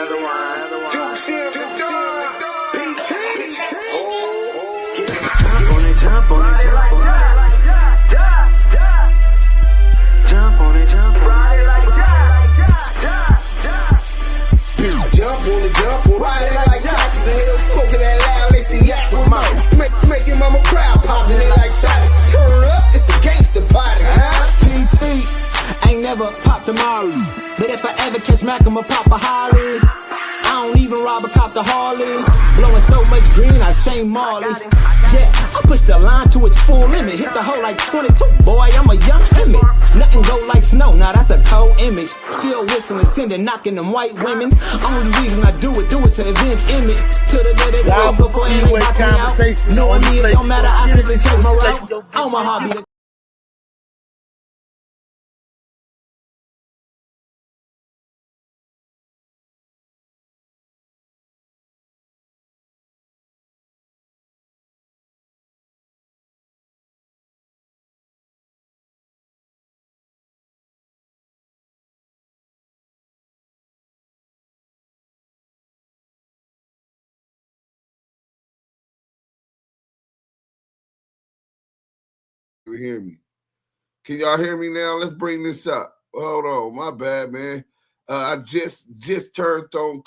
Duse M, PT. Jump on it, jump on it, jump on it. Ride it like jump on it, ride it like taxes. The hell smoking that loud, lace the yak with mouth. Make your mama proud, popping it like shot. Turn up, it's a gangster party. PT ain't never popped a Mari, but if I ever catch Mac, I'ma pop a Harley. I don't even rob a cop the Harley. Blowing so much green, I shame Marley. Yeah, I push the line to its full limit. Hit the hole like 22, boy, I'm a young Emmett. Nothing go like snow, now that's a cold image. Still whistling, sending, knocking them white women. Only reason I do it to avenge image. Could've let it go before it got me out. Knowing me, it don't matter, I simply chose my route. On my hobby. You hear me? Can y'all hear me now? Let's bring this up. Hold on, my bad, man. I just turned on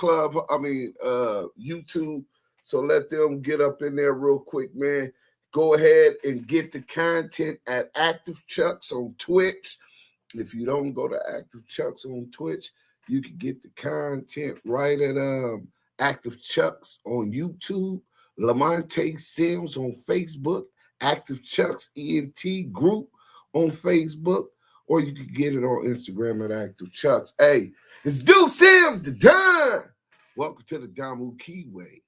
YouTube, so let them get up in there real quick, man. Go ahead and get the content at Active Chucks on Twitch. If you don't go to Active Chucks on Twitch, you can get the content right at Active Chucks on YouTube, Lamonte Sims on Facebook, Active Chucks ENT group on Facebook, or you can get it on Instagram at Active Chucks. Hey, it's Duse Sims, the Don. Welcome to the Damu Kiwe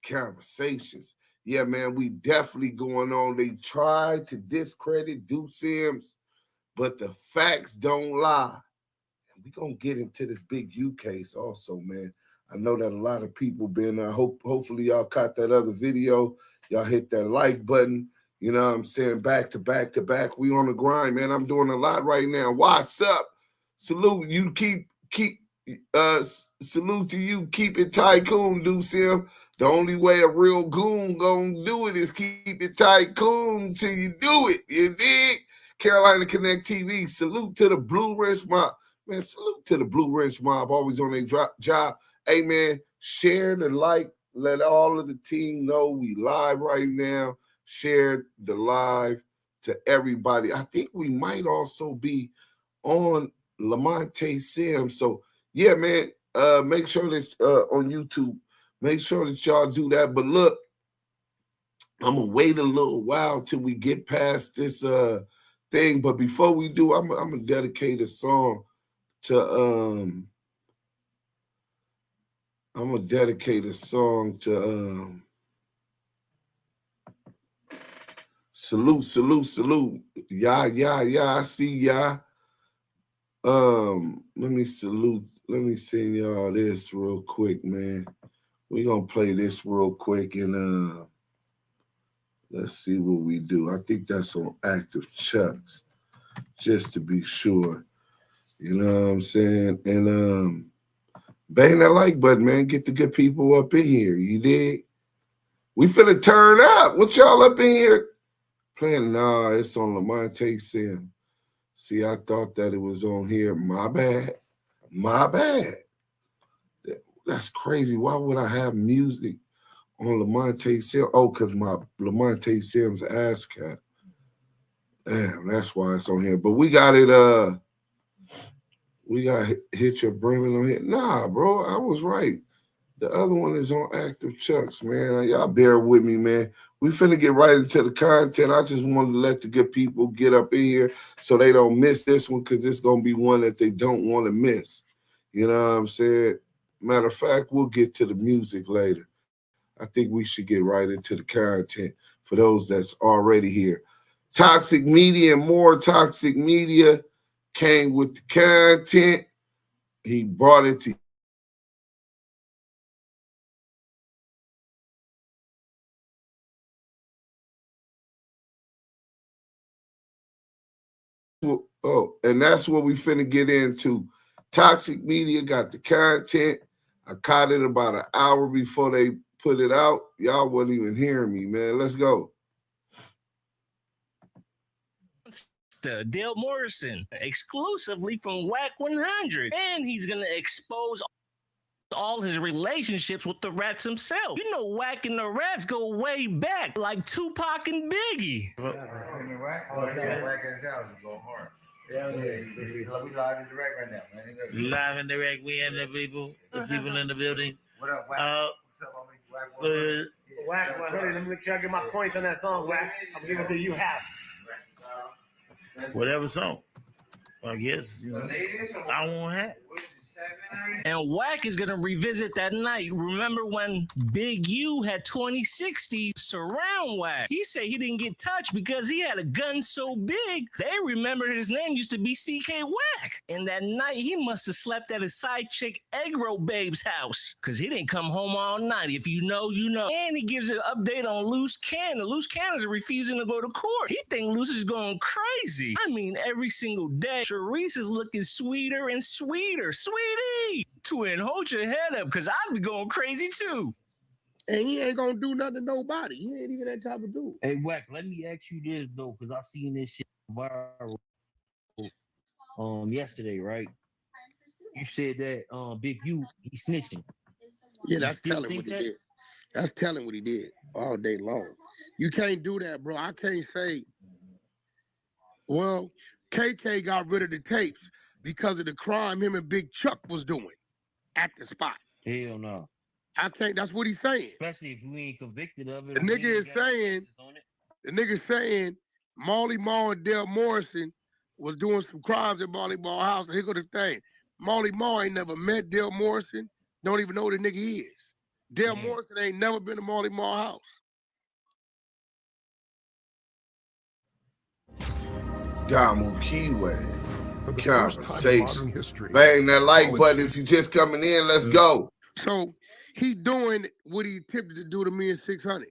Conversations. Yeah, man, we definitely going on. They tried to discredit Duse Sims, but the facts don't lie. And we're going to get into this big U case also, man. I know that a lot of people been, hopefully y'all caught that other video. Y'all hit that like button. You know what I'm saying? Back to back to back. We on the grind, man. I'm doing a lot right now. What's up? Salute. You salute to you. Keep it tycoon, Duse M. The only way a real goon gonna do it is keep it tycoon till you do it. You dig? Carolina Connect TV. Salute to the Blue Wrench Mob. Man, salute to the Blue Wrench Mob. Always on their job. Hey, man, share the like. Let all of the team know we live right now. Share the live to everybody. I think we might also be on Lamonte Sims. So, yeah, man, make sure that on YouTube, make sure that y'all do that. But look, I'm going to wait a little while till we get past this thing. But before we do, I'm going to dedicate a song to Salute. Yeah, I see y'all. Let me salute. Let me send y'all this real quick, man. We're going to play this real quick and let's see what we do. I think that's on Active Chucks, just to be sure. You know what I'm saying? And bang that like button, man. Get the good people up in here. You dig? We finna turn up. What y'all up in here playing? Nah, it's on Lamonte Sims. See, I thought that it was on here. My bad. That's crazy. Why would I have music on Lamonte Sims? Oh, because my Lamonte Sims ass cat. Damn, that's why it's on here. But we got it, we got Hit Your Bremen on here. Nah, bro, I was right. The other one is on Active Chucks, man. Y'all bear with me, man. We finna get right into the content. I just wanted to let the good people get up in here so they don't miss this one, because it's going to be one that they don't want to miss. You know what I'm saying? Matter of fact, we'll get to the music later. I think we should get right into the content for those that's already here. Toxic Media and More Toxic Media came with the content. He brought it to and that's what we finna get into. Toxic Media got the content. I caught it about an hour before they put it out. Y'all wasn't even hearing me, man. Let's go. Dale Morrison, exclusively from Wack 100. And he's going to expose all his relationships with the Rats himself. You know, Wack and the Rats go way back, like Tupac and Biggie. Wack and South is going hard. Yeah, we live and direct right now, man. Live and direct, we and the people in the building. What up, Wack? What's up, homie? Wack 100. Let me make sure I get my points on that song, Wack. I'm giving it to you half. Whatever song. I guess, you know, I won't have. And Wack is going to revisit that night. Remember when Big U had 2060 surround Wack? He said he didn't get touched because he had a gun so big. They remember his name used to be CK Wack. And that night, he must have slept at his side chick Egro Babe's house because he didn't come home all night. If you know, you know. And he gives an update on Loose Cannon. Loose Cannon's refusing to go to court. He think Loose is going crazy. I mean, every single day, Sharice is looking sweeter and sweeter. Sweetie! Twin, hold your head up, because I'd be going crazy too. And he ain't gonna do nothing to nobody. He ain't even that type of dude. Hey, Wack, let me ask you this, though, because I seen this shit viral yesterday, right? You said that Big U, he snitching. Yeah, that's telling what he did. That's telling what he did all day long. You can't do that, bro. I can't say, well, KK got rid of the tapes because of the crime him and Big Chuck was doing at the spot. Hell no. I think that's what he's saying. Especially if you ain't convicted of it. The nigga is saying Marley Marl and Dale Morrison was doing some crimes at Marley Marl house. Here go the thing. Marley Marl ain't never met Dale Morrison. Don't even know who the nigga is. Dale Morrison ain't never been to Marley Marl house. Damu Kiwe Conversations. Bang that like button if you just coming in. Let's go. So he doing what he attempted to do to me in 600.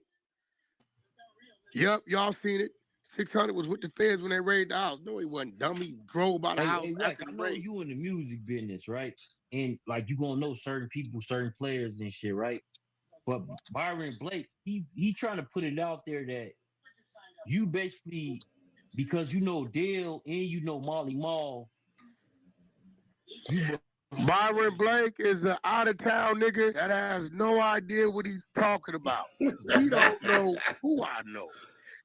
Yep, y'all seen it. 600 was with the feds when they raided the house. No, he wasn't dumb. He drove by the house. Hey, Wack, I know you in the music business, right? And like you gonna know certain people, certain players and shit, right? But Byron Blake, he trying to put it out there that you basically, because you know Dale and you know Marley Marl. Byron Blake is an out-of-town nigga that has no idea what he's talking about. He don't know who I know.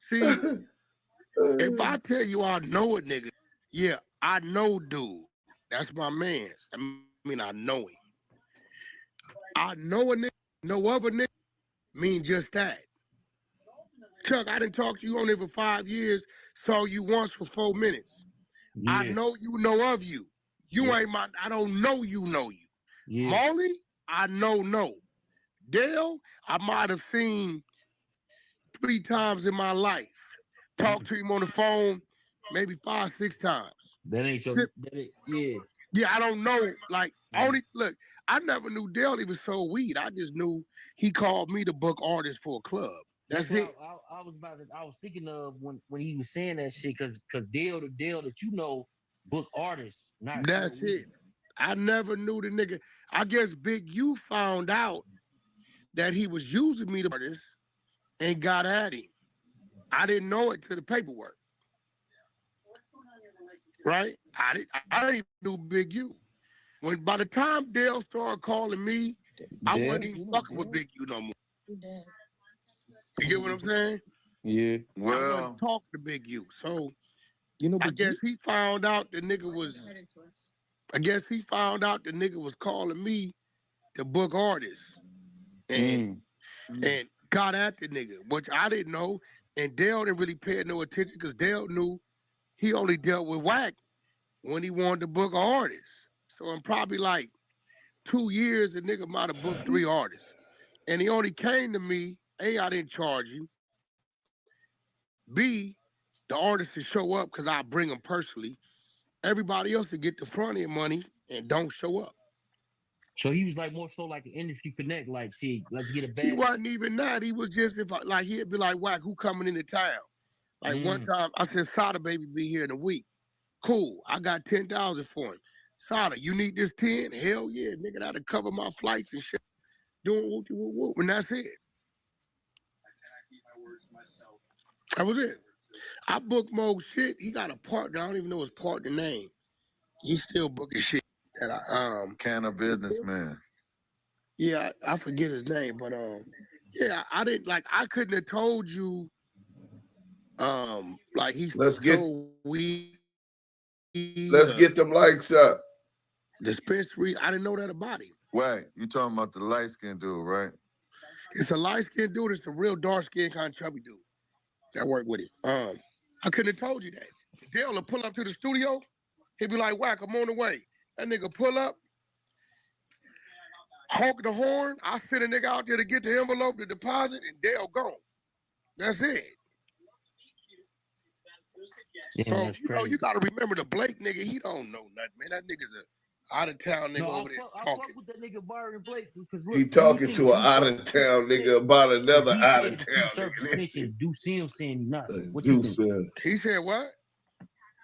See, if I tell you I know a nigga, yeah, I know dude. That's my man. I mean, I know him. I know a nigga, no other nigga mean just that. Chuck, I didn't talk to you on it for 5 years, saw you once for 4 minutes. Yeah. I know you know of you. You ain't my, I don't know you know you. Yeah. Marley, I know. Dale, I might have seen 3 times in my life. Talked to him on the phone maybe 5, 6 times. That ain't your, Yeah, I don't know. Like, only, look, I never knew Dale even sold weed. I just knew he called me to book artists for a club. That's it. I was thinking of when he was saying that shit, because Dale, the Dale that you know, book artists. That's it. I never knew the nigga. I guess Big U found out that he was using me to artist and got at him. I didn't know it till the paperwork. Right? I didn't do Big U. When by the time Dale started calling me, I wasn't even fucking with Big U no more. You get what I'm saying? Yeah. Well, I wasn't talking to Big U. So, you know, I guess he found out the nigga was. I guess he found out the nigga was calling me to book artists, and got at the nigga, which I didn't know, and Dale didn't really pay no attention because Dale knew he only dealt with Wack when he wanted to book an artist. So in probably like 2 years, the nigga might have booked 3 artists, and he only came to me. A, I didn't charge you. B, the artists to show up because I bring them personally. Everybody else to get the front end money and don't show up. So he was like more so like an industry connect, like see, let's get a bag. He wasn't even that. He was just he'd be like, Wack, who coming into town? Like one time I said, Sada baby be here in a week. Cool. I got 10,000 for him. Solid, you need this 10? Hell yeah, nigga, that'll cover my flights and shit. Doing whoop, and that's it. That was it. I booked more shit. He got a partner. I don't even know his partner name. He's still booking shit that I Can of businessman. Yeah, I forget his name, but yeah, I didn't like. I couldn't have told you. Like he's Let's get them likes up. Dispensary. I didn't know that about him. Wait, you talking about the light skinned dude, right? It's a light skinned dude. It's a real dark skinned kind of chubby dude that worked with him. I couldn't have told you that. Dale will pull up to the studio. He'd be like, "Wack, I'm on the way." That nigga pull up, honk the horn. I send a nigga out there to get the envelope, the deposit, and Dale gone. That's it. Yeah, So, that's you know, crazy. you got to remember the Blake nigga. He don't know nothing, man. That nigga's a out-of-town nigga over there I talking. fuck with that nigga Byron Blake because He talking to an out-of-town nigga about another out-of-town nigga. Duse M saying he's not. What Duse you M. think? He said what?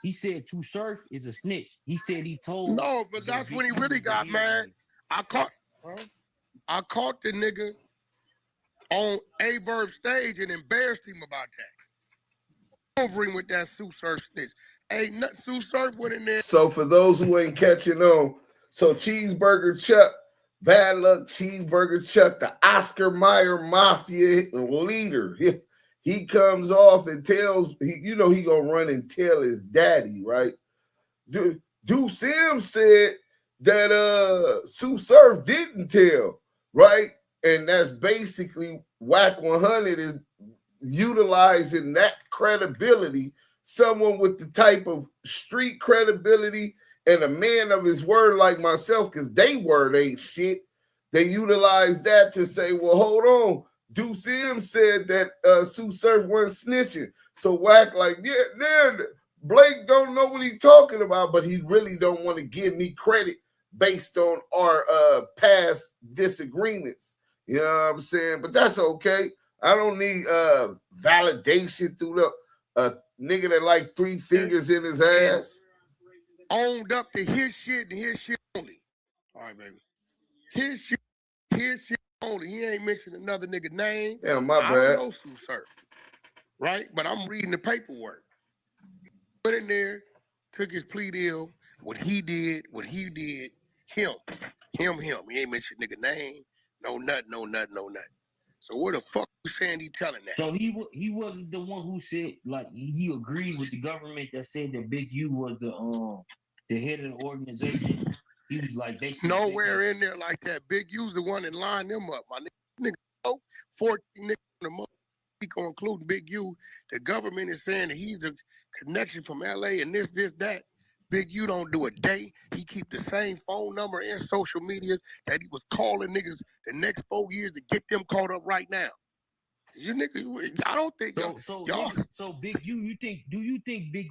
He said True Surf is a snitch. He said he told. No, but that's when he really got mad. I caught the nigga on A-Verb stage and embarrassed him about that. Over him with that Sue Surf snitch. Ain't nothing. Sue Surf went in there. So for those who ain't catching on, so Cheeseburger Chuck, Bad Luck Cheeseburger Chuck, the Oscar Meyer Mafia leader, he comes off and tells, he gonna run and tell his daddy, right? Duse M said that Sue Surf didn't tell, right? And that's basically Wack 100 is utilizing that credibility, someone with the type of street credibility and a man of his word like myself, because they word ain't shit. They utilize that to say, well, hold on. Duse M said that Sue Surf wasn't snitching. So Wack like, yeah, Blake don't know what he's talking about, but he really don't want to give me credit based on our past disagreements. You know what I'm saying? But that's okay. I don't need validation through the nigga that like 3 fingers in his ass. Owned up to his shit and his shit only. All right, baby. His shit only. He ain't mentioned another nigga name. Yeah, my bad. I don't know Sue Surf, right? But I'm reading the paperwork. Went in there, took his plea deal. What he did, him. He ain't mentioned nigga name. No nothing. So where the fuck you saying he telling that? So he wasn't the one who said, like, he agreed with the government that said that Big U was the head of the organization. He was like, basically nowhere in there like that. Big U's the one that lined them up. My nigga, 14 niggas in the month, including Big U. The government is saying that he's the connection from LA and this, that. Big U don't do a day. He keep the same phone number and social medias that he was calling niggas the next 4 years to get them caught up right now. You niggas, I don't think y'all. So Big U, do you think Big?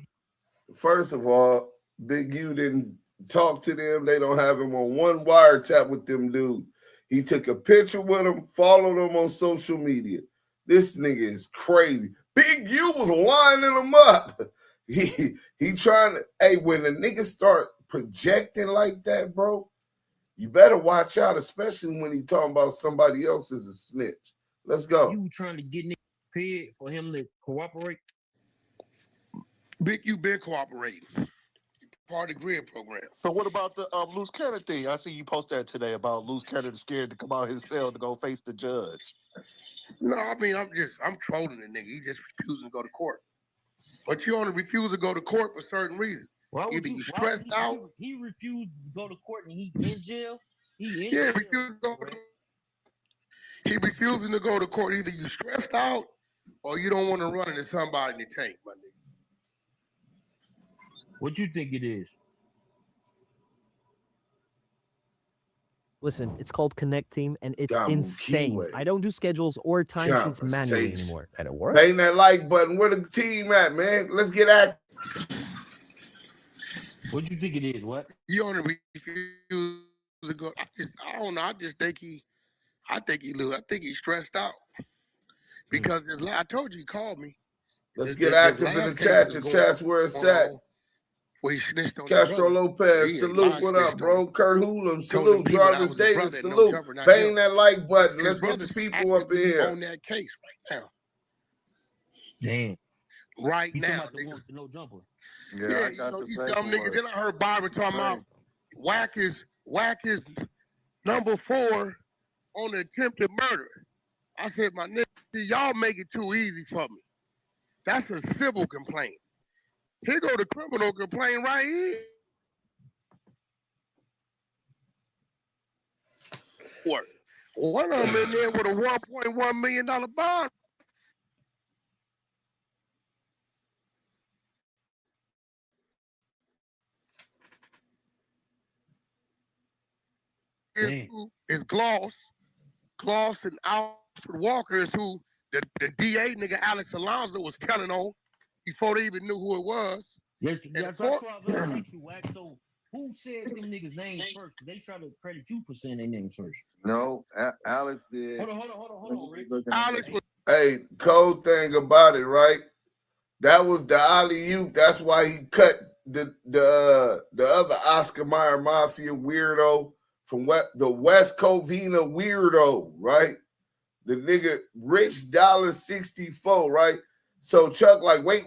First of all, Big U didn't talk to them. They don't have him on one wiretap with them dudes. He took a picture with them, followed them on social media. This nigga is crazy. Big U was lining them up. He trying to, hey, when the niggas start projecting like that, bro, you better watch out, especially when he talking about somebody else as a snitch. Let's go. You trying to get niggas paid for him to cooperate? Big U been cooperating. Part of the grid program. So what about the loose cannon thing? I see you post that today about loose cannon scared to come out his cell to go face the judge. No, I mean, I'm trolling the nigga. He just refusing to go to court. But you only refuse to go to court for certain reasons. Either you stressed out. He refused to go to court and he in jail. He refusing to go to court. Either you stressed out or you don't want to run into somebody in the tank, my nigga. What you think it is? Listen, it's called Connect Team, and it's Damu insane. Kiwe. I don't do schedules or timesheets manually anymore, and it works. Bang that like button. Where the team at, man? Let's get active. What you think it is? What? You only refuse to go. I don't know. I think he's stressed out because I told you he called me. Let's get active in the chat. The chat's where it's at. Well, he snitched on Castro Lopez, salute. What up, bro? Kurt Hoolam, salute. Jarvis Davis, salute. Bang that like button. Let's get the people up in here. On that case right now. Damn. Right you now. The no jumper. Yeah, you know, these dumb niggas. Then I heard Byron talking about Wack is number 4 on the attempted murder. I said, my nigga, y'all make it too easy for me. That's a civil complaint. Here go the criminal complaint right here. What? One of them in there with a $1.1 million bond. Is Gloss and Alfred Walker is who the DA nigga Alex Alonso was telling on before they even knew who it was. That's why I asked you, Wack. So who said them niggas' names first? They try to credit you for saying their names first. No, Alex did. Hold on, Rick. Alex was. Hey, cold thing about it, right? That was the alley-oop. That's why he cut the other Oscar Meyer Mafia weirdo from the West Covina weirdo, right? The nigga Rich Dolla64, right? So Chuck like, wait,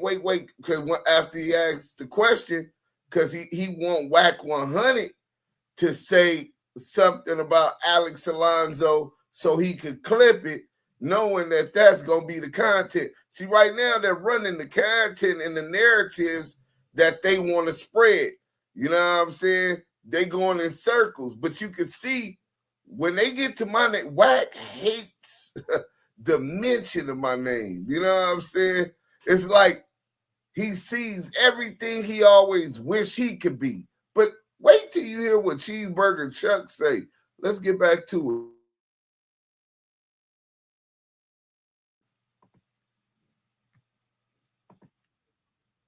because after he asked the question, because he want Wack 100 to say something about Alex Alonso so he could clip it, knowing that that's going to be the content. See, right now they're running the content and the narratives that they want to spread. You know what I'm saying? They going in circles, but you can see when they get to my name, Wack hates the mention of my name. You know what I'm saying? It's like he sees everything he always wish he could be. But wait till you hear what Cheeseburger Chuck say. Let's get back to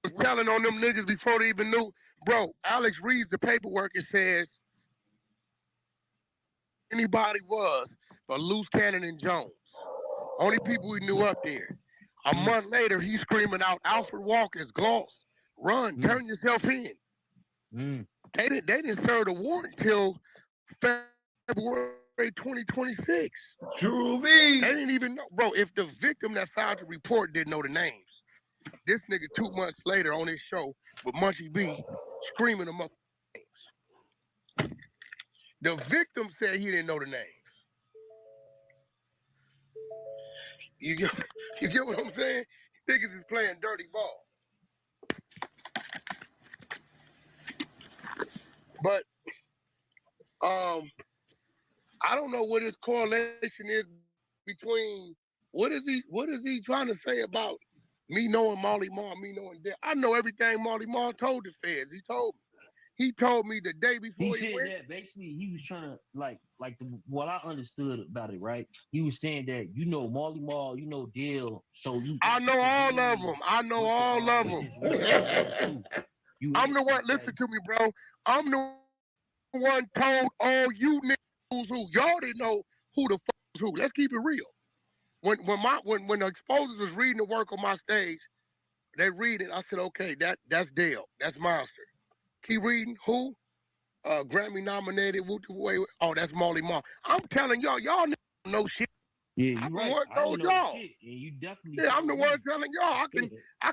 Was telling on them niggas before they even knew. Bro, Alex reads the paperwork and says anybody was but Loose Cannon and Jones. Only people we knew up there. A month later, he's screaming out Alfred Walker's Gloss. Run, turn yourself in. They didn't serve the warrant until February 2026. Juvie. They didn't even know. Bro, if the victim that filed the report didn't know the names, this nigga 2 months later on his show with Munchie B screaming them up names. The victim said he didn't know the names. You get what I'm saying? Niggas is playing dirty ball. But I don't know what his correlation is between what is he trying to say about me knowing Molly Marr, me knowing that. I know everything Molly Marr told the feds. He told me the day before he said that basically he was trying to what I understood about it, right? He was saying that you know Molly Marr, you know Dill, so you. I know all of them. I know all of them. I'm the one. Listen to me, bro. I'm the one told all you niggas who y'all didn't know who the fuck was who. Let's keep it real. When the exposers was reading the work on my stage, they read it. I said, okay, that's Dale. That's Monster. Keep reading. Who? Grammy nominated. Oh, that's Molly Marr. I'm telling y'all know shit. Yeah, I'm right. the one told y'all. You definitely. Yeah, I'm the one telling y'all. I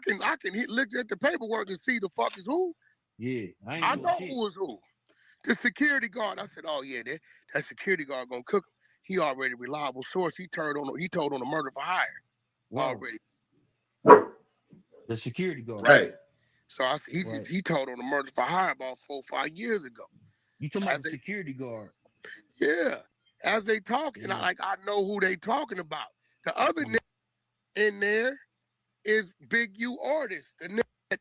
can look at the paperwork and see the fuck is who. Yeah, I know who was who. The security guard. I said, oh yeah, that security guard gonna cook him. He already a reliable source. He told on the murder for hire. Wow. Already. The security guard. Right. So he told on the murder for hire about 4 or 5 years ago. You talking about the security guard? Yeah. As they talking, I know who they talking about. The other nigga in there is Big U Artist. The nigga that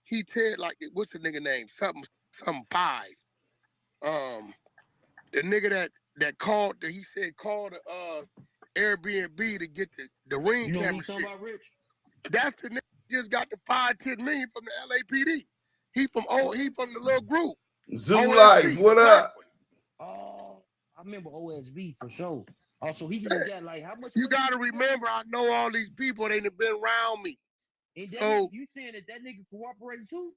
he said, what's the nigga name? Something 5. The nigga that called Airbnb to get the ring camera. You talking about, Rich? That's the nigga just got the 5-10 million from the LAPD. He from the little group. Zoo Life, what up? Oh, I remember OSV for sure. Also, he can get how much? You gotta remember, I know all these people. They done been around me. And you saying that nigga cooperating too?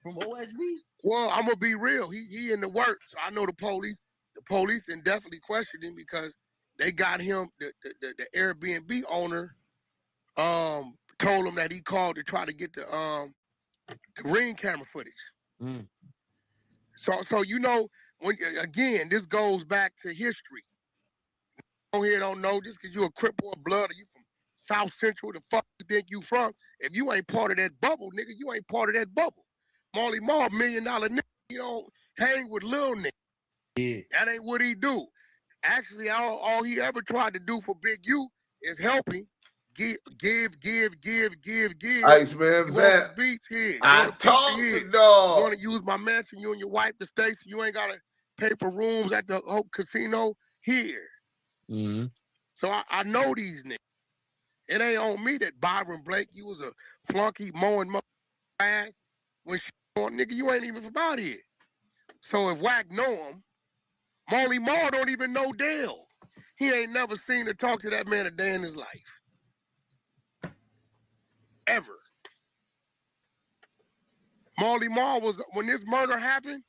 from OSB? Well, I'm gonna be real. He in the works. I know the police. The police indefinitely questioned him because they got him. The Airbnb owner told him that he called to try to get the ring camera footage. Mm. So you know, when again, this goes back to history. On here don't know just because you a Crip or a Blood or you from South Central, the fuck you think you from? If you ain't part of that bubble, nigga, you ain't part of that bubble. Marley Marl, $1 million nigga, you don't hang with little nigga. Yeah. That ain't what he do. Actually, all he ever tried to do for Big U is helping. Give. Iceman Vet. Beach here. I talked to dog. You want to use my mansion, you and your wife to stay, so you ain't got to pay for rooms at the whole casino here. Mm-hmm. So I know these niggas. It ain't on me that Byron Blake, you was a flunky mowing ass. When nigga, you ain't even from out here. So if Wack know him, Marley Marl don't even know Dale. He ain't never seen or talked to that man a day in his life. Ever. Marley Marl was, when this murder happened,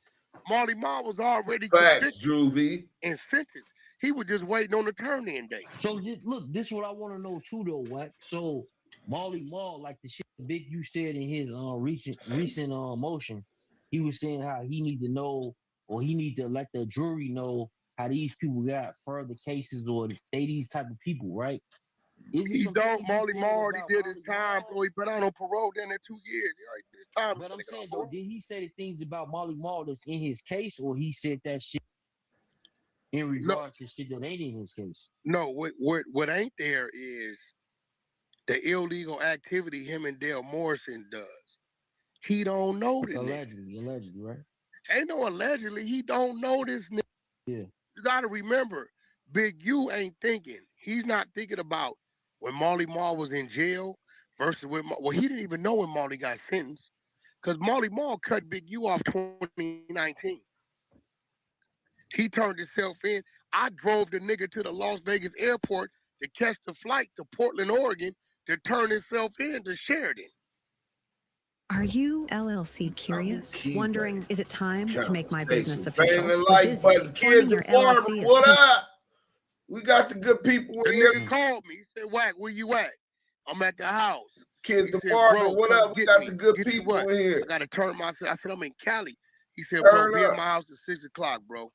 Marley Marl was already Facts, Juvie. and sentenced. He was just waiting on the turn-in date. So look, this is what I want to know too, though, Wack. So Marley Marl, like the shit Big U said in his recent motion, he was saying how he need to know, or he need to let the jury know how these people got further cases, or they these type of people, right? He don't. Marley Marl already did his time, bro. He been out on parole then in 2 years. He already did his time. But I'm saying though, did he say the things about Marley Marl that's in his case, or he said that shit in regard to shit that ain't in his case? No, what ain't there is the illegal activity him and Dale Morrison does. He don't know this allegedly, right? Ain't no allegedly. He don't know this nigga. Yeah. You got to remember, Big U ain't thinking. He's not thinking about when Marley Marl was in jail versus when, well, he didn't even know when Marley got sentenced because Marley Marl cut Big U off 2019. He turned himself in. I drove the nigga to the Las Vegas airport to catch the flight to Portland, Oregon to turn himself in to Sheridan. Are you LLC curious? Wondering, is it time to make my business Bang official? the like button. Kid the barber, what up? We got the good people The in here. nigga called me. He said, Wack, where you at? I'm at the house. Kid the barber, what up? We got the good people in here. I got to turn myself. I said, I'm in Cali. He said, Turn bro, be up. at my house at 6 o'clock, bro.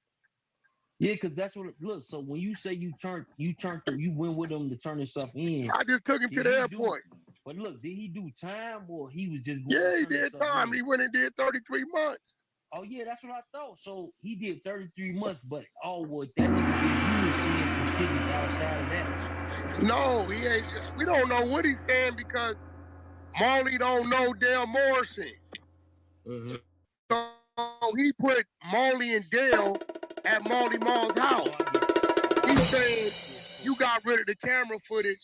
Yeah, because that's what. Look, so when you say you went with him to turn himself in. I just took him to the airport. But look, did he do time or he was just going? Yeah, he did time. He went and did 33 months. Oh yeah, that's what I thought. So he did 33 months, but what that nigga he was seeing some shit outside of that. No, he ain't. We don't know what he's saying because Marley don't know Dale Morrison. Mm-hmm. So he put Marley and Dale at Marley Marl's house. He's saying you got rid of the camera footage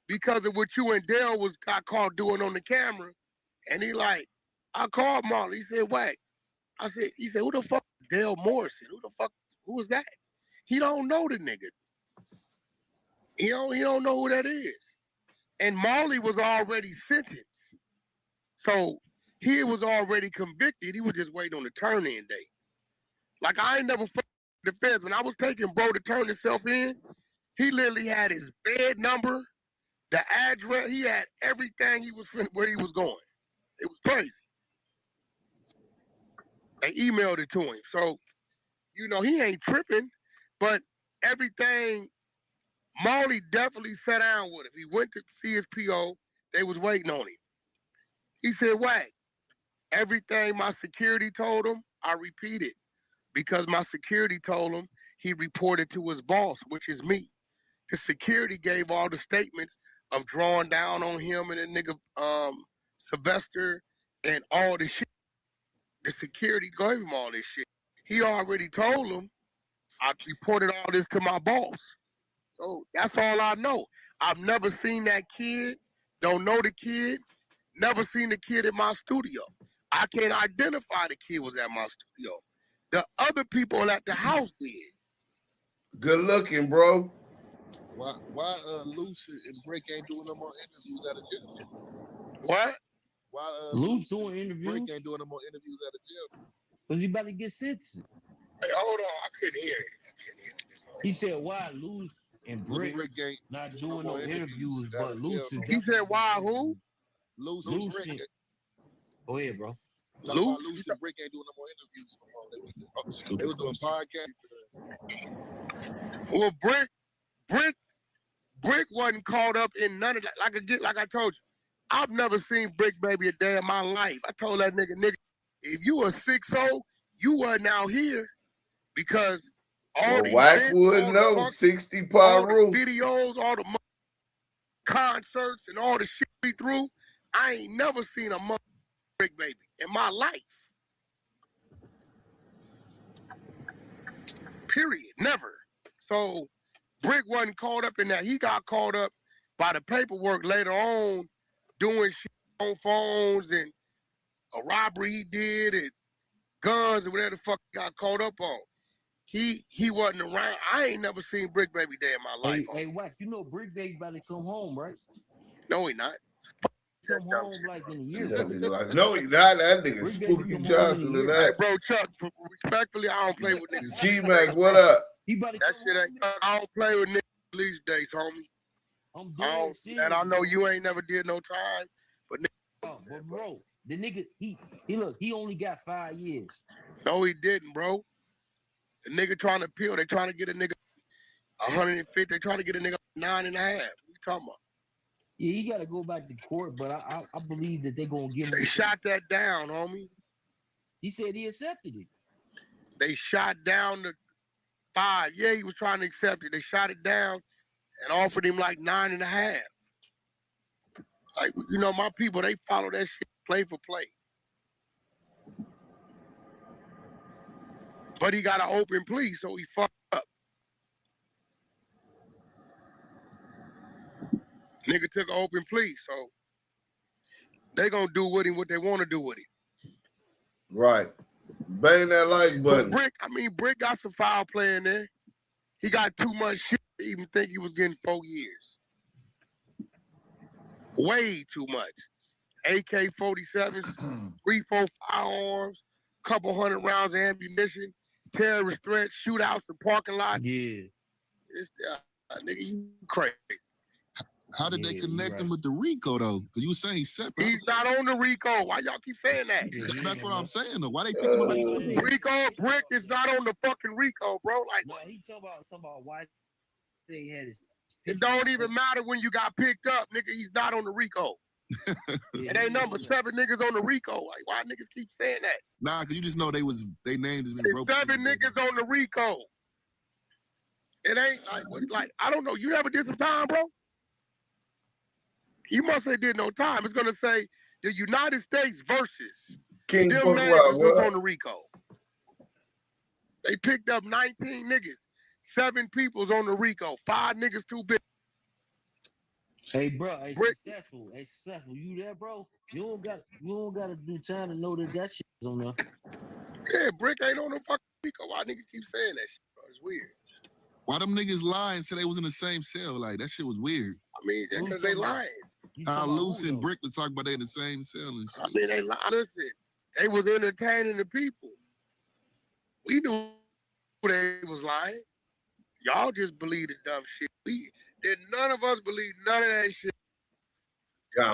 because of what you and Dale got caught doing on the camera. And he like, I called Marley. He said, Wack. He said, who the fuck is Dale Morrison? Who was that? He don't know the nigga. He don't know who that is. And Marley was already sentenced. So he was already convicted. He was just waiting on the turn-in date. Like, I ain't never fucked the feds. When I was taking bro to turn himself in, he literally had his bed number, the address. He had everything where he was going. It was crazy. They emailed it to him. So, you know, he ain't tripping, but everything, Marley definitely sat down with him. He went to see his PO. They was waiting on him. He said, Wack, everything my security told him, I repeated. Because my security told him, he reported to his boss, which is me. His security gave all the statements of drawing down on him and the nigga Sylvester and all this shit. The security gave him all this shit. He already told him, I reported all this to my boss. So that's all I know. I've never seen that kid, don't know the kid, never seen the kid in my studio. I can't identify the kid was at my studio. The other people at the house did. Good looking, bro. Why Lucy and Break ain't doing no more interviews out of jail? What? Why Luce doing interviews? Brick ain't doing no more interviews at the jail. Because he about to get sentenced. Hey, hold on. I couldn't hear it. He said, why Luce and Brick ain't not doing no interviews, but Luce is He said, why who? Luce and Brick. Go ahead, bro. Luce and Brick ain't doing no more interviews. They was doing podcasts. Well, Brick wasn't caught up in none of that. Like I told you, I've never seen Brick Baby a day in my life. I told that nigga, if you a 6'0", you wasn't out here because all the Wack would know 60 power rule. Videos, all the concerts, and all the shit we threw. I ain't never seen a Brick Baby in my life. Period. Never. So Brick wasn't caught up in that. He got caught up by the paperwork later on, doing shit on phones and a robbery he did and guns and whatever the fuck he got caught up on. He wasn't around. I ain't never seen Brick Baby day in my life. Hey, Wack, you know Brick Baby about to come home, right? No, he not. Come home like in a year. No, he not. That nigga Spooky Johnson and that. Hey, bro, Chuck, respectfully, I don't play with niggas. G-Mac, what up? That shit ain't, I don't play with niggas these days, homie. I'm dead serious. And I know you ain't never did no time, but but bro, the nigga, he only got 5 years. No, he didn't, bro. The nigga trying to appeal, they trying to get a nigga 150, they trying to get a nigga 9.5. What you talking about? Yeah, he got to go back to court, but I believe that they're going to give him. They shot that down, homie. He said he accepted it. They shot down the 5. Yeah, he was trying to accept it. They shot it down and offered him like 9.5. Like, you know, my people, they follow that shit play for play. But he got an open plea, so he fucked up. Nigga took an open plea, so they gonna do with him what they want to do with him. Right. Bang that like button. Brick got some foul play in there. He got too much shit to even think he was getting 4 years. Way too much. AK-47s, 3-4 firearms, couple hundred rounds of ammunition, terrorist threats, shootouts in parking lots. Yeah. Nigga, you crazy. How did they connect him with the RICO though? Because you were saying he's separate. He's not on the RICO. Why y'all keep saying that? That's what I'm saying though. Why they pick him up? RICO, Brick is not on the fucking RICO, bro. Like, no, he talking about why they had his. It don't even matter when you got picked up, nigga. He's not on the RICO. It ain't number 7 niggas on the RICO. Like, why niggas keep saying that? Nah, because you just know they names has been broken. 7 niggas on the RICO. It ain't like I don't know. You ever did some time, bro? You must have did no time. It's gonna say the United States versus King them niggas was on the RICO. They picked up 19 niggas. 7 people's on the RICO. 5 niggas too big. Hey, bro, hey, successful. You there, bro? You don't gotta do time to know that shit is on there. Yeah, Brick ain't on the fucking RICO. Why niggas keep saying that shit, bro? It's weird. Why them niggas lying and said they was in the same cell? Like, that shit was weird. I mean, because they lying. Luce and Brick to talk about they in the same cell and shit. I mean, they lied. Listen, they was entertaining the people. We knew they was lying. Y'all just believe the dumb shit. None of us believe none of that shit.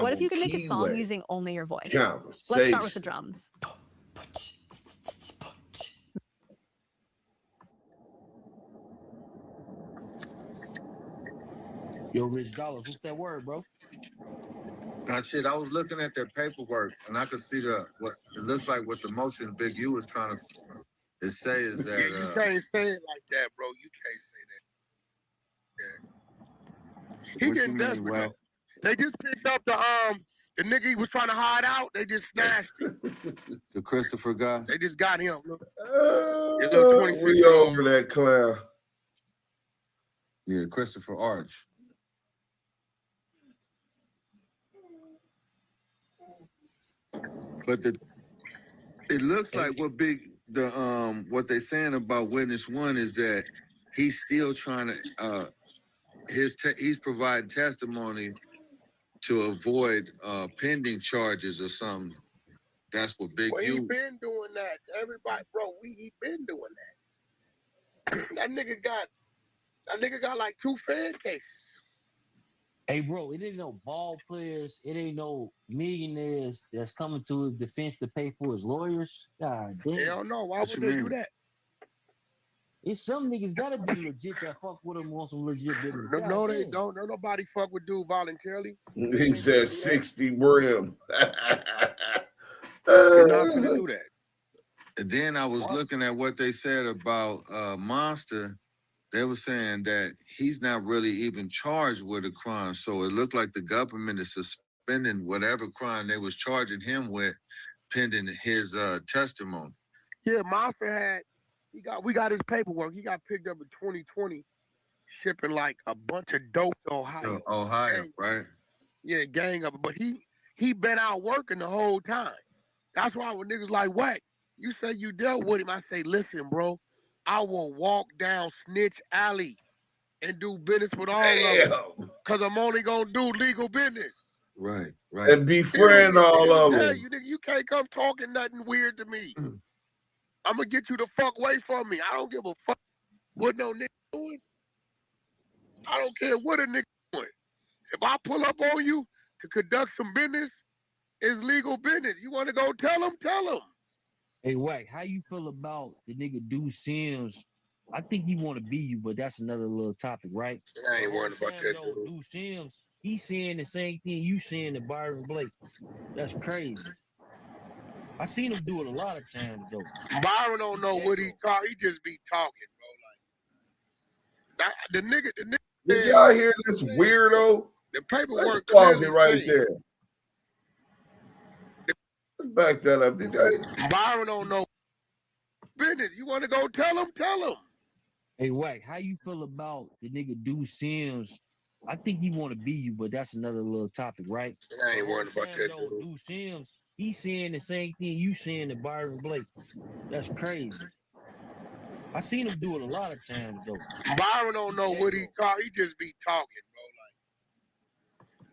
What if you could make a song using only your voice? Let's start with the drums. Yo, Rich Dolla, what's that word, bro? Shit, I was looking at their paperwork and I could see what it looks like what the motion Big U was trying to say is that you can't say it like that, bro. You can't say that. Yeah. He getting desperate. They just picked up the nigga he was trying to hide out. They just snatched him. The Christopher guy. They just got him. Look. We over that clown. Yeah, Christopher Arch. But it looks like what they're saying about witness 1 is that he's still trying to he's providing testimony to avoid pending charges or something. That's what Big Well, U. he been doing that. Everybody, bro, he been doing that. that nigga got like 2 Fed cases. Hey, bro, it ain't no ball players. It ain't no millionaires that's coming to his defense to pay for his lawyers. God damn. Hell no. Why would they do that? It's some niggas gotta be legit that fuck with him on some legit business. No, they don't. No, nobody fuck with dude voluntarily. He said 60 brim. You're not gonna do that. And then I was looking at what they said about Monster. They were saying that he's not really even charged with a crime. So it looked like the government is suspending whatever crime they was charging him with pending his testimony. Yeah, Monster had, we got his paperwork. He got picked up in 2020 shipping like a bunch of dope to Ohio. Right? Yeah, gang up. But he been out working the whole time. That's why when niggas like, Wack, you say you dealt with him. I say, listen, bro, I will walk down Snitch Alley and do business with all of them. Because I'm only going to do legal business. Right. And befriend all of them. You can't come talking nothing weird to me. I'm going to get you the fuck away from me. I don't give a fuck what no nigga doing. I don't care what a nigga doing. If I pull up on you to conduct some business, it's legal business. You want to go tell him? Tell him. Hey, Wack, how you feel about the nigga Duse M? I think he want to be you, but that's another little topic, right? I ain't worried about that, dude. Duse M, he's saying the same thing you saying to Byron Blake. That's crazy. I seen him do it a lot of times, though. Byron don't know what he talk. He just be talking, bro. Like the nigga. Did y'all hear this weirdo? The paperwork. Let's pause it right there. Let's back that up. Did y'all? Byron don't know business. You want to go tell him? Tell him. Hey, Wack, how you feel about the nigga Duse M? I think he want to be you, but that's another little topic, right? I ain't worried about that, dude. Duse M, he's saying the same thing you saying to Byron Blake. That's crazy. I seen him do it a lot of times, though. Byron don't know what he talk. He just be talking,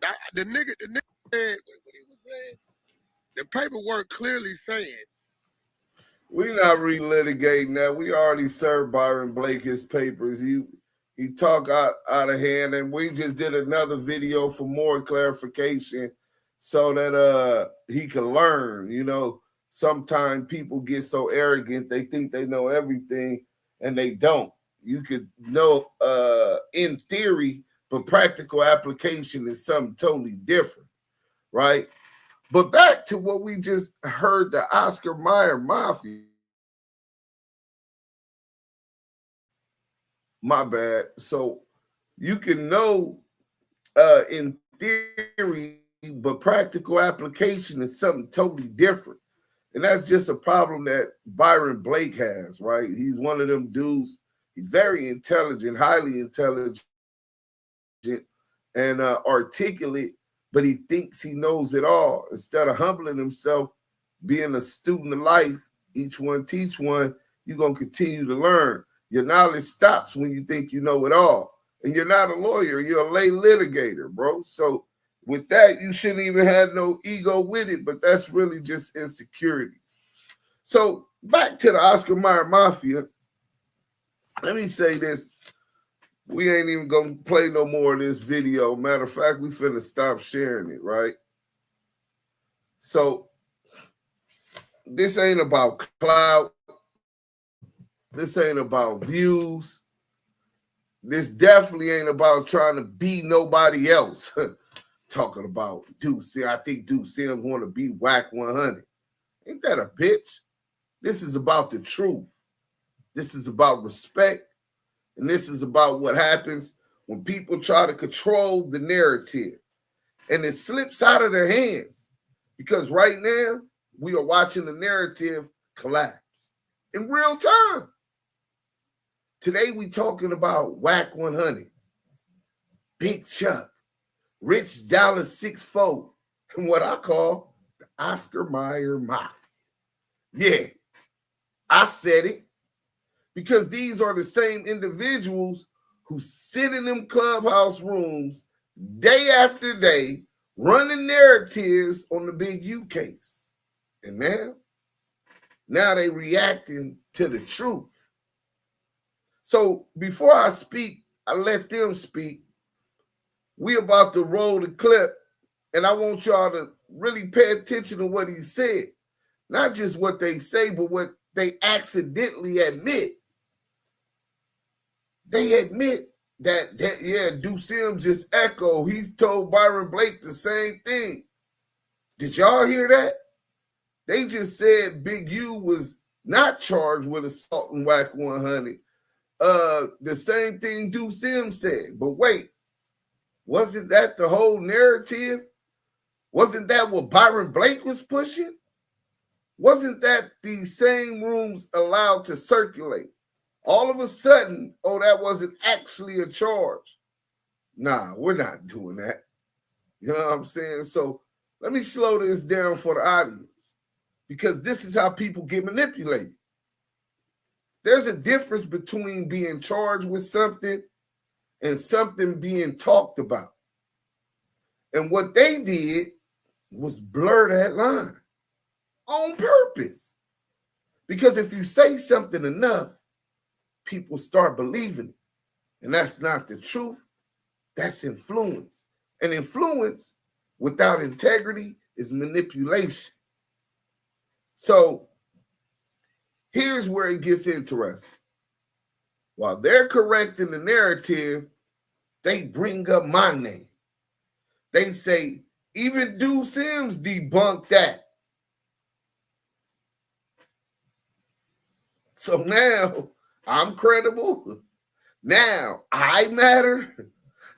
bro. Like the nigga said what he was saying. The paperwork clearly saying. We're not relitigating that. We already served Byron Blake his papers. He talk out of hand, and we just did another video for more clarification so that he can learn. You know, sometimes people get so arrogant they think they know everything and they don't. You could know in theory, but practical application is something totally different, right? But back to what we just heard, the Oscar Meyer Mafia. My bad. So you can know in theory, but practical application is something totally different. And that's just a problem that Byron Blake has, right? He's one of them dudes. He's very intelligent, highly intelligent, and articulate, but he thinks he knows it all. Instead of humbling himself, being a student of life, each one teach one, you're going to continue to learn. Your knowledge stops when you think you know it all. And you're not a lawyer. You're a lay litigator, bro. So with that, you shouldn't even have no ego with it, but that's really just insecurities. So back to the Oscar Meyer Mafia. Let me say this. We ain't even going to play no more of this video. Matter of fact, we finna stop sharing it, right? So this ain't about clout. This ain't about views. This definitely ain't about trying to be nobody else. Talking about Duse. I think Duse want to be Wack 100. Ain't that a bitch? This is about the truth. This is about respect. And this is about what happens when people try to control the narrative. And it slips out of their hands. Because right now, we are watching the narrative collapse in real time. Today, we talking about Wack 100, Big Chuck, Rich Dolla64, and what I call the Oscar Meyer Mafia. Yeah, I said it. Because these are the same individuals who sit in them clubhouse rooms day after day, running narratives on the Big U case. And now they reacting to the truth. So before I speak, I let them speak. We about to roll the clip, and I want y'all to really pay attention to what he said. Not just what they say, but what they accidentally admit. They admit that Duse M just echoed. He told Byron Blake the same thing. Did y'all hear that? They just said Big U was not charged with assault and Wack 100. The same thing Duse M said. But wait, wasn't that the whole narrative? Wasn't that what Byron Blake was pushing? Wasn't that the same rooms allowed to circulate? All of a sudden, that wasn't actually a charge. Nah, we're not doing that. You know what I'm saying? So let me slow this down for the audience, because this is how people get manipulated. There's a difference between being charged with something and something being talked about. And what they did was blur that line on purpose. Because if you say something enough, people start believing it. And that's not the truth. That's influence. And influence without integrity is manipulation. So here's where it gets interesting. While they're correcting the narrative, they bring up my name. They say, even Duse M's debunked that. So now I'm credible. Now I matter.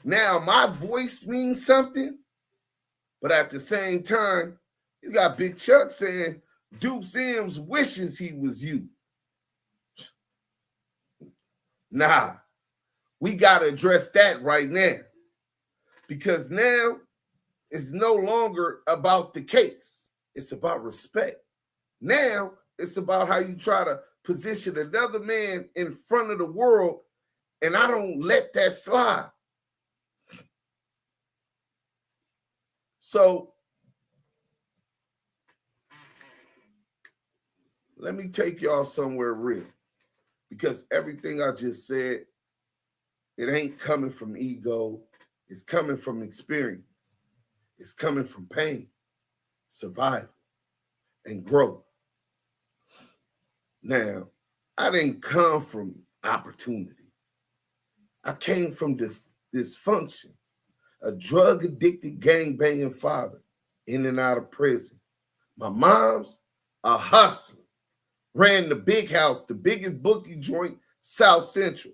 Now my voice means something. But at the same time, you got Big Chuck saying Duse M's wishes he was you. Nah, we got to address that right now. Because now it's no longer about the case. It's about respect. Now it's about how you try to position another man in front of the world, and I don't let that slide. So let me take y'all somewhere real, because everything I just said, it ain't coming from ego. It's coming from experience. It's coming from pain, survival, and growth. Now, I didn't come from opportunity. I came from dysfunction, a drug-addicted, gang-banging father in and out of prison. My mom's a hustler, ran the big house, the biggest bookie joint, South Central.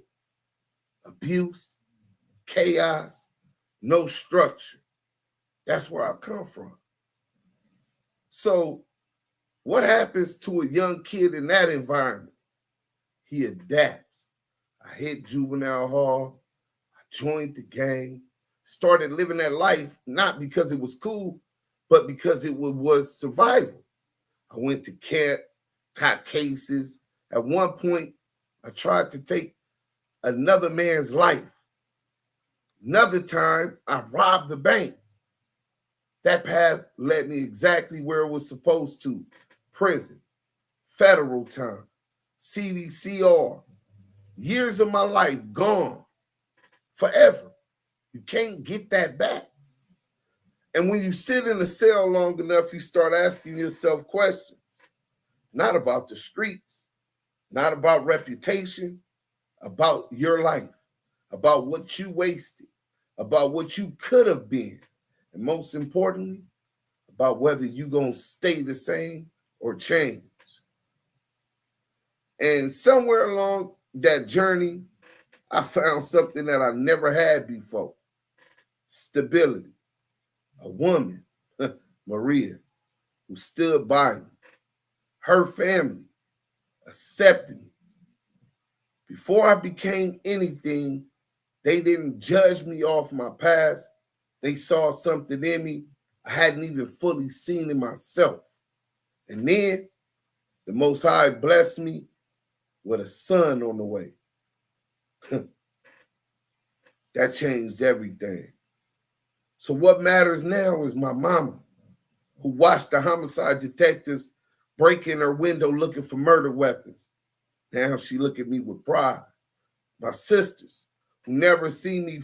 Abuse, chaos, no structure. That's where I come from. So what happens to a young kid in that environment? He adapts. I hit juvenile hall. I joined the gang, started living that life, not because it was cool, but because it was survival. I went to camp, caught cases. At one point, I tried to take another man's life. Another time, I robbed a bank. That path led me exactly where it was supposed to. Prison, federal time, CDCR. Years of my life gone forever. You can't get that back. And when you sit in a cell long enough, you start asking yourself questions. Not about the streets, not about reputation, about your life, about what you wasted, about what you could have been, and most importantly, about whether you're going to stay the same or change. And somewhere along that journey, I found something that I never had before. Stability. A woman, Maria, who stood by me. Her family accepted me. Before I became anything, they didn't judge me off my past. They saw something in me I hadn't even fully seen in myself. And then the Most High blessed me with a son on the way. That changed everything. So what matters now is my mama, who watched the homicide detectives break in her window looking for murder weapons. Now she look at me with pride. My sisters, who never seen me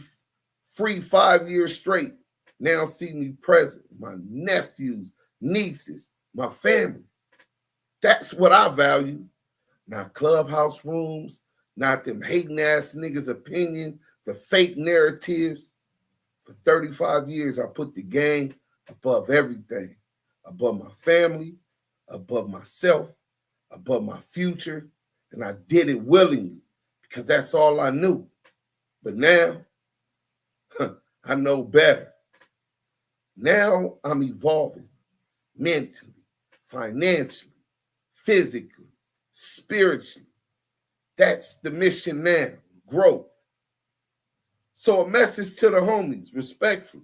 free 5 years straight, now see me present. My nephews, nieces, my family. That's what I value. Not clubhouse rooms, not them hating ass niggas' opinion, the fake narratives. For 35 years, I put the game above everything, above my family, above myself, above my future, and I did it willingly because that's all I knew. But now, I know better. Now I'm evolving mentally, financially, physically, spiritually. That's the mission now, growth. So a message to the homies, respectfully.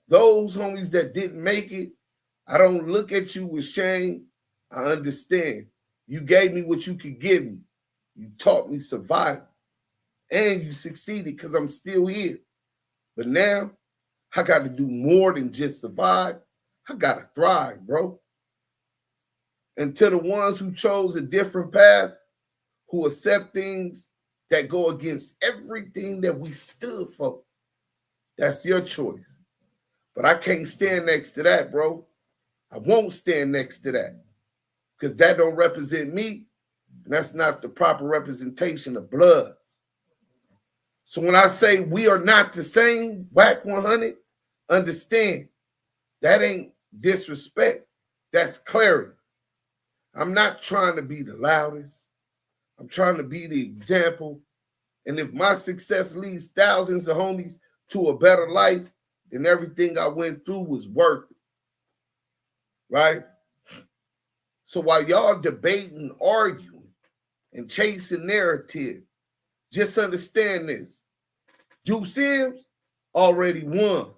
Those homies that didn't make it, I don't look at you with shame. I understand. You gave me what you could give me. You taught me survival. And you succeeded because I'm still here. But now, I got to do more than just survive. I got to thrive, bro. And to the ones who chose a different path, who accept things that go against everything that we stood for, that's your choice. But I can't stand next to that, bro. I won't stand next to that because that don't represent me, and that's not the proper representation of blood. So when I say we are not the same, Wack 100, understand that ain't disrespect. That's clarity. I'm not trying to be the loudest. I'm trying to be the example. And if my success leads thousands of homies to a better life, then everything I went through was worth it. Right? So while y'all debating, arguing, and chasing narrative, just understand this. Duse M already won.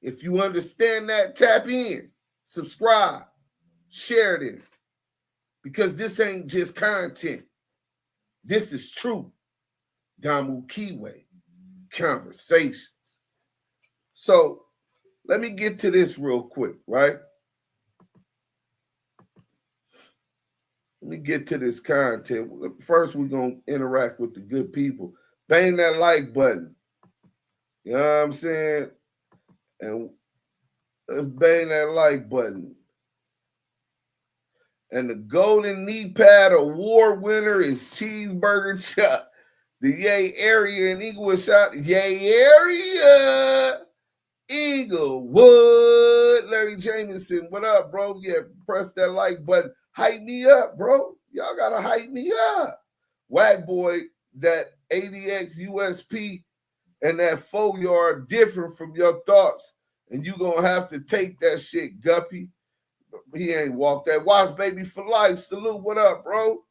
If you understand that, tap in, subscribe, share this. Because this ain't just content. This is truth. Damu Kiwe Conversations. So let me get to this real quick, right? Let me get to this content. First, we're going to interact with the good people. Bang that like button. You know what I'm saying? And bang that like button. And the Golden Knee Pad Award winner is Cheeseburger Chuck. The Yay area in Inglewood shot. Yay area. Inglewood. Larry Jameson, what up, bro? Yeah, press that like button. Hype me up, bro. Y'all gotta hype me up. Wack boy, that ADX USP and that 4-yard different from your thoughts. And you gonna have to take that shit, Guppy. He ain't walked that. Watch baby for life. Salute, what up, bro?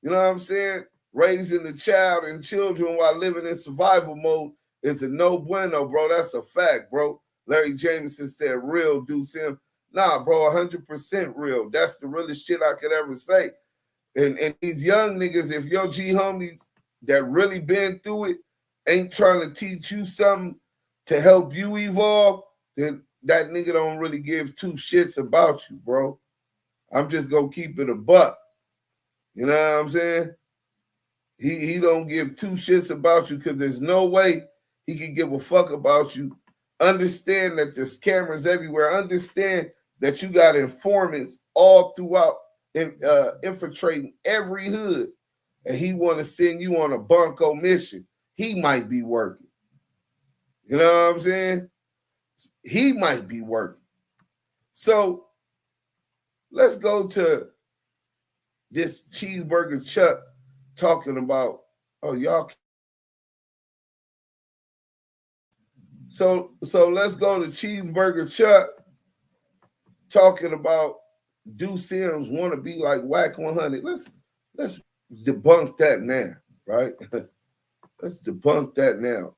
You know what I'm saying? Raising the child and children while living in survival mode is a no bueno, bro. That's a fact, bro. Larry Jameson said real, Duse M. Nah, bro, 100% real. That's the realest shit I could ever say. And these young niggas, if your G homies that really been through it ain't trying to teach you something to help you evolve, then that nigga don't really give two shits about you, bro. I'm just gonna keep it a buck. You know what I'm saying? He don't give two shits about you because there's no way he can give a fuck about you. Understand that there's cameras everywhere. Understand that you got informants all throughout, infiltrating every hood, and he want to send you on a bunko mission. He might be working. You know what I'm saying? He might be working. So let's go to this Cheeseburger Chuck talking about, oh, y'all. So let's go to Cheeseburger Chuck talking about Duse M's want to be like Wack 100. Let's debunk that now, right? Let's debunk that now.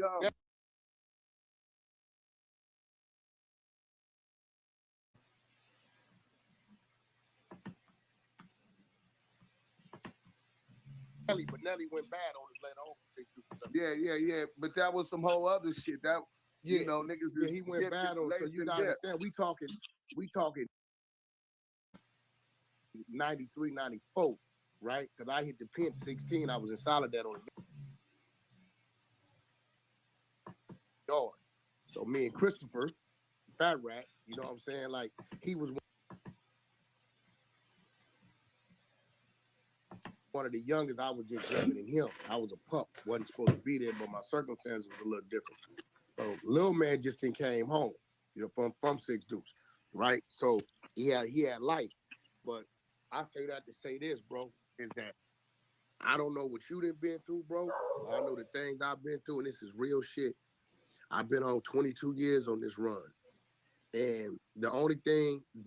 Yo. But Nelly went bad on us later on. Yeah. But that was some whole other shit. That you know, niggas. Yeah, he went bad on. So you gotta understand, we talking 93, 94, right? Because I hit the pen 16. I was in Soledad on the yard. So me and Christopher, Fat Rat, you know what I'm saying? Like he was one of the youngest. I was just younger than him. I was a pup, wasn't supposed to be there, but my circumstances was a little different. So Lil Man just came home, you know, from Six Deuce, right? So he had life. But I say that to say this, bro, is that I don't know what you done been through, bro. I know the things I've been through, and this is real shit. I've been on 22 years on this run. And the only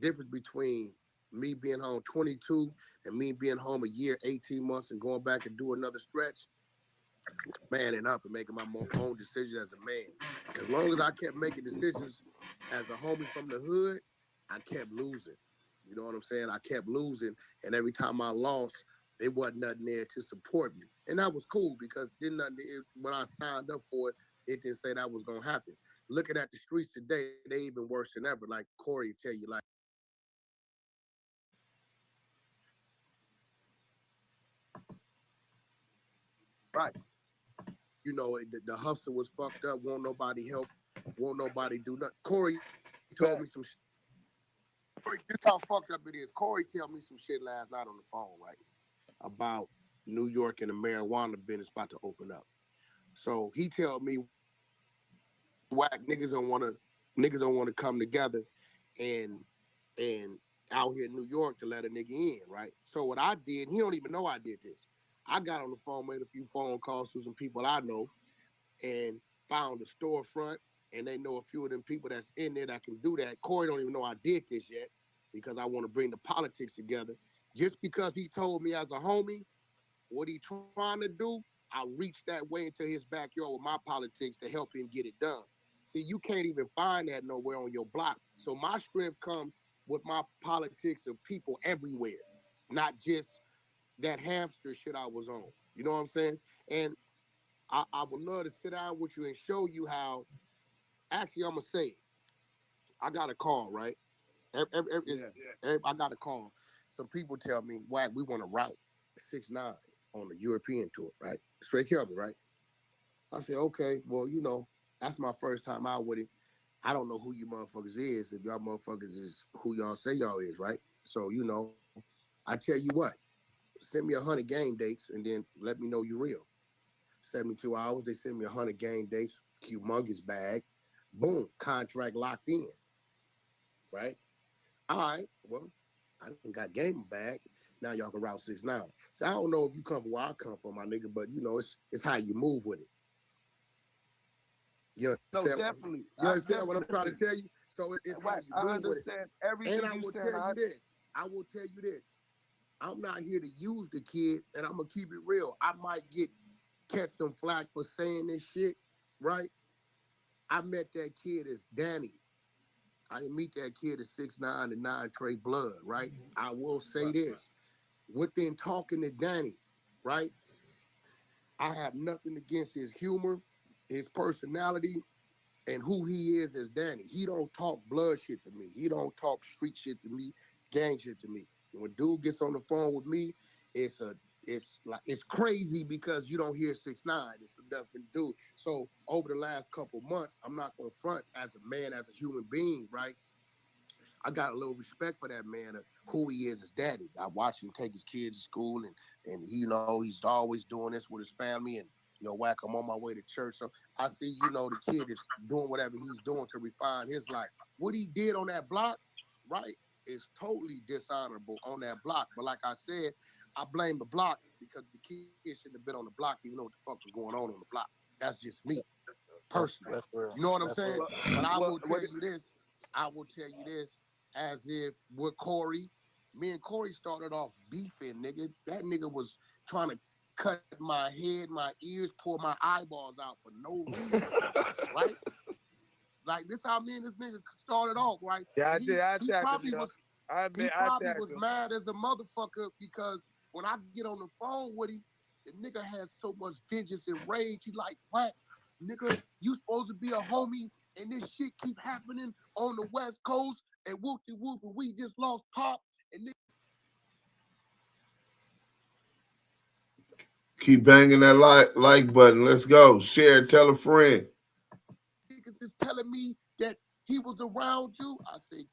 difference between me being home 22 and me being home a year, 18 months, and going back and do another stretch, manning up and making my own decisions as a man. As long as I kept making decisions as a homie from the hood, I kept losing. You know what I'm saying? I kept losing, and every time I lost, there wasn't nothing there to support me. And that was cool because when I signed up for it, it didn't say that was going to happen. Looking at the streets today, they even worse than ever. Like Corey tell you, like, right. You know, the hustle was fucked up. Won't nobody help. Won't nobody do nothing. Corey told me some shit. This how fucked up it is. Corey tell me some shit last night on the phone, right? About New York and the marijuana business about to open up. So he tell me, whack niggas don't want to come together and out here in New York to let a nigga in, right? So what I did, he don't even know I did this. I got on the phone, made a few phone calls to some people I know, and found a storefront, and they know a few of them people that's in there that can do that. Corey don't even know I did this yet because I want to bring the politics together. Just because he told me as a homie what he trying to do, I reached that way into his backyard with my politics to help him get it done. See, you can't even find that nowhere on your block. So my strength comes with my politics of people everywhere, not just that hamster shit I was on. You know what I'm saying? And I would love to sit down with you and show you how, actually, I'm going to say it. I got a call, right? I got a call. Some people tell me, Wack, we want to route 6ix9ine on the European tour, right? Straight Kelby, right? I said, okay, well, you know, that's my first time out with it. I don't know who you motherfuckers is, if y'all motherfuckers is who y'all say y'all is, right? So, you know, I tell you what, send me 100 game dates and then let me know you're real. 72 hours, they send me 100 game dates, humongous bag, boom, contract locked in, right? All right, well, I done got game bag. Now y'all can route 6ix9ine. So I don't know if you come from where I come from, my nigga, but you know, it's how you move with it. You understand? No, definitely. You understand what I'm trying to tell you? So it's how you move with it. Everything and I will tell you this. I will tell you this. I'm not here to use the kid, and I'm gonna keep it real. I might catch some flack for saying this shit, right? I met that kid as Danny. I didn't meet that kid as 6ix9ine and 9 Trey Blood, right? I will say this. Within talking to Danny, right? I have nothing against his humor, his personality, and who he is as Danny. He don't talk blood shit to me. He don't talk street shit to me, gang shit to me. When dude gets on the phone with me, it's crazy because you don't hear 6ix9ine. It's a different dude. So over the last couple months, I'm not gonna front as a man, as a human being, right? I got a little respect for that man, who he is as daddy. I watch him take his kids to school, and he, you know, he's always doing this with his family. And you know, Wack, I'm on my way to church. So I see, you know, the kid is doing whatever he's doing to refine his life. What he did on that block, right, is totally dishonorable on that block. But like I said, I blame the block because the kid shouldn't have been on the block, even know what the fuck was going on the block. That's just me, personally. You know what I'm saying? But I will tell you this. I will tell you this, as if with Corey, me and Corey started off beefing, nigga. That nigga was trying to cut my head, my ears, pull my eyeballs out for no reason, right? Like this how me and this nigga started off, right? Yeah, He probably was mad as a motherfucker because when I get on the phone with him, the nigga has so much vengeance and rage. He like, what? Nigga, you supposed to be a homie and this shit keep happening on the West Coast and whoop-de-whoop and we just lost Pop and keep banging that like button. Let's go. Share, tell a friend. Niggas is telling me that he was around you. I say,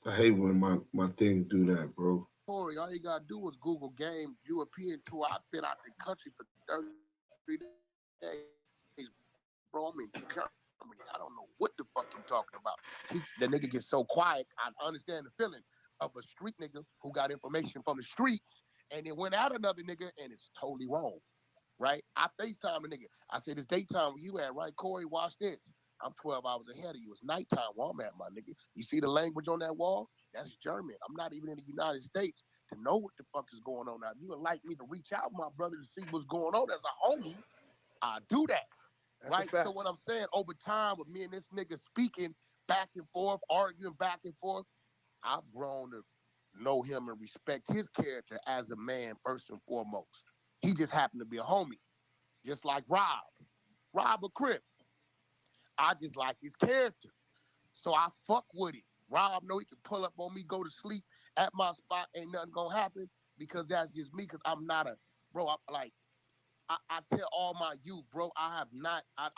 I hate when my thing do that, bro. Corey, all you gotta do is Google game European tour. I've been out the country for 33 days, bro. I'm in Germany. I don't know what the fuck you talking about. The nigga gets so quiet. I understand the feeling of a street nigga who got information from the streets and it went out another nigga and it's totally wrong, right? I FaceTime a nigga. I said, it's daytime where you at, right, Corey? Watch this. I'm 12 hours ahead of you. It's nighttime where I'm at, my nigga. You see the language on that wall? That's German. I'm not even in the United States to know what the fuck is going on now. If you would like me to reach out, my brother, to see what's going on as a homie, I do that. That's right? So what I'm saying, over time with me and this nigga speaking back and forth, arguing back and forth, I've grown to know him and respect his character as a man first and foremost. He just happened to be a homie. Just like Rob a Crip. I just like his character. So I fuck with him. Rob know he can pull up on me, go to sleep at my spot, ain't nothing gonna happen because that's just me, because I'm not a, bro, I tell all my youth, bro, I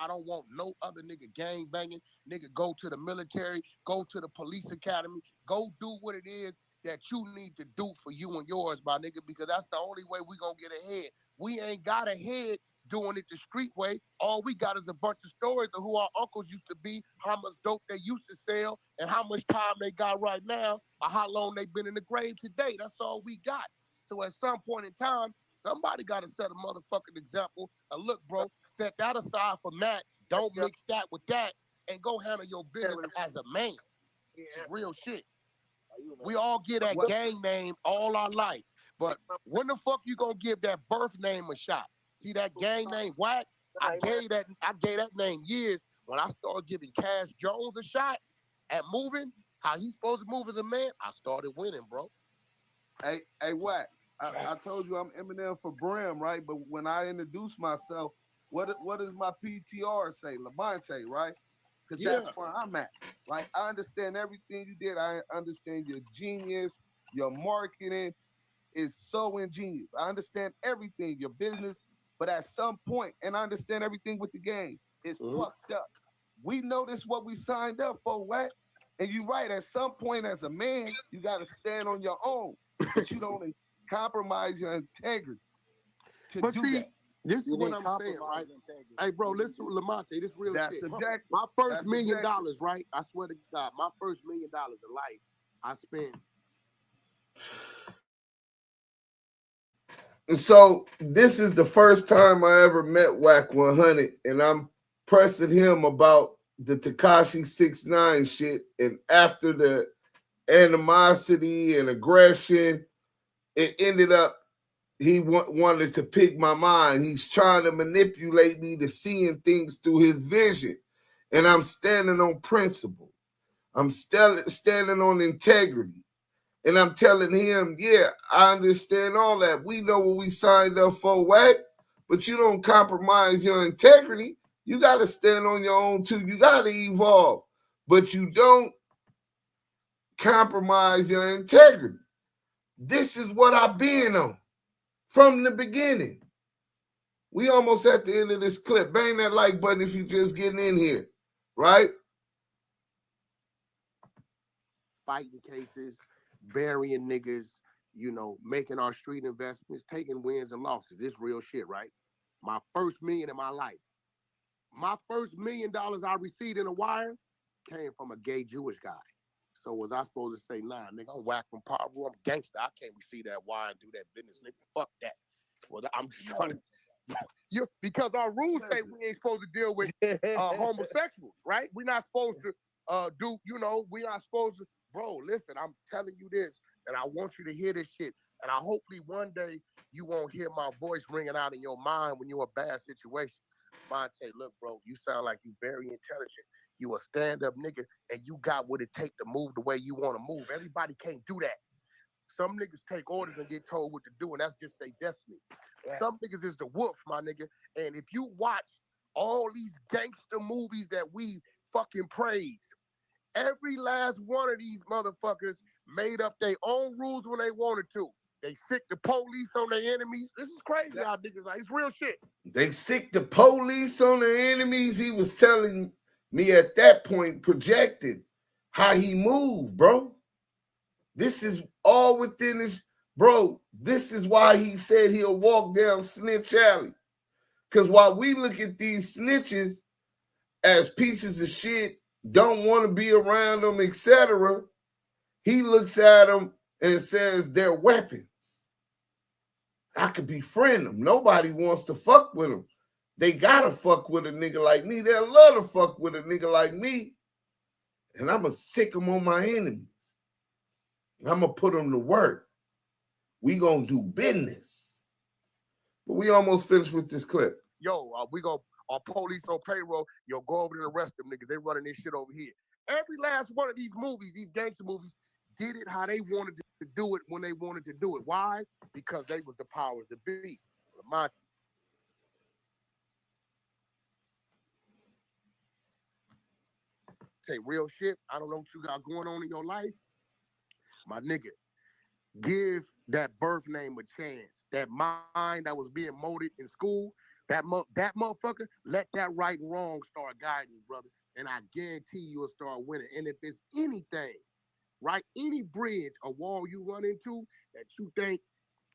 don't want no other nigga gang banging. Nigga, go to the military, go to the police academy, go do what it is that you need to do for you and yours, my nigga, because that's the only way we gonna get ahead. We ain't got ahead doing it the street way. All we got is a bunch of stories of who our uncles used to be, how much dope they used to sell, and how much time they got right now, or how long they been in the grave today. That's all we got. So at some point in time, somebody got to set a motherfucking example. Look, bro, set that aside from that. Don't mix that with that, and go handle your business as a man. It's real shit. We all get that gang name all our life, but when the fuck you gonna give that birth name a shot? See that gang name, Wack? I gave that name years. When I started giving Cash Jones a shot at moving, how he's supposed to move as a man, I started winning, bro. Hey, Wack, I told you I'm Eminem for Brim, right? But when I introduce myself, what does my PTR say? Lamonte, right? Because that's where I'm at. Like, I understand everything you did. I understand your genius, your marketing is so ingenious. I understand everything, your business. But at some point, and I understand everything with the game, it's fucked up. We know this what we signed up for, Wack. And you're right, at some point as a man, you got to stand on your own. But you don't compromise your integrity to do that. This is what I'm saying, right? Hey, bro, listen to Lamonte, this real shit. My first $1 million, right? I swear to God, my first $1 million in life, I spent. And so this is the first time I ever met Wack 100, and I'm pressing him about the Tekashi 6ix9ine shit. And after the animosity and aggression, it ended up he wanted to pick my mind. He's trying to manipulate me to seeing things through his vision. And I'm standing on principle. I'm standing on integrity. And I'm telling him, yeah, I understand all that. We know what we signed up for, Wack, but you don't compromise your integrity. You got to stand on your own, too. You got to evolve, but you don't compromise your integrity. This is what I've been on from the beginning. We almost at the end of this clip. Bang that like button if you're just getting in here, right? Fighting cases, burying niggas, you know, making our street investments, taking wins and losses. This real shit, right? My first $1 million in my life. My first $1 million I received in a wire came from a gay Jewish guy. So was I supposed to say, nah, nigga, I'm Wack from Powerful, I'm gangster. I can't receive that wire and do that business, nigga. Fuck that. Well, I'm just trying to, because our rules say we ain't supposed to deal with homosexuals, right? We're not supposed to do, you know, we are supposed to bro, listen, I'm telling you this, and I want you to hear this shit. And I hopefully one day you won't hear my voice ringing out in your mind when you're in a bad situation. Monte, look, bro, you sound like you very intelligent. You a stand-up nigga, and you got what it take to move the way you want to move. Everybody can't do that. Some niggas take orders and get told what to do, and that's just their destiny. Yeah. Some niggas is the wolf, my nigga. And if you watch all these gangster movies that we fucking praise, every last one of these motherfuckers made up their own rules when they wanted to. They sick the police on their enemies. This is crazy how niggas like, it's real shit. They sick the police on their enemies. He was telling me at that point, projected how he moved, bro. This is all within his, bro. This is why he said he'll walk down Snitch Alley. Because while we look at these snitches as pieces of shit, don't want to be around them, etc., he looks at them and says they're weapons. I could befriend them. Nobody wants to fuck with them. They gotta fuck with a nigga like me. They'll love to fuck with a nigga like me. And I'm going to sick them on my enemies. I'm going to put them to work. We going to do business. But we almost finished with this clip. Yo, we go, our police on payroll, yo, go over there and arrest them niggas. They running this shit over here. Every last one of these movies, these gangster movies, did it how they wanted to do it when they wanted to do it. Why? Because they was the powers to be. Lamonte. Say real shit. I don't know what you got going on in your life. My nigga, give that birth name a chance. That mind that was being molded in school, that motherfucker, let that right and wrong start guiding you, brother. And I guarantee you'll start winning. And if it's anything, right, any bridge or wall you run into that you think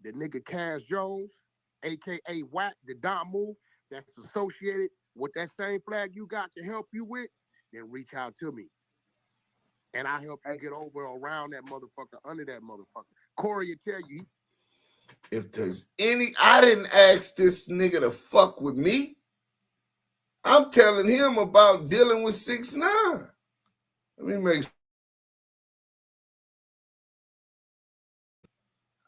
the nigga Cash Jones, a.k.a. Wack, the Damu, that's associated with that same flag you got to help you with, then reach out to me. And I help you get over around that motherfucker, under that motherfucker. Corey will tell you. If there's any, I didn't ask this nigga to fuck with me. I'm telling him about dealing with 6ix9ine. Let me make sure.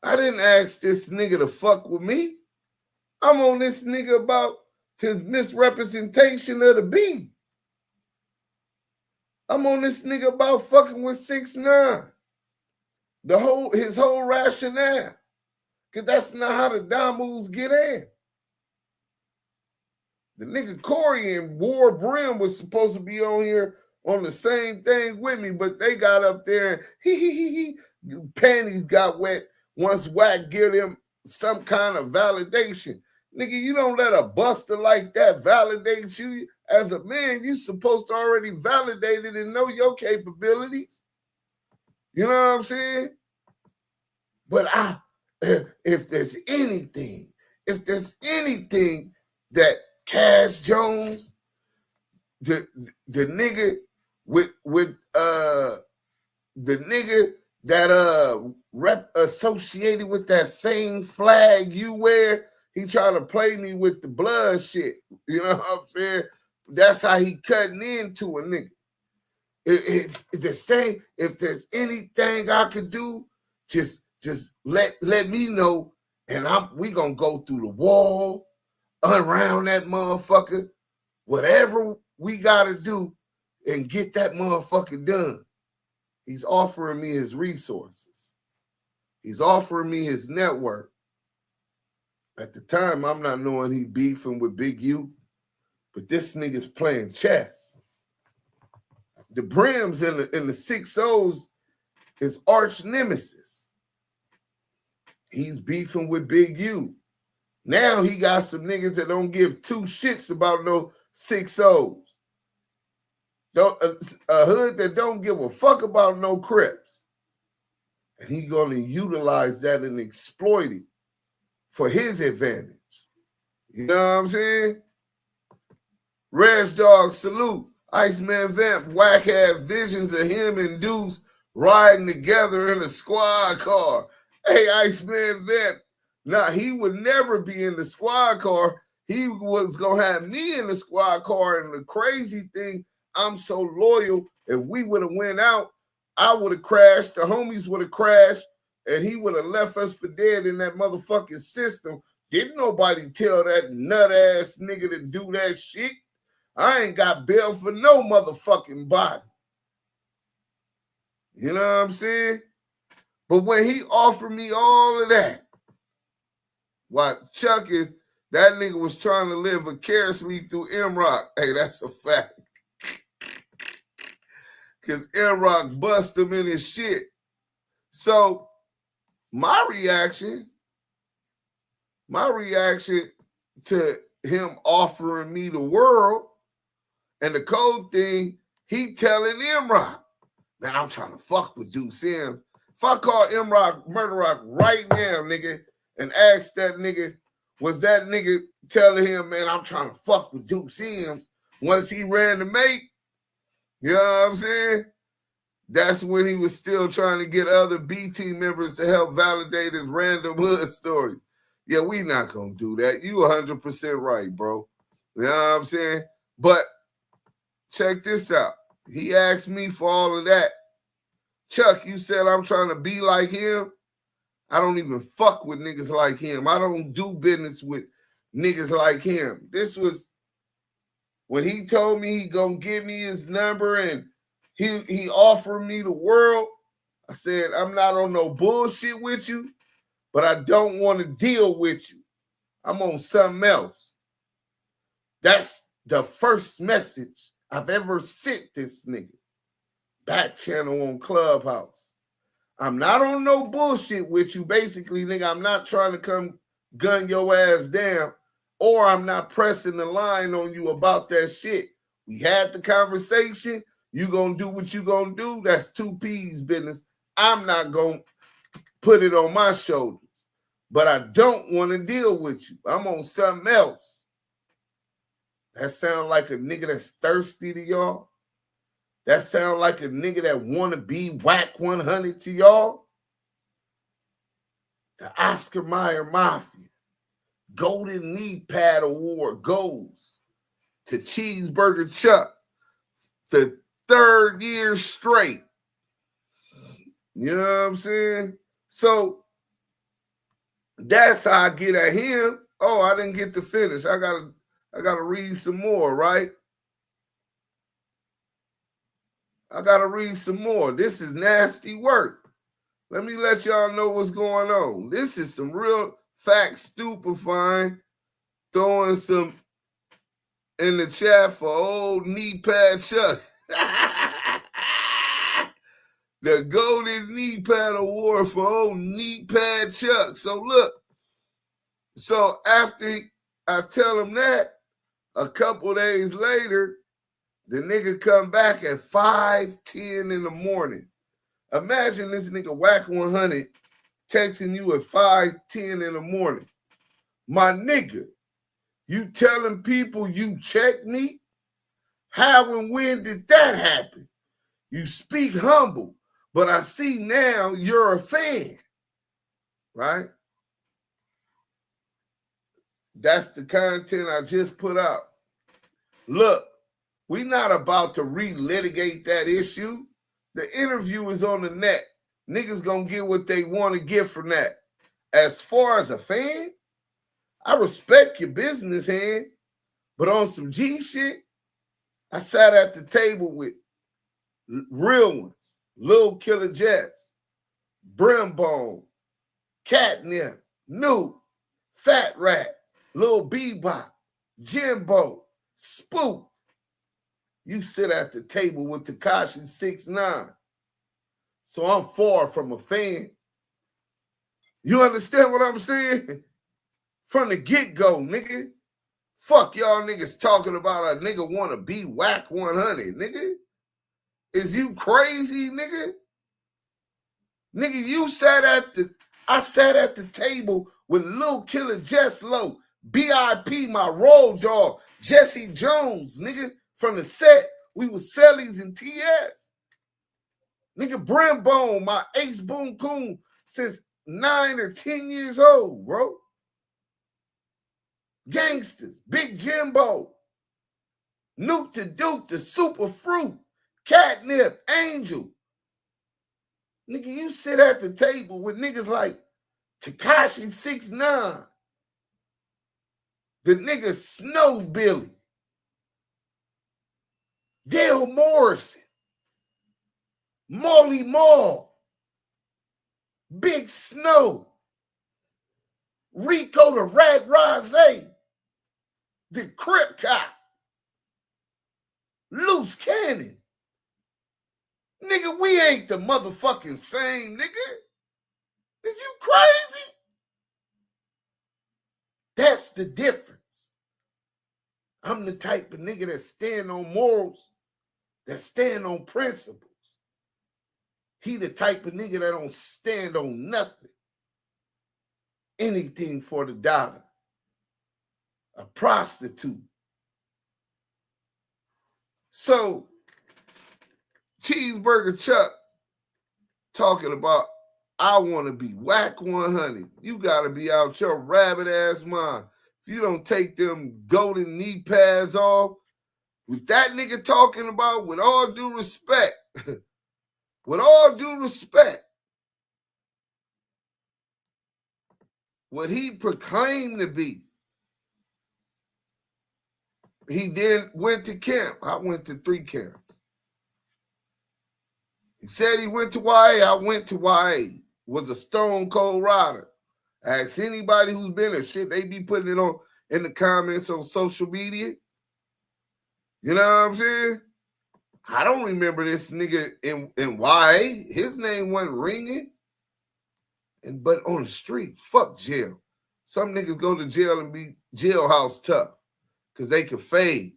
I didn't ask this nigga to fuck with me. I'm on this nigga about his misrepresentation of the B. I'm on this nigga about fucking with 6ix9ine. His whole rationale. Because that's not how the Damus get in. The nigga Corey and War Brim was supposed to be on here on the same thing with me, but they got up there and panties got wet once Wack give them some kind of validation. Nigga, you don't let a buster like that validate you. As a man, you supposed to already validate it and know your capabilities. You know what I'm saying? But if there's anything that Cash Jones, the nigga with the nigga that associated with that same flag you wear, he trying to play me with the blood shit. You know what I'm saying? That's how he cutting into a nigga. The same. If there's anything I could do, just let me know, and we gonna go through the wall, around that motherfucker, whatever we gotta do, and get that motherfucker done. He's offering me his resources. He's offering me his network. At the time, I'm not knowing he beefing with Big U, but this nigga's playing chess. The Brims and the 6-0s is arch nemesis. He's beefing with Big U. Now he got some niggas that don't give two shits about no 6-0s. A hood that don't give a fuck about no Crips. And he gonna utilize that and exploit it for his advantage. You know what I'm saying? Reg Dog, salute. Iceman Vamp, Wack had visions of him and Duse riding together in a squad car. Hey, Iceman Vamp. Now, he would never be in the squad car. He was going to have me in the squad car. And the crazy thing, I'm so loyal. If we would have went out, I would have crashed, the homies would have crashed, and he would have left us for dead in that motherfucking system. Didn't nobody tell that nut-ass nigga to do that shit. I ain't got bail for no motherfucking body. You know what I'm saying? But when he offered me all of that, what Chuck is, that nigga was trying to live vicariously through M-Rock. Hey, that's a fact. Because M-Rock bust him in his shit. So my reaction to him offering me the world and the cold thing, he telling M-Rock, man, I'm trying to fuck with Duse M. If I call M-Rock Murder Rock right now, nigga, and ask that nigga, was that nigga telling him, man, I'm trying to fuck with Duse M once he ran the mate? You know what I'm saying? That's when he was still trying to get other B team members to help validate his random hood story. Yeah, we not going to do that. You 100% right, bro. You know what I'm saying? But check this out. He asked me for all of that. Chuck, you said I'm trying to be like him. I don't even fuck with niggas like him. I don't do business with niggas like him. This was when he told me he gonna give me his number and he offered me the world. I said, I'm not on no bullshit with you, but I don't want to deal with you. I'm on something else. That's the first message I've ever sent this nigga. Back channel on Clubhouse. I'm not on no bullshit with you. Basically, nigga, I'm not trying to come gun your ass down, or I'm not pressing the line on you about that shit. We had the conversation. You gonna do what you gonna do. That's 2P's business. I'm not gonna put it on my shoulders. But I don't want to deal with you. I'm on something else. That sound like a nigga that's thirsty to y'all? That sound like a nigga that want to be Wack 100 to y'all? The Oscar Meyer Mafia Golden Knee Pad Award goes to Cheeseburger Chuck the 3rd year straight. You know what I'm saying? So that's how I get at him. Oh, I didn't get to finish. I gotta read some more, right? I gotta read some more. This is nasty work. Let me let y'all know what's going on. This is some real fact stupefying. Throwing some in the chat for old knee pad Chuck. The Golden Knee Pad Award for old knee pad Chuck. So look. So after I tell him that, a couple days later, the nigga come back at 5:10 in the morning. Imagine this nigga Wack 100 texting you at 5:10 in the morning. My nigga, you telling people you checked me? How and when did that happen? You speak humble, but I see now you're a fan, right? That's the content I just put out. Look, we're not about to relitigate that issue. The interview is on the net. Niggas gonna get what they want to get from that. As far as a fan, I respect your business hand, but on some G shit, I sat at the table with real ones. Lil Killer Jets, Brimbone, Catnip, New, Fat Rat, Lil Bebop, Jimbo, Spook. You sit at the table with Tekashi 6ix9ine. So I'm far from a fan. You understand what I'm saying? From the get-go, nigga. Fuck y'all niggas talking about a nigga want to be Wack 100, nigga. Is you crazy, nigga? Nigga, I sat at the table with Lil Killer Jess Low, BIP, my road dog, Jesse Jones, nigga. From the set, we was Sellies and TS. Nigga, Brimbone, my Ace Boom Coon, since 9 or 10 years old, bro. Gangsters, Big Jimbo, Nuke the Duke, the Super Fruit, Catnip, Angel. Nigga, you sit at the table with niggas like Tekashi 6ix9ine, the nigga Snow Billy, Dale Morrison, Molly Mall, Big Snow, Rico the Rat Rose, the Crip Cop, Loose Cannon. Nigga, we ain't the motherfucking same, nigga. Is you crazy? That's the difference. I'm the type of nigga that stand on morals, that stand on principles. He the type of nigga that don't stand on nothing. Anything for the dollar. A prostitute. So, Cheeseburger Chuck talking about, I want to be whack 100. You got to be out your rabbit ass mind. If you don't take them golden knee pads off, with that nigga talking about, with all due respect, with all due respect, what he proclaimed to be, he then went to camp. I went to 3 camps. He said he went to YA. I went to YA. Was a stone cold rider. Ask anybody who's been there. Shit, they be putting it on in the comments on social media. You know what I'm saying? I don't remember this nigga in YA. His name wasn't ringing. But on the street, fuck jail. Some niggas go to jail and be jailhouse tough because they can fade.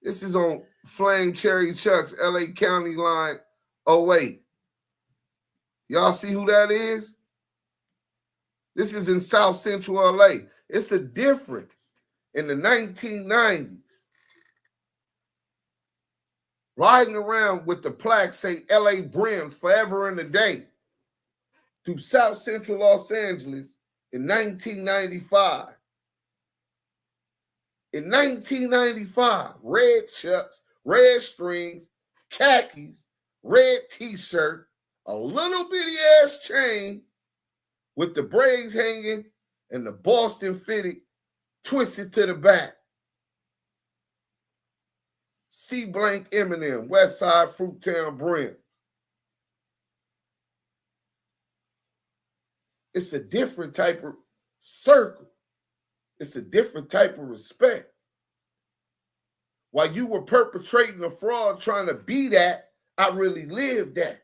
This is on Flame Cherry Chuck's LA County line 08. Y'all see who that is? This is in South Central LA. It's a difference in the 1990s. Riding around with the plaque say LA Brims forever and a day through South Central Los Angeles in 1995. In 1995, red chucks, red strings, khakis, red t-shirt, a little bitty ass chain with the braids hanging and the Boston fitted twisted to the back. C blank Eminem, Westside Fruittown Brim. It's a different type of circle. It's a different type of respect. While you were perpetrating a fraud trying to be that, I really lived that.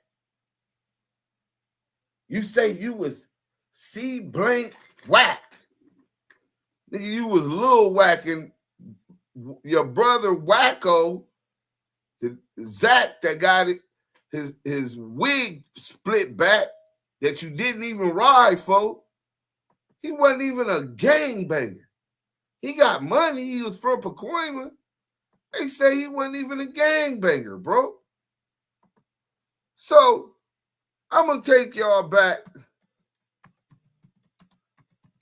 You say you was C blank Wack. Nigga, you was Lil Wack and your brother Wacko, Zach that got it, his wig split back that you didn't even ride for. He wasn't even a gangbanger. He got money. He was from Pacoima. They say he wasn't even a gangbanger, bro. So I'm going to take y'all back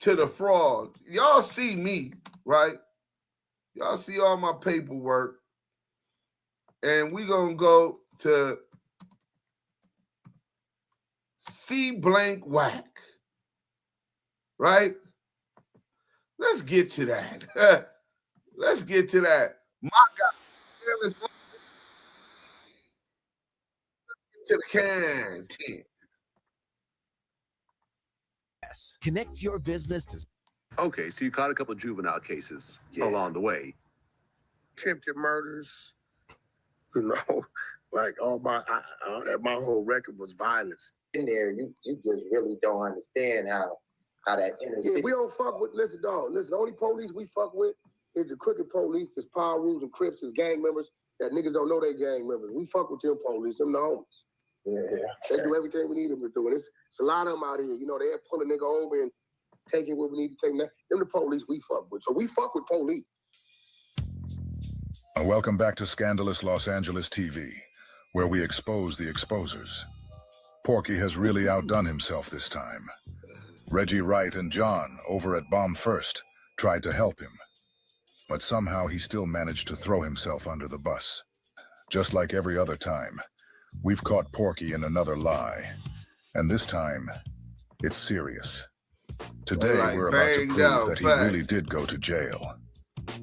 to the fraud. Y'all see me, right? Y'all see all my paperwork. And we going to go to C blank Wack. Right? Let's get to that. Let's get to that. My God. Let's get to the content. Yes. Connect your business to... Okay, so you caught a couple of juvenile cases along the way. Attempted murders, you know, like all my whole record was violence. In there, you just really don't understand how that inner city. We don't fuck with, listen, dog, listen, the only police we fuck with is the crooked police, there's Power Rules and Crips, there's gang members that niggas don't know they gang members. We fuck with them police, them the homies. Yeah. They do everything we need them to do. And it's a lot of them out here, you know, they'll pull a nigga over and take it what we need to take. Them the police we fuck with. So we fuck with police. Welcome back to Scandalous Los Angeles TV, where we expose the exposers. Porky has really outdone himself this time. Reggie Wright and John, over at Bomb First, tried to help him. But somehow he still managed to throw himself under the bus. Just like every other time, we've caught Porky in another lie. And this time, it's serious. Today, we're about to prove that he really did go to jail.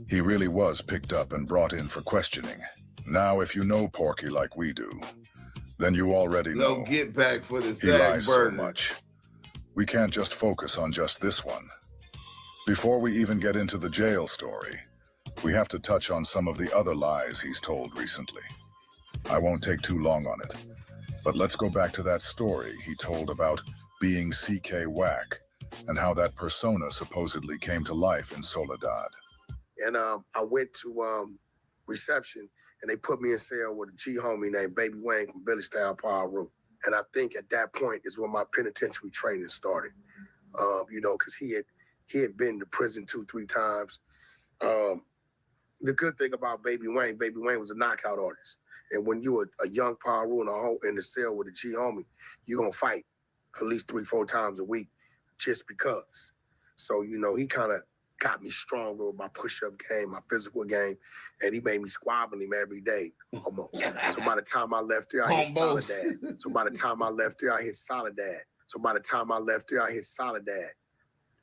He really was picked up and brought in for questioning. Now, if you know Porky like we do, then you already know. No get back for this. He lies so much. We can't just focus on just this one. Before we even get into the jail story, we have to touch on some of the other lies he's told recently. I won't take too long on it, but let's go back to that story he told about being CK Wack and how that persona supposedly came to life in Soledad. And I went to reception, and they put me in cell with a G homie named Baby Wayne from Village Town Paru. And I think at that point is when my penitentiary training started. You know, because he had been to prison 2-3 times. The good thing about Baby Wayne was a knockout artist. And when you were a young Paru in the cell with a G homie, you're gonna fight at least 3-4 times a week just because. So, you know, he kind of got me stronger with my push-up game, my physical game, and he made me squabbling him every day, almost. So by the time I left there, I hit Soledad. So by the time I left there, I hit Soledad.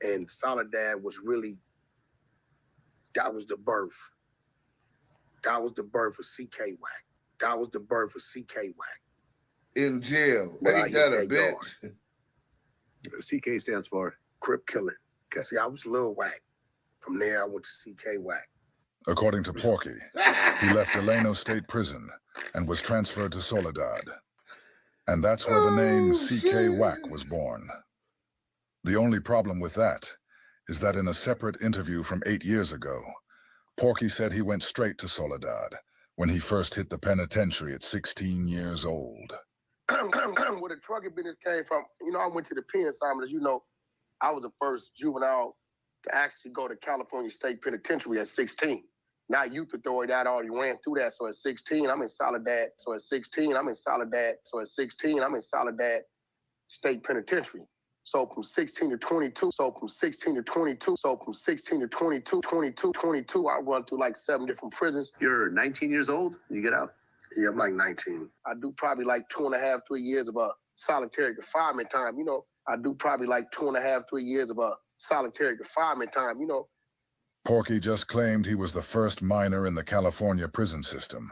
And Soledad was really, that was the birth. That was the birth of CK Wack. In jail. Ain't that a bitch? CK stands for Crip Killing. Because see, I was Lil Wack. From there, I went to CK Wack. According to Porky, he left Delano State Prison and was transferred to Soledad. And that's where the name CK Wack was born. The only problem with that is that in a separate interview from 8 years ago, Porky said he went straight to Soledad when he first hit the penitentiary at 16 years old. Where the trucking business came from, you know, I went to the pen, Simon. As you know, I was the first juvenile to actually go to California State Penitentiary at 16. Now youth authority, I already ran through that. So at 16, I'm in Soledad. I'm in Soledad State Penitentiary. So from 16 to 22, I run through like 7 different prisons. You're 19 years old when you get out? Yeah, I'm like 19. I do probably like 2.5, 3 years of solitary confinement time, you know. Porky just claimed he was the first minor in the California prison system,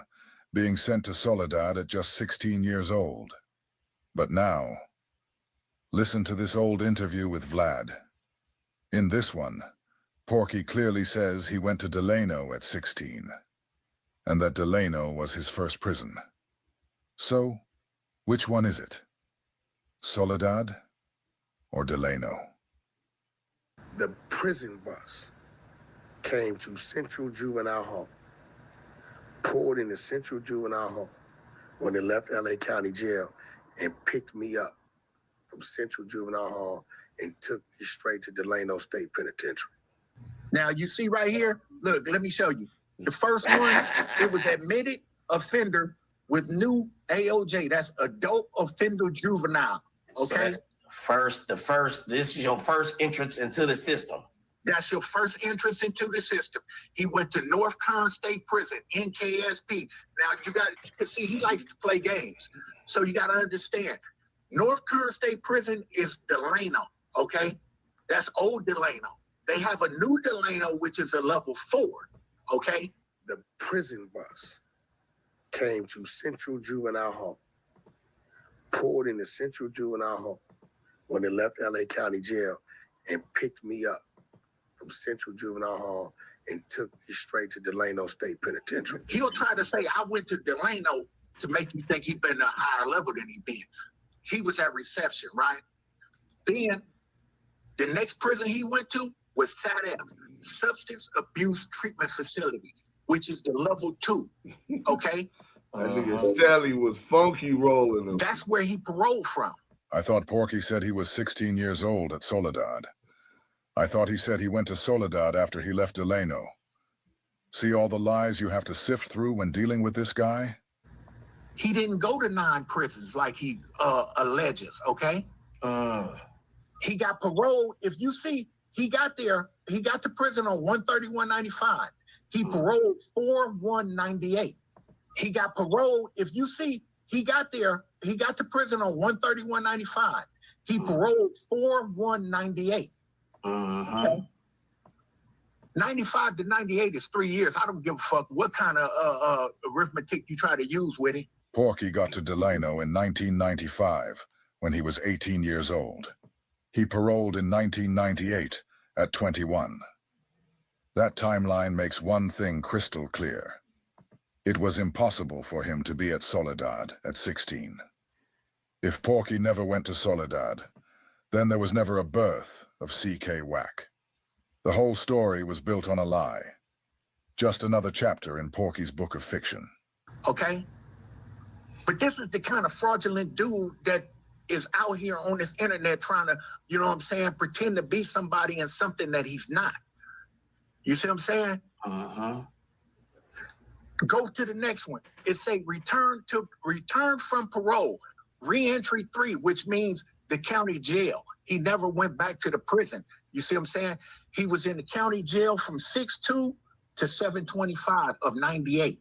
being sent to Soledad at just 16 years old. But now, listen to this old interview with Vlad. In this one, Porky clearly says he went to Delano at 16, and that Delano was his first prison. So, which one is it? Soledad or Delano? The prison bus came to Central Juvenile Hall, pulled into Central Juvenile Hall when they left LA County Jail and picked me up from Central Juvenile Hall and took me straight to Delano State Penitentiary. Now, you see right here, look, let me show you. The first one, it was admitted offender with new AOJ. That's adult offender juvenile, okay? So this is your first entrance into the system. That's your first entrance into the system. He went to North Kern State Prison, NKSP. Now, you can see he likes to play games. So you got to understand, North Kern State Prison is Delano, okay? That's old Delano. They have a new Delano, which is a level 4, okay? The prison bus came to Central Juvenile Hall, pulled into Central Juvenile Hall when they left LA County Jail and picked me up from Central Juvenile Hall and took me straight to Delano State Penitentiary. He'll try to say, I went to Delano to make you think he'd been a higher level than he been. He was at reception, right? Then the next prison he went to was SADF, Substance Abuse Treatment Facility, which is the level 2, okay? That nigga Sally was funky rolling him. That's where he paroled from. I thought Porky said he was 16 years old at Soledad. I thought he said he went to Soledad after he left Delano. See all the lies you have to sift through when dealing with this guy? He didn't go to 9 prisons like he alleges, okay? He got paroled. If you see, he got to prison on 131.95. He paroled 4/1/98. He got paroled. If you see, he got there. He got to prison on 131.95. He paroled 4/1/98. Okay? 95 to 98 is 3 years. I don't give a fuck what kind of arithmetic you try to use with it. Porky got to Delano in 1995 when he was 18 years old. He paroled in 1998 at 21. That timeline makes one thing crystal clear. It was impossible for him to be at Soledad at 16. If Porky never went to Soledad, then there was never a birth of CK Wack. The whole story was built on a lie. Just another chapter in Porky's book of fiction. Okay? But this is the kind of fraudulent dude that is out here on this internet trying to, you know what I'm saying, pretend to be somebody and something that he's not. You see what I'm saying? Go to the next one. It say return from parole, re-entry 3, which means the county jail. He never went back to the prison. You see what I'm saying? He was in the county jail from 6/2 to 7/25 of 98.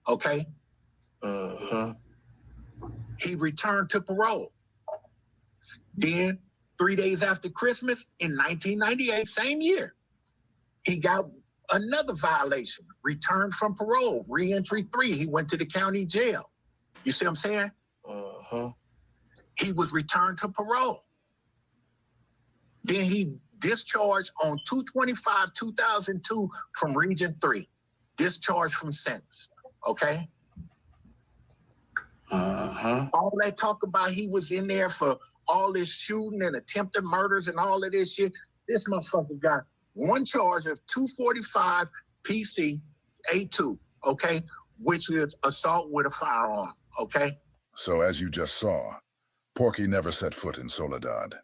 Okay? He returned to parole. Then 3 days after Christmas in 1998, same year, he got another violation, returned from parole, re-entry 3. He went to the county jail. You see what I'm saying? He was returned to parole. Then he discharged on 2/25/2002 from Region 3. Discharged from sentence. Okay? All that talk about he was in there for all this shooting and attempted murders and all of this shit, this motherfucker got one charge of 245 PC A2, okay, which is assault with a firearm, okay? So as you just saw, Porky never set foot in Soledad.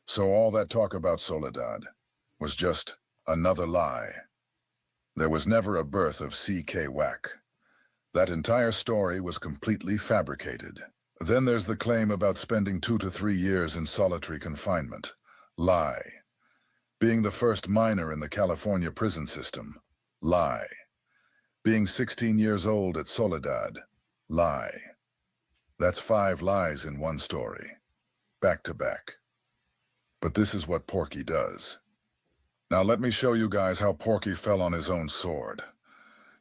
So all that talk about Soledad was just another lie. There was never a birth of CK Wack. That entire story was completely fabricated. Then there's the claim about spending 2 to 3 years in solitary confinement. Lie. Being the first minor in the California prison system. Lie. Being 16 years old at Soledad. Lie. That's 5 lies in one story. Back to back. But this is what Porky does. Now let me show you guys how Porky fell on his own sword.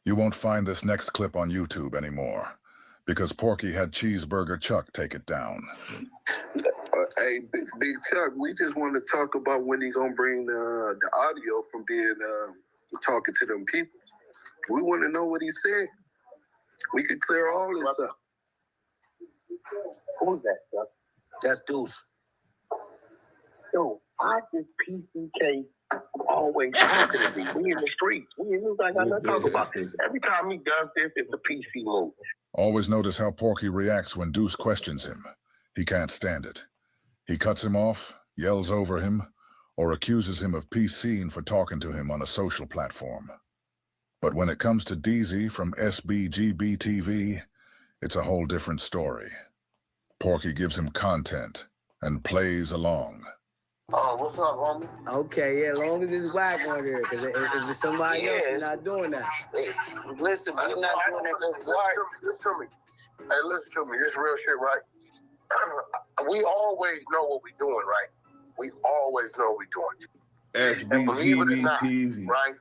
You won't find this next clip on YouTube anymore, because Porky had Cheeseburger Chuck take it down. Hey, Big Chuck, we just want to talk about when he gonna bring the audio from being talking to them people. We want to know what he said. We could clear all this up. Who's that, Chuck? That's Deuce. Yo, I just PCK always talking to me. We in the streets. We in the I got nothing to talk about this. Every time he does this, it's a PC move. Always notice how Porky reacts when Deuce questions him. He can't stand it. He cuts him off, yells over him, or accuses him of PCing for talking to him on a social platform. But when it comes to DZ from SBGB TV, it's a whole different story. Porky gives him content and plays along. Oh, what's up, homie? Okay, yeah, as long as it's Wack on here, because if it's somebody else, we're not doing that. Listen, we're not doing that. Listen to me. Hey, listen to me. This is real shit, right? We always know what we're doing, right? We always know what we're doing. And believe it or not, TV. right?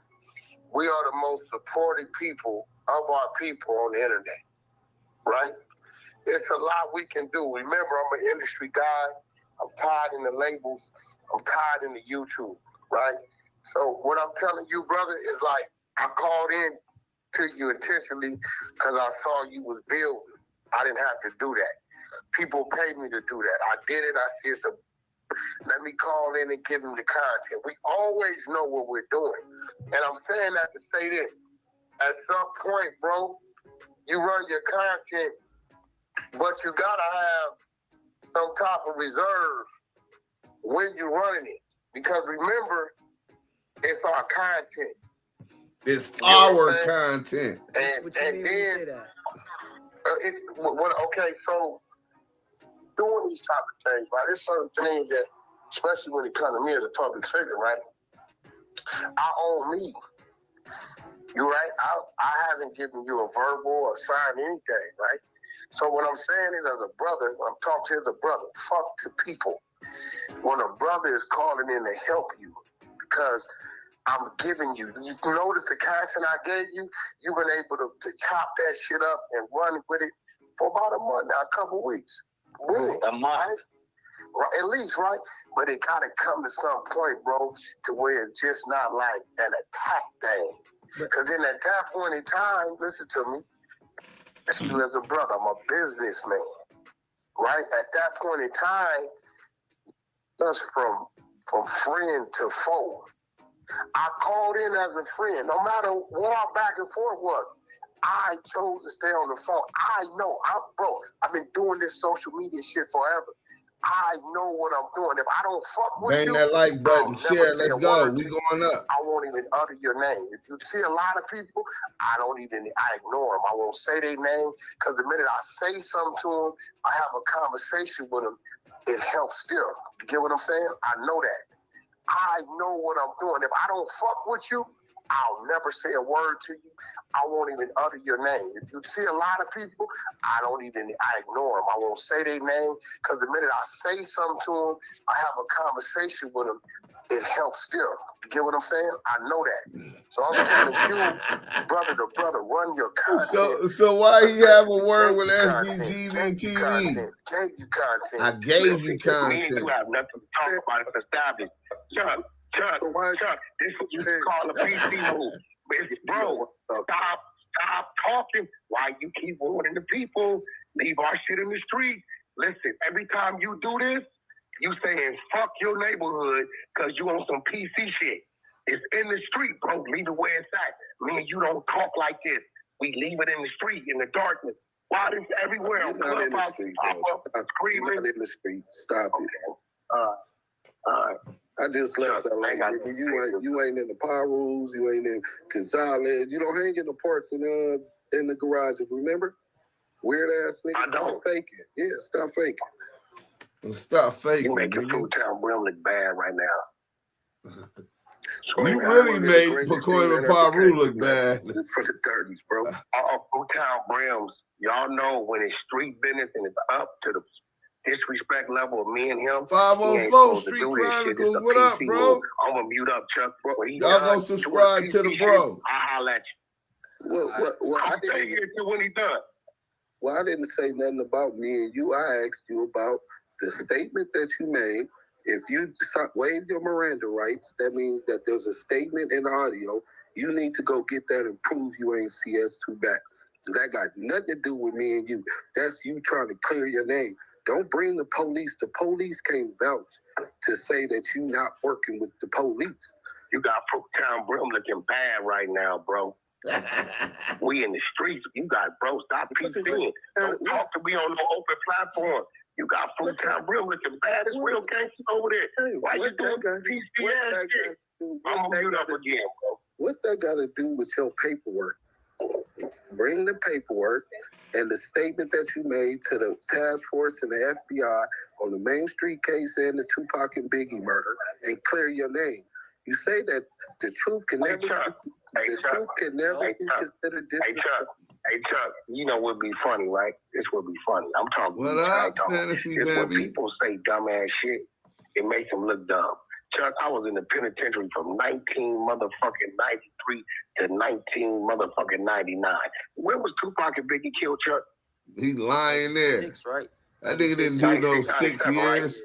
We are the most supported people of our people on the internet, right? It's a lot we can do. Remember, I'm an industry guy. I'm tied in the labels. I'm tied in the YouTube, right? So what I'm telling you, brother, is like, I called in to you intentionally because I saw you was building. I didn't have to do that. People paid me to do that. I did it. I said, so let me call in and give them the content. We always know what we're doing. And I'm saying that to say this. At some point, bro, you run your content, but you got to have some type of reserve when you're running it. Because remember, it's our content. It's our content. And then, okay, so doing these type of things, right? There's certain things that, especially when it comes to me as a public figure, right? I own me. You right? I haven't given you a verbal or signed anything, right? So what I'm saying is, as a brother, when I'm talking as a brother, fuck to people. When a brother is calling in to help you, because I'm giving you notice the content I gave you, you've been able to chop that shit up and run with it for about a month now, a couple of weeks. Boom. A month. Right? At least, right? But it gotta come to some point, bro, to where it's just not like an attack thing. Because then at that point in time, listen to me, you as a brother, I'm a businessman, right? At that point in time, us from friend to foe. I called in as a friend, no matter what our back and forth was. I chose to stay on the phone. I know, I've been doing this social media shit forever. I know what I'm doing. If I don't fuck with Bang you, that like button, share. Let's go. We going up. I won't even utter your name. If you see a lot of people, I ignore them. I won't say their name, because the minute I say something to them, I have a conversation with them, it helps still. You get what I'm saying? I know that. I know what I'm doing. If I don't fuck with you, I'll never say a word to you. I won't even utter your name. If you see a lot of people, I ignore them. I won't say their name, because the minute I say something to them, I have a conversation with them, it helps still. You get what I'm saying? I know that. So I'm telling you, brother to brother, run your content. So why he have a word with SBGV TV? Gave you content. I gave you content. Me and you have nothing to talk about. It's established. Chuck, this is what you call a PC move. Bro, stop talking. Why you keep warning the people? Leave our shit in the street. Listen, every time you do this, you saying fuck your neighborhood because you on some PC shit. It's in the street, bro. Leave it where it's at. Me and you don't talk like this. We leave it in the street, in the darkness. Why this everywhere? You're not in the street, screaming. You're not in the street. Stop it. All right. I just left LA. You ain't in the power rules. You ain't in Gonzalez. You don't hang in the parts in the garages. Remember? Weird ass niggas. Stop faking. Yeah, stop faking. Stop faking. You making Fruitown Brim look bad right now. You really made Pacoima Paru look bad. For the 30s, bro. Fruitown Brims, y'all know when it's street business and it's up to the disrespect level of me and him. 504 Street Chronicles, what up, bro? I'm gonna mute up, Chuck. Y'all go subscribe to the bro. I'll holler at you. Well, I'll stay here till when he done. Well, I didn't say nothing about me and you. I asked you about the statement that you made. If you waive your Miranda rights, that means that there's a statement in audio. You need to go get that and prove you ain't CS2 back. That got nothing to do with me and you. That's you trying to clear your name. Don't bring the police. The police can't vouch to say that you not working with the police. You got Fruitown Brim looking bad right now, bro. We in the streets. You got, bro, stop PCing. Don't talk to me on no open platform. You got Fruitown Brim looking bad. It's real gangsters over there. Why you doing PC ass shit? I'm gonna mute up again, bro. What's that got to do with your paperwork? Bring the paperwork and the statement that you made to the task force and the FBI on the Main Street case and the Tupac and Biggie murder and clear your name. You say that the truth can never be considered disrespectful. Hey, Chuck, you know what would be funny, right? This would be funny. I'm talking. What up, Fantasy Baby? When people say dumbass shit, it makes them look dumb. Chuck, I was in the penitentiary from 1993 to 1999. When was Tupac and Biggie killed, Chuck? He lying there. 6, right? That nigga didn't do no 6 years.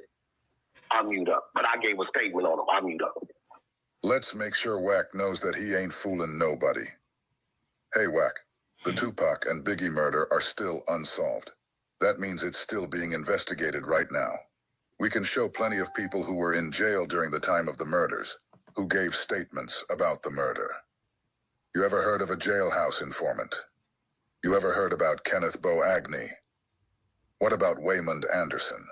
I'll mute up, but I gave a statement on him. I'll mute up. Let's make sure Wack knows that he ain't fooling nobody. Hey, Wack, the Tupac and Biggie murder are still unsolved. That means it's still being investigated right now. We can show plenty of people who were in jail during the time of the murders, who gave statements about the murder. You ever heard of a jailhouse informant? You ever heard about Kenneth Bo Agnew? What about Waymond Anderson?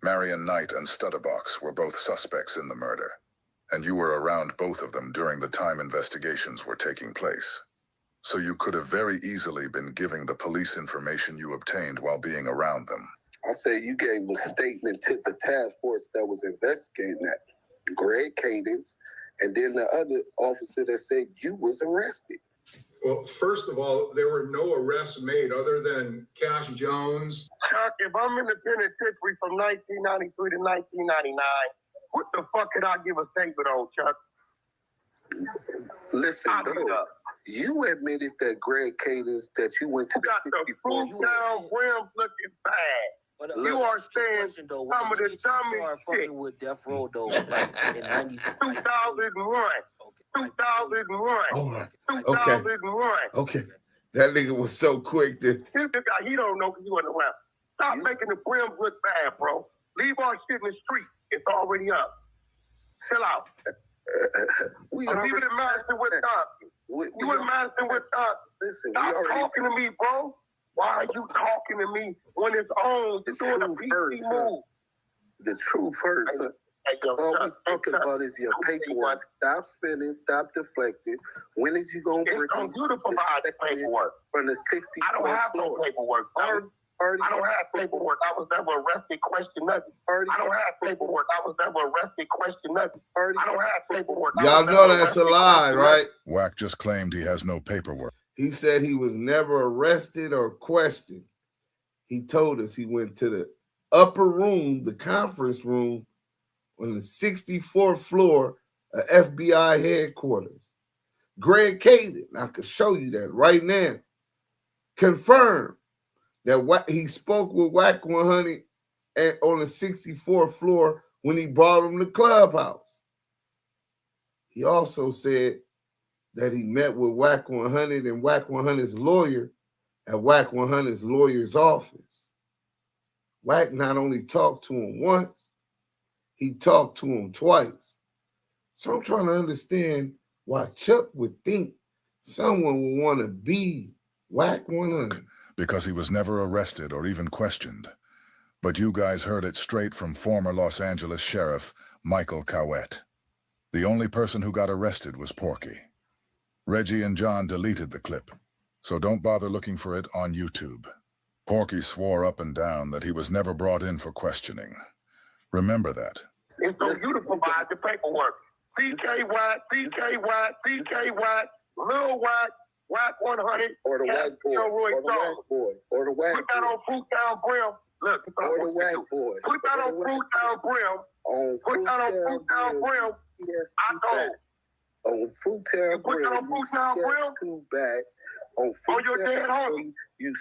Marion Knight and Studdabox were both suspects in the murder, and you were around both of them during the time investigations were taking place. So you could have very easily been giving the police information you obtained while being around them. I say you gave a statement to the task force that was investigating that, Greg Cadence, and then the other officer that said you was arrested. Well, first of all, there were no arrests made other than Cash Jones. Chuck, if I'm in the penitentiary from 1993 to 1999, what the fuck could I give a statement on, Chuck? Listen, bro, you admitted that Greg Cadence, that you went to the 64. Got the food down rims looking bad. You are saying some of the dumbest shit. With Death Row, though, like in 2001. 2001. Okay. Okay. That nigga was so quick that... This guy, he don't know because he wasn't around. Stop making the brims look bad, bro. Leave our shit in the street. It's already up. Chill out. Leave it in Madison, Wisconsin. You in Madison, Wisconsin. Listen, stop talking to me, bro. Why are you talking to me when it's on? You're doing a PC move. The truth hurts. All we talking about is your paperwork. Stop spinning. Stop deflecting. When is you going to bring you to provide the paperwork? From the 64 I don't have no paperwork. I don't have paperwork. I was never arrested, question nothing. I don't have paperwork. I was never arrested, question nothing. I don't have paperwork. Y'all know that's a lie, right? Wack just claimed he has no paperwork. He said he was never arrested or questioned. He told us he went to the upper room, the conference room, on the 64th floor of FBI headquarters. Greg Cadence, I could show you that right now, confirmed that he spoke with Wack 100 on the 64th floor when he brought him to Clubhouse. He also said that he met with Wack 100 and Wack 100's lawyer at Wack 100's lawyer's office. Wack not only talked to him once, he talked to him twice. So I'm trying to understand why Chuck would think someone would want to be Wack 100. Because he was never arrested or even questioned. But you guys heard it straight from former Los Angeles Sheriff Michael Cowett. The only person who got arrested was Porky. Reggie and John deleted the clip, so don't bother looking for it on YouTube. Porky swore up and down that he was never brought in for questioning. Remember that. It's on you to provide the paperwork. PK Wack, Lil Wack, Wack 100, or the Wack boy, or the Wack Put that on Fruit Down Brim. Look, or the Wack boy. Put that on Fruit Down Brim. Put that on Fruit Down Brim. I know. On Fruit Down Brim. Put that on Fruit Down Brim. CS2 back. On Fruit your dead homie. You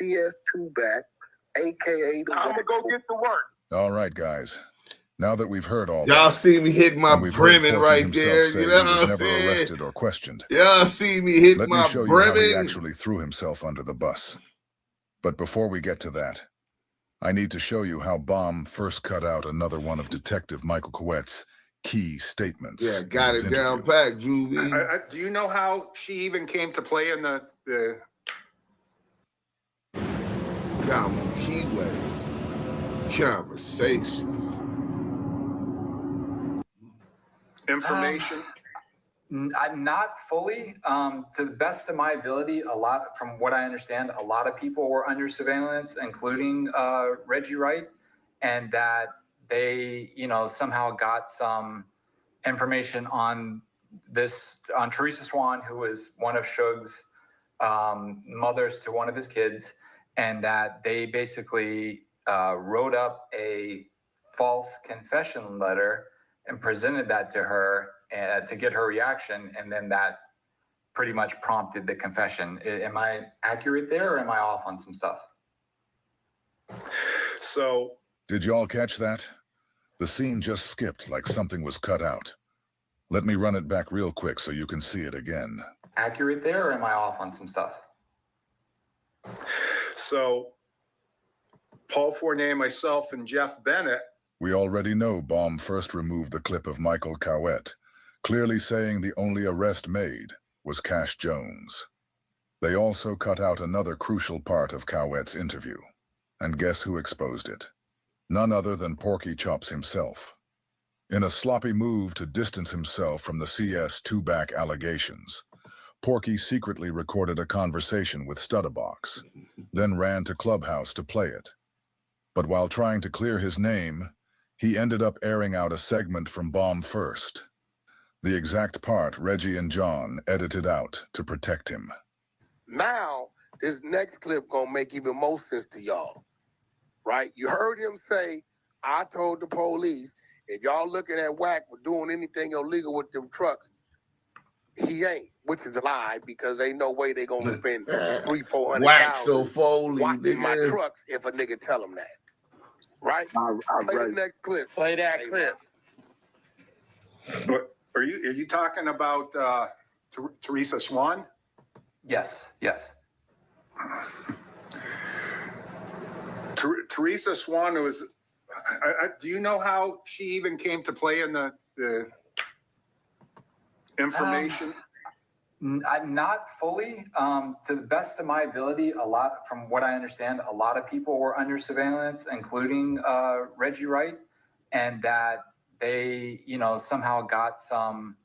CS2 back, aka the I'm gonna go get to work. All right, guys. Now that we've heard all y'all that, see me hit my brimming right there. You know what I'm never saying? Arrested or questioned. Y'all see me hit my brimming. Let me show you how he actually threw himself under the bus. But before we get to that, I need to show you how Bomb first cut out another one of Detective Michael Cowett's key statements. Yeah, got it down pat, Juvie. Do you know how she even came to play in the Damu Kiwe Conversations? Information? Not fully. To the best of my ability, from what I understand, a lot of people were under surveillance, including Reggie Wright, and that they, somehow got some information on Teresa Swan, who was one of Suge's mothers to one of his kids, and that they basically wrote up a false confession letter and presented that to her to get her reaction, and then that pretty much prompted the confession. Am I accurate there, or am I off on some stuff? So, did y'all catch that? The scene just skipped like something was cut out. Let me run it back real quick so you can see it again. Accurate there, or am I off on some stuff? So, Paul Fournier, myself, and Jeff Bennett. We already know Bomb first removed the clip of Michael Cowett, clearly saying the only arrest made was Cash Jones. They also cut out another crucial part of Cowett's interview. And guess who exposed it? None other than Porky Chops himself. In a sloppy move to distance himself from the CS2 back allegations, Porky secretly recorded a conversation with Stutterbox, then ran to Clubhouse to play it. But while trying to clear his name, he ended up airing out a segment from Bomb first. The exact part Reggie and John edited out to protect him. Now, this next clip gonna make even more sense to y'all, right? You heard him say, I told the police, if y'all looking at Wack for doing anything illegal with them trucks, he ain't, which is a lie because ain't no way they gonna spend $300,000-$400,000 Wack so Foley, watching my nigga. trucks if a nigga tell them that, right? Play the next clip. Play that clip. But are you talking about Teresa Swan? Yes. Teresa Swan was. Do you know how she even came to play in the information? Not fully. To the best of my ability, from what I understand, a lot of people were under surveillance, including Reggie Wright, and that they, somehow got some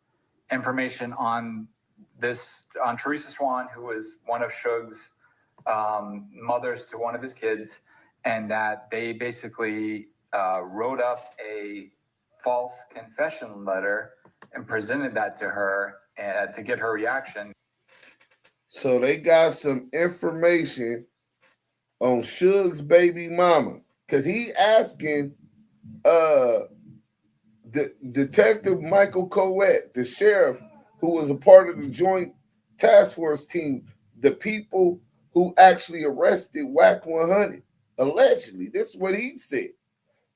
information on Teresa Swan, who was one of Suge's mothers to one of his kids, and that they basically wrote up a false confession letter and presented that to her to get her reaction. So they got some information on Suge's baby mama, because he asking the Detective Michael Coet, the sheriff who was a part of the joint task force team, the people who actually arrested Wack 100, allegedly. This is what he said,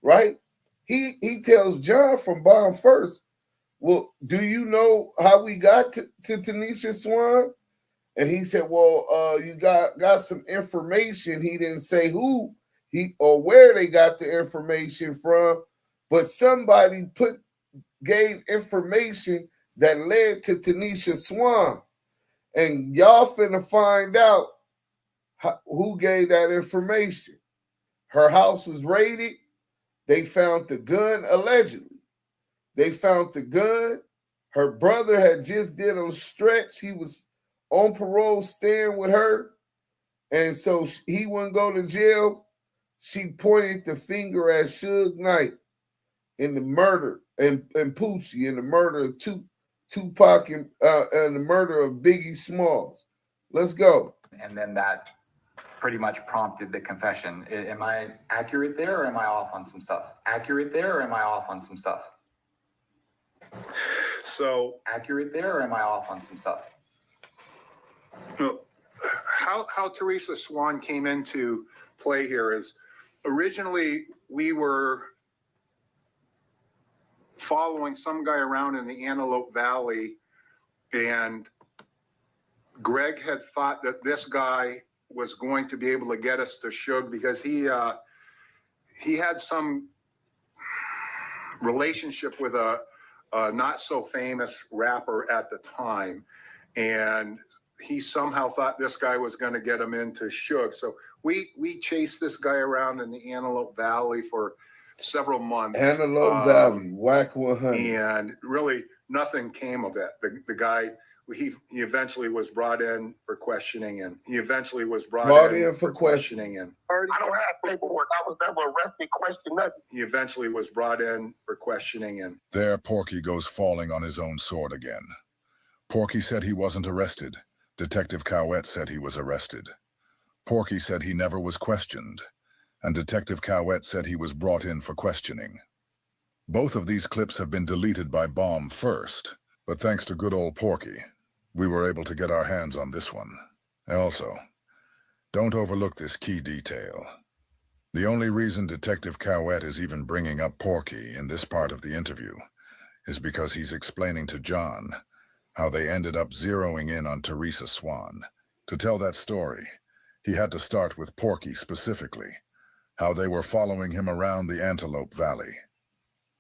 right? He tells John from Bomb First, well, do you know how we got to Tanisha Swan? And he said, well, you got some information. He didn't say who or where they got the information from, but somebody gave information that led to Tanisha Swan. And y'all finna find out who gave that information. Her house was raided. They found the gun, allegedly. They found the gun. Her brother had just did a stretch. He was on parole staying with her. And so he wouldn't go to jail. She pointed the finger at Suge Knight in the murder, and Poochie in the murder of Tupac and the murder of Biggie Smalls. Let's go. And then that pretty much prompted the confession. Am I accurate there, or am I off on some stuff? So accurate there, or am I off on some stuff? How Teresa Swan came into play here is originally we were following some guy around in the Antelope Valley, and Greg had thought that this guy was going to be able to get us to Suge because he had some relationship with a not so famous rapper at the time, and he somehow thought this guy was going to get him into Suge. So we chased this guy around in the Antelope Valley for several months. Antelope Valley, Wack 100. And really nothing came of it. The guy, he eventually was brought in for questioning, and he eventually was brought in for questioning. And I don't have paperwork. I was never arrested, questioned, nothing. he eventually was brought in for questioning. And There Porky goes falling on his own sword again. Porky said he wasn't arrested. Detective Cowett said he was arrested. Porky said he never was questioned, and Detective Cowett said he was brought in for questioning. Both of these clips have been deleted by Bomb First, but thanks to good old Porky, we were able to get our hands on this one. Also, don't overlook this key detail. The only reason Detective Cowett is even bringing up Porky in this part of the interview is because he's explaining to John how they ended up zeroing in on Teresa Swan. To tell that story, he had to start with Porky specifically, how they were following him around the Antelope Valley.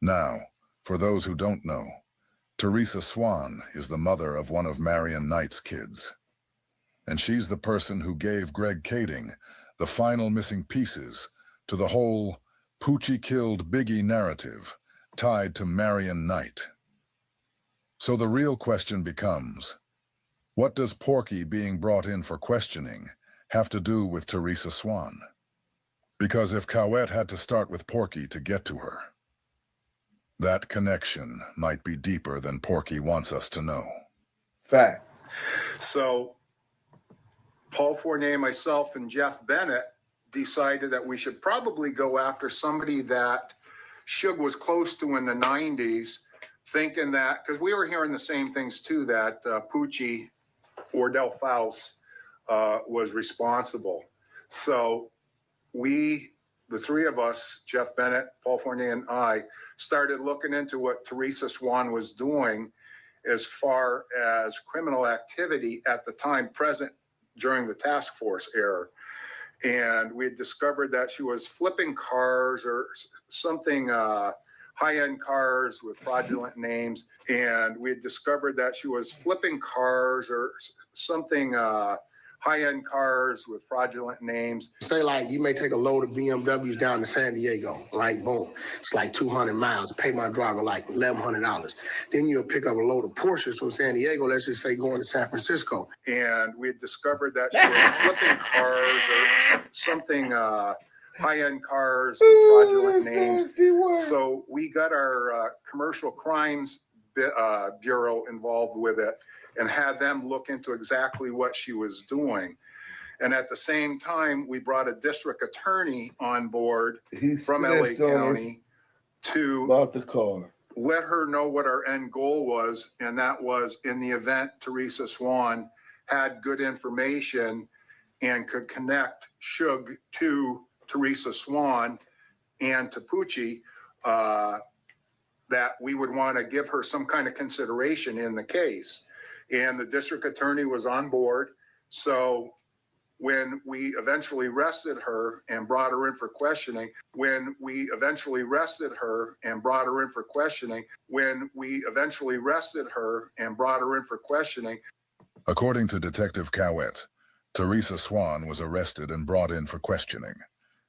Now, for those who don't know, Teresa Swan is the mother of one of Marion Knight's kids. And she's the person who gave Greg Kading the final missing pieces to the whole Poochie killed Biggie narrative tied to Marion Knight. So the real question becomes, what does Porky being brought in for questioning have to do with Teresa Swan? Because if Cowett had to start with Porky to get to her, That connection might be deeper than Porky wants us to know. Fact. So Paul Fournier, myself, and Jeff Bennett decided that we should probably go after somebody that Suge was close to in the 90s, thinking that, because we were hearing the same things too, that Poochie or Del Faust was responsible. So we, the three of us, Jeff Bennett, Paul Fournier, and I, started looking into what Teresa Swan was doing as far as criminal activity at the time present during the task force era. And we had discovered that she was flipping cars or something, high-end cars with fraudulent names. And we had discovered that she was flipping cars or something, high-end cars with fraudulent names. Say like you may take a load of BMWs down to San Diego, like boom, it's like 200 miles. Pay my driver like $1,100. Then you'll pick up a load of Porsches from San Diego, let's just say going to San Francisco. And we had discovered that she was flipping cars or something, high-end cars with fraudulent names. So we got our commercial crimes bureau involved with it and had them look into exactly what she was doing. And at the same time, we brought a district attorney on board from LA County to about the car, let her know what our end goal was. And that was, in the event Teresa Swan had good information and could connect Suge to Teresa Swan and to Poochie, that we would want to give her some kind of consideration in the case. And the district attorney was on board. So when we eventually arrested her and brought her in for questioning, According to Detective Cowett, Teresa Swan was arrested and brought in for questioning,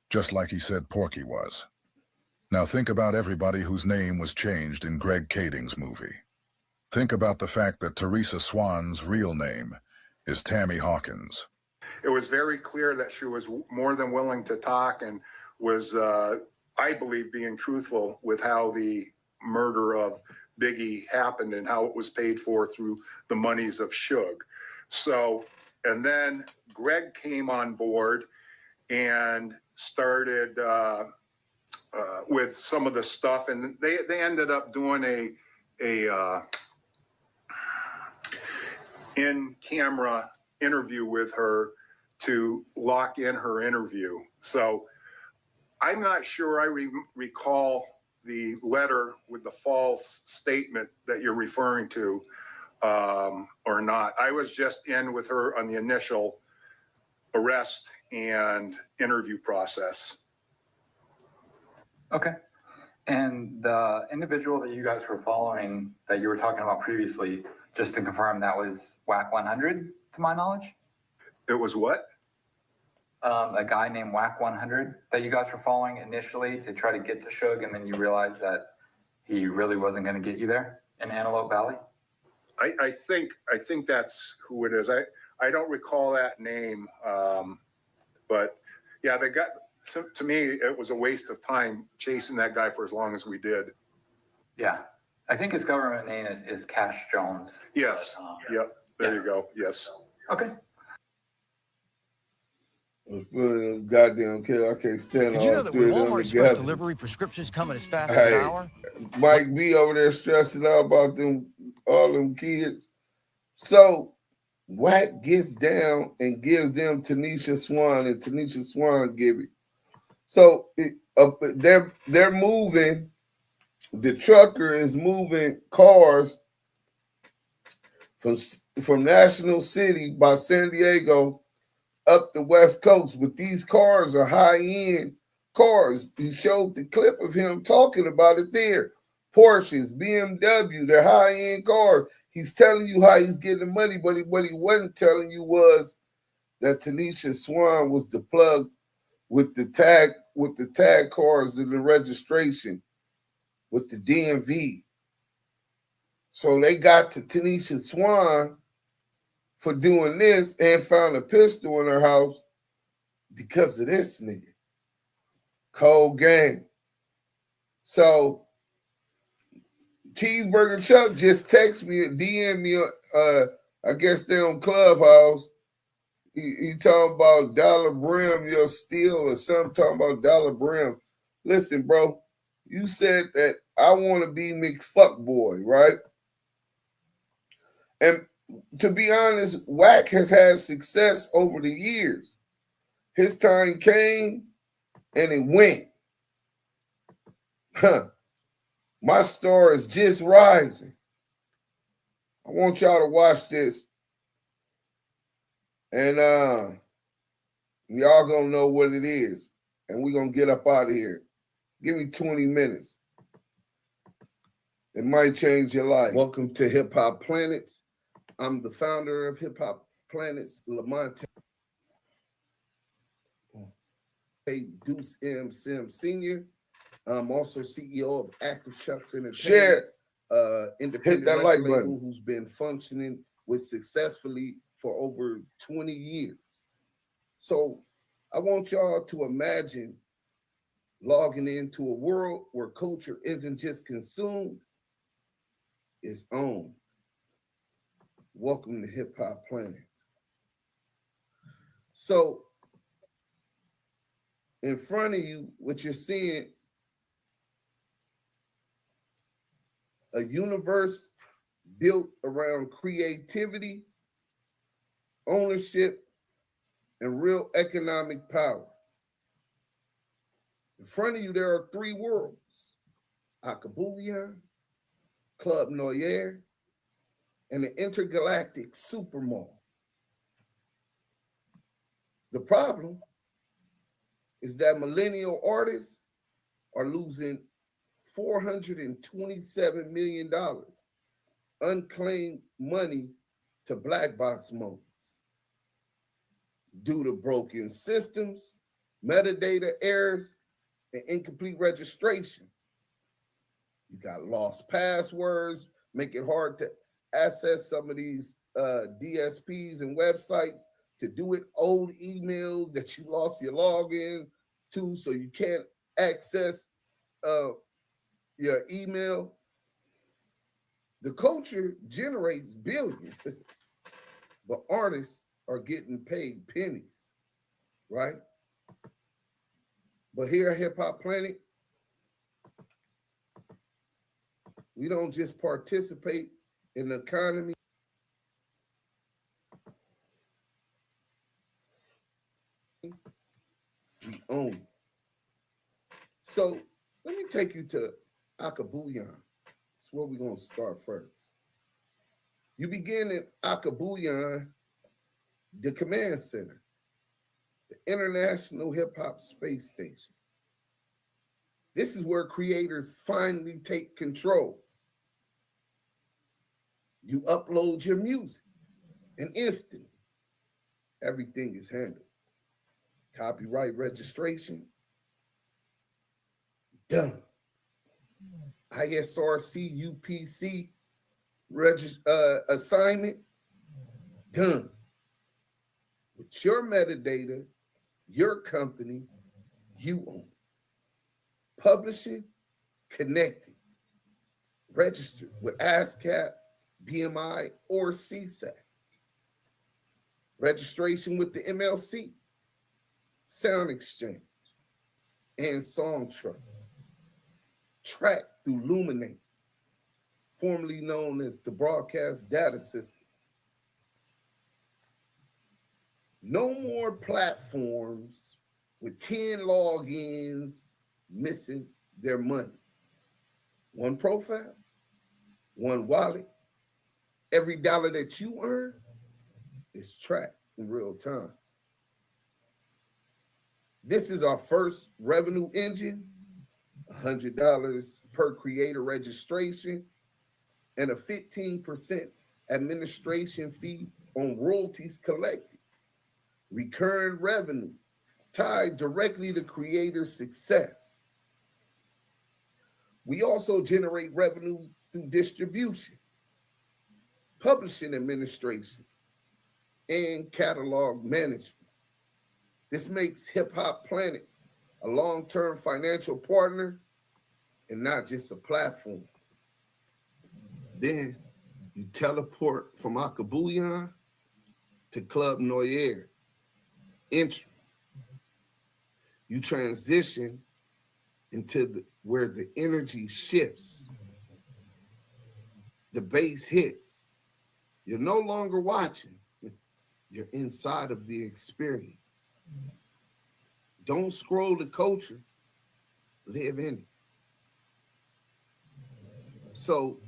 just like he said Porky was. Now think about everybody whose name was changed in Greg Kading's movie. Think about the fact that Teresa Swan's real name is Tammy Hawkins. It was very clear that she was more than willing to talk and was, I believe, being truthful with how the murder of Biggie happened and how it was paid for through the monies of Suge. So, and then Greg came on board and started with some of the stuff, and they ended up doing a in-camera interview with her to lock in her interview. So I'm not sure I recall the letter with the false statement that you're referring to or not. I was just in with her on the initial arrest and interview process. Okay. And the individual that you guys were following that you were talking about previously, just to confirm, that was Wack 100, to my knowledge? It was what? A guy named Wack 100 that you guys were following initially to try to get to Suge, and then you realized that he really wasn't going to get you there in Antelope Valley? I think that's who it is. I don't recall that name, but yeah, they got. To me, it was a waste of time chasing that guy for as long as we did. Yeah. I think his government name is Cash Jones. Yes. But, yep. There you go. Yes. Okay. Goddamn kid, I can't stand. Did you know that with Walmart Express delivery, prescriptions come in as fast as an hour? Mike B over there stressing out about them, all them kids. So Wack gets down and gives them Tanisha Swan, and Tanisha Swan give it. So they're moving. The trucker is moving cars from National City by San Diego up the West Coast. But these cars are high-end cars. He showed the clip of him talking about it there. Porsches, BMW, they're high-end cars. He's telling you how he's getting money, but what he wasn't telling you was that Tanisha Swan was the plug with the tag cars and the registration with the DMV. So they got to Tanisha Swan for doing this and found a pistol in her house because of this nigga. Cold game. So Cheeseburger Chuck just text me, DM me. I guess they on Clubhouse. He talking about dollar brim, your steel, or something talking about dollar brim. Listen, bro, you said that I want to be McFuckboy, right? And to be honest, Wack has had success over the years. His time came and it went. My star is just rising. I want y'all to watch this. And y'all gonna know what it is. And we're gonna get up out of here. Give me 20 minutes. It might change your life. Welcome to Hip Hop Planets. I'm the founder of Hip Hop Planets, Lamonte. Hey, Duse M Senior. I'm also CEO of Active Chucks Entertainment. Share. Independent hit that like button. Who's been functioning successfully for over 20 years. So I want y'all to imagine logging into a world where culture isn't just consumed, it's owned. Welcome to Hip Hop Planets. So in front of you, what you're seeing, a universe built around creativity, ownership, and real economic power. In front of you, there are three worlds: Akabulia, Club Noir, and the intergalactic supermall. The problem is that millennial artists are losing $427 million unclaimed money to black box moments due to broken systems, metadata errors, and incomplete registration. You got lost passwords, make it hard to access some of these DSPs and websites, to do it old emails that you lost your login to, so you can't access your email. The culture generates billions, but artists are getting paid pennies, right? But here at Hip Hop Planet, we don't just participate in the economy. We own it. So let me take you to Akabuyan. That's where we're going to start first. You begin in Akabuyan, the command center, the International Hip Hop Space Station. This is where creators finally take control. You upload your music, and instantly, everything is handled. Copyright registration, done. ISRC UPC assignment, done. With your metadata, your company, you own. Publishing, connected, registered with ASCAP, BMI, or CSAC. Registration with the MLC, Sound Exchange, and Song Trust. Track through Luminate, formerly known as the Broadcast Data System. No more platforms with 10 logins missing their money. One profile, one wallet. Every dollar that you earn is tracked in real time. This is our first revenue engine, $100 per creator registration, and a 15% administration fee on royalties collected. Recurring revenue tied directly to creator success. We also generate revenue through distribution, publishing administration, and catalog management. This makes Hip Hop Planets a long-term financial partner and not just a platform. Then you teleport from Akabuyan to Club Noyer. Entry. You transition into where the energy shifts. The bass hits. You're no longer watching. You're inside of the experience. Don't scroll the culture. Live in it. So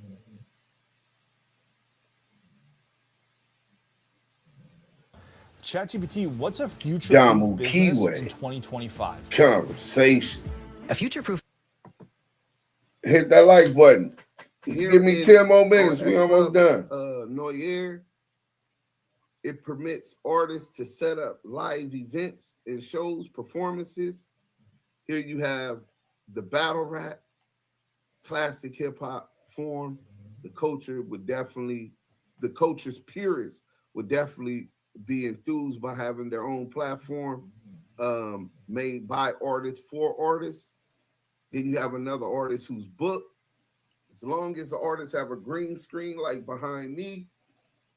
ChatGPT, what's a future Damu business Kiwe in 2025? Conversation. A future-proof. Hit that like button. Give me 10 more minutes. We almost done. Noyer, it permits artists to set up live events and shows, performances. Here you have the battle rap, classic hip hop form. The culture's purists would definitely be enthused by having their own platform made by artists for artists. Then you have another artist who's booked. As long as the artists have a green screen like behind me,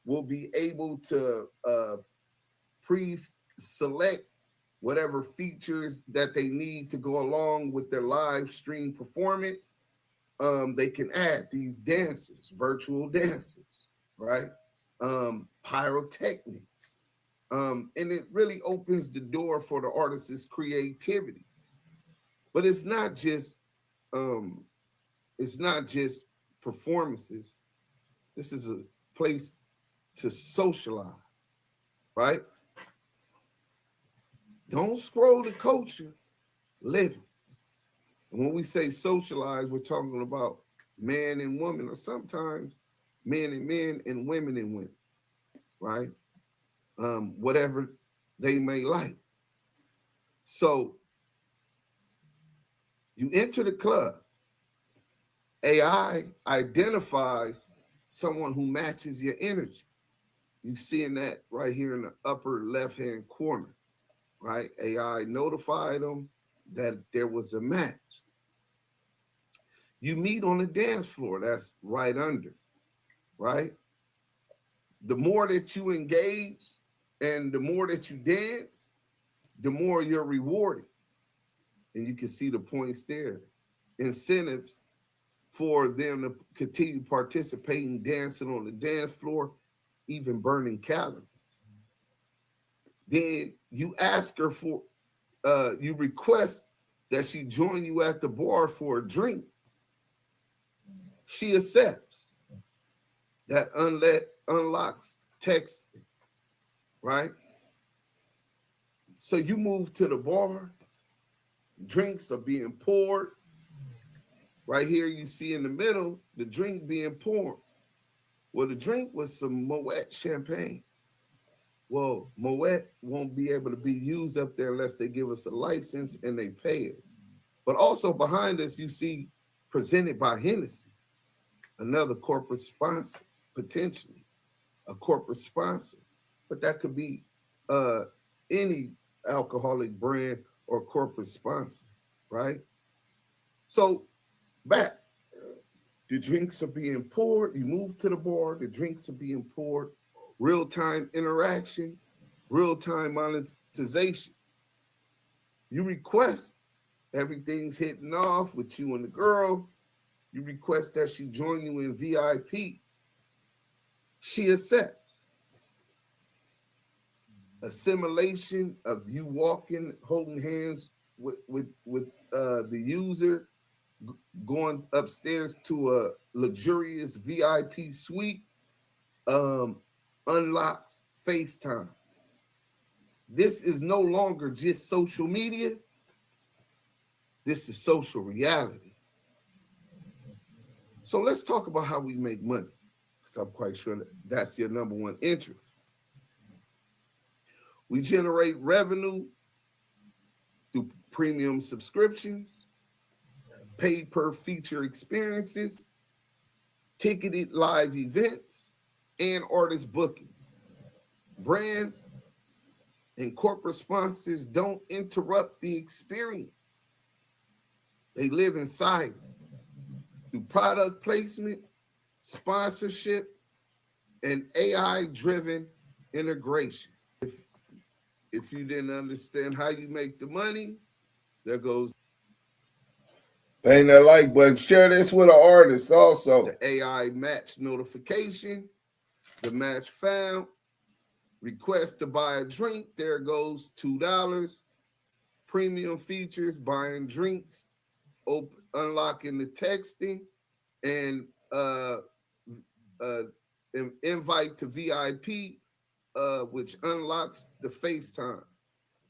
we'll be able to pre-select whatever features that they need to go along with their live stream performance. They can add these dancers, virtual dancers, right? Pyrotechnics. And it really opens the door for the artist's creativity. But it's not just performances. This is a place to socialize, right? Don't scroll the culture, live it. And when we say socialize, we're talking about man and woman, or sometimes men and men and women, right? Whatever they may like. So you enter the club. AI identifies someone who matches your energy. You seeing that right here in the upper left-hand corner, right? AI notified them that there was a match. You meet on the dance floor. That's right under, right? The more that you engage and the more that you dance, the more you're rewarded. And you can see the points there. Incentives for them to continue participating, dancing on the dance floor, even burning calories. Then you ask her for, you request that she join you at the bar for a drink. She accepts. That unlocks texting, right? So you move to the bar, drinks are being poured. Right here, you see in the middle, the drink being poured. Well, the drink was some Moet champagne. Well, Moet won't be able to be used up there unless they give us a license and they pay us. But also behind us, you see presented by Hennessy, another corporate sponsor, potentially a corporate sponsor. But that could be any alcoholic brand or corporate sponsor, right? So back, the drinks are being poured. You move to the bar, the drinks are being poured. Real-time interaction, real-time monetization. You request, everything's hitting off with you and the girl. You request that she join you in VIP. She accepts. Assimilation of you walking, holding hands with the user, going upstairs to a luxurious VIP suite, unlocks FaceTime. This is no longer just social media. This is social reality. So let's talk about how we make money, because I'm quite sure that's your number one interest. We generate revenue through premium subscriptions, paid per feature experiences, ticketed live events, and artist bookings. Brands and corporate sponsors don't interrupt the experience. They live inside it. Through product placement, sponsorship, and AI-driven integration. If you didn't understand how you make the money, there goes. Bang that like button. Share this with an artist also. The AI match notification, the match found, request to buy a drink, there goes $2. Premium features, buying drinks, unlocking the texting, and invite to VIP, which unlocks the FaceTime.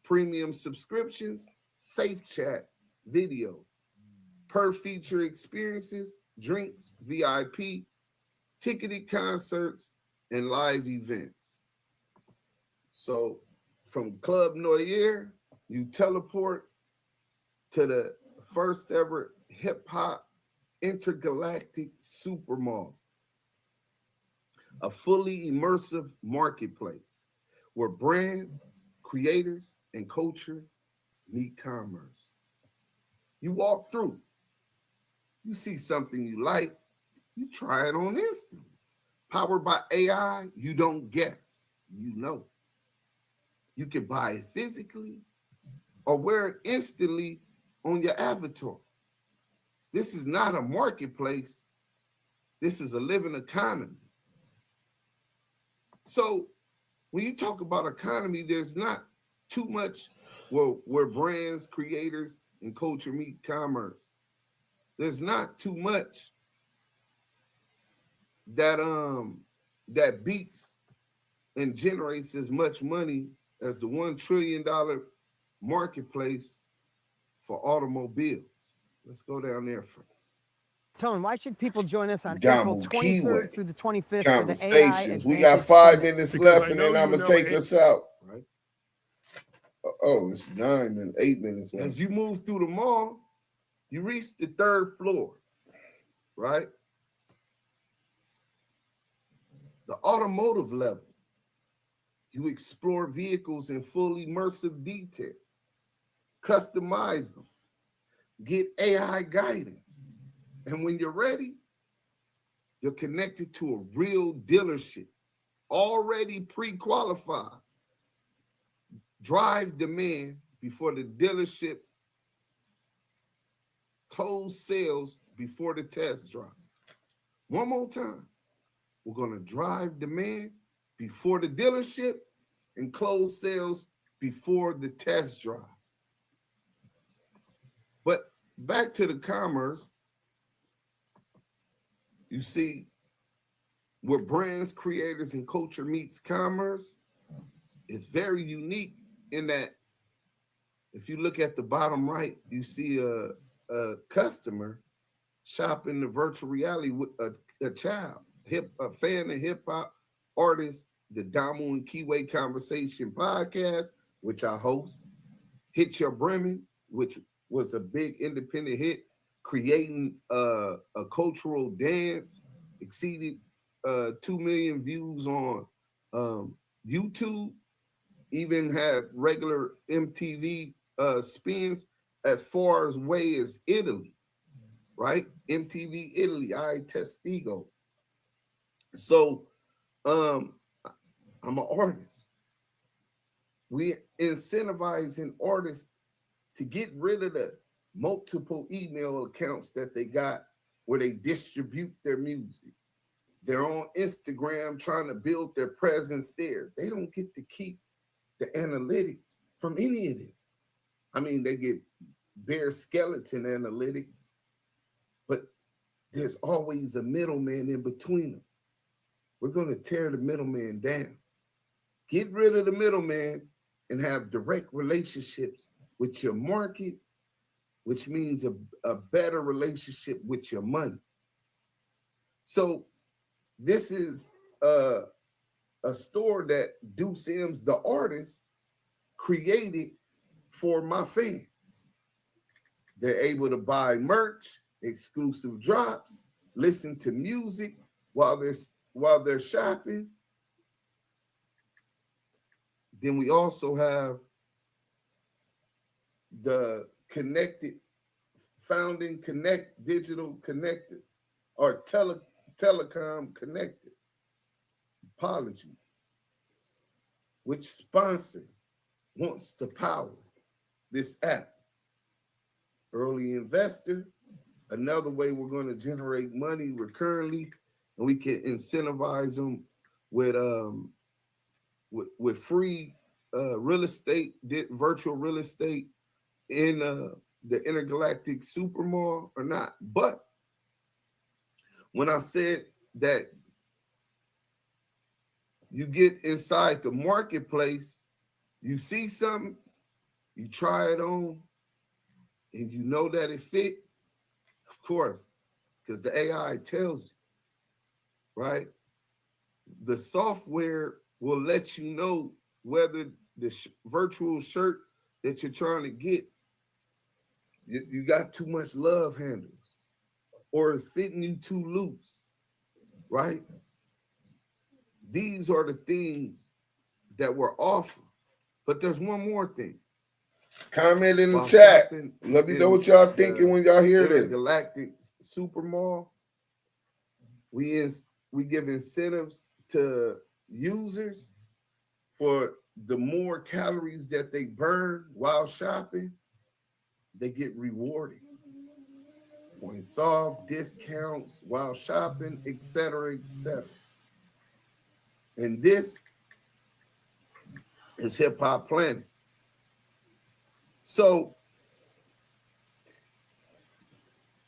Premium subscriptions, safe chat, video, per feature experiences, drinks, VIP, ticketed concerts, and live events. So from Club Noir, you teleport to the first ever hip hop intergalactic supermall, a fully immersive marketplace where brands, creators, and culture meet commerce. You walk through, you see something you like, you try it on instantly. Powered by AI, you don't guess, you know. You can buy it physically or wear it instantly on your avatar. This is not a marketplace. This is a living economy. So when you talk about economy, there's not too much where brands, creators, and culture meet commerce. There's not too much that beats and generates as much money as the $1 trillion marketplace for automobiles. Let's go down there first. Tone, why should people join us on Damu April 23rd Kiwe through the 25th Conversations. for the AI We got 5 minutes Because left, I and know then I'm you gonna know take it. us out. Right. Oh, it's 9 and 8 minutes left. As you move through the mall, you reach the 3rd floor, right? The automotive level. You explore vehicles in full immersive detail, customize them, get AI guidance. And when you're ready, you're connected to a real dealership, already pre-qualified. Drive demand before the dealership, close sales before the test drive. One more time. We're going to drive demand before the dealership and close sales before the test drive. But back to the commerce, you see where brands, creators, and culture meets commerce. It's very unique in that if you look at the bottom right, you see a customer shopping the virtual reality with a child, a fan of hip hop artist, the Damu Kiwe Conversation Podcast, which I host, Hit Your Bremen, which was a big independent hit, creating a cultural dance, exceeded 2 million views on YouTube, even had regular MTV spins as far away as Italy, right? MTV Italy, I Testigo. So I'm an artist. We're incentivizing artists to get rid of the multiple email accounts that they got where they distribute their music. They're on Instagram trying to build their presence there. They don't get to keep the analytics from any of this. I mean, they get bare skeleton analytics, but there's always a middleman in between them. We're going to tear the middleman down. Get rid of the middleman and have direct relationships with your market, which means a better relationship with your money. So this is a store that Duse M's, the artist, created for my fans. They're able to buy merch, exclusive drops, listen to music while they're shopping. Then we also have the digital connector or Telecom Connected. Apologies. Which sponsor wants to power this app? Early investor, another way we're going to generate money recurrently, and we can incentivize them with free real estate, virtual real estate in the intergalactic supermall or not. But when I said that you get inside the marketplace, you see something, you try it on, and you know that it fit, of course, because the AI tells you, right? The software will let you know whether the virtual shirt that you're trying to get, you got too much love handles, or it's fitting you too loose, right? These are the things that we're offering. But there's one more thing. Comment in the chat. Let me know what y'all thinking when y'all hear this. Galactic Supermall. We give incentives to users for the more calories that they burn while shopping, they get rewarded. Points off, discounts while shopping, etc., etc. And this is Hip Hop Planet. So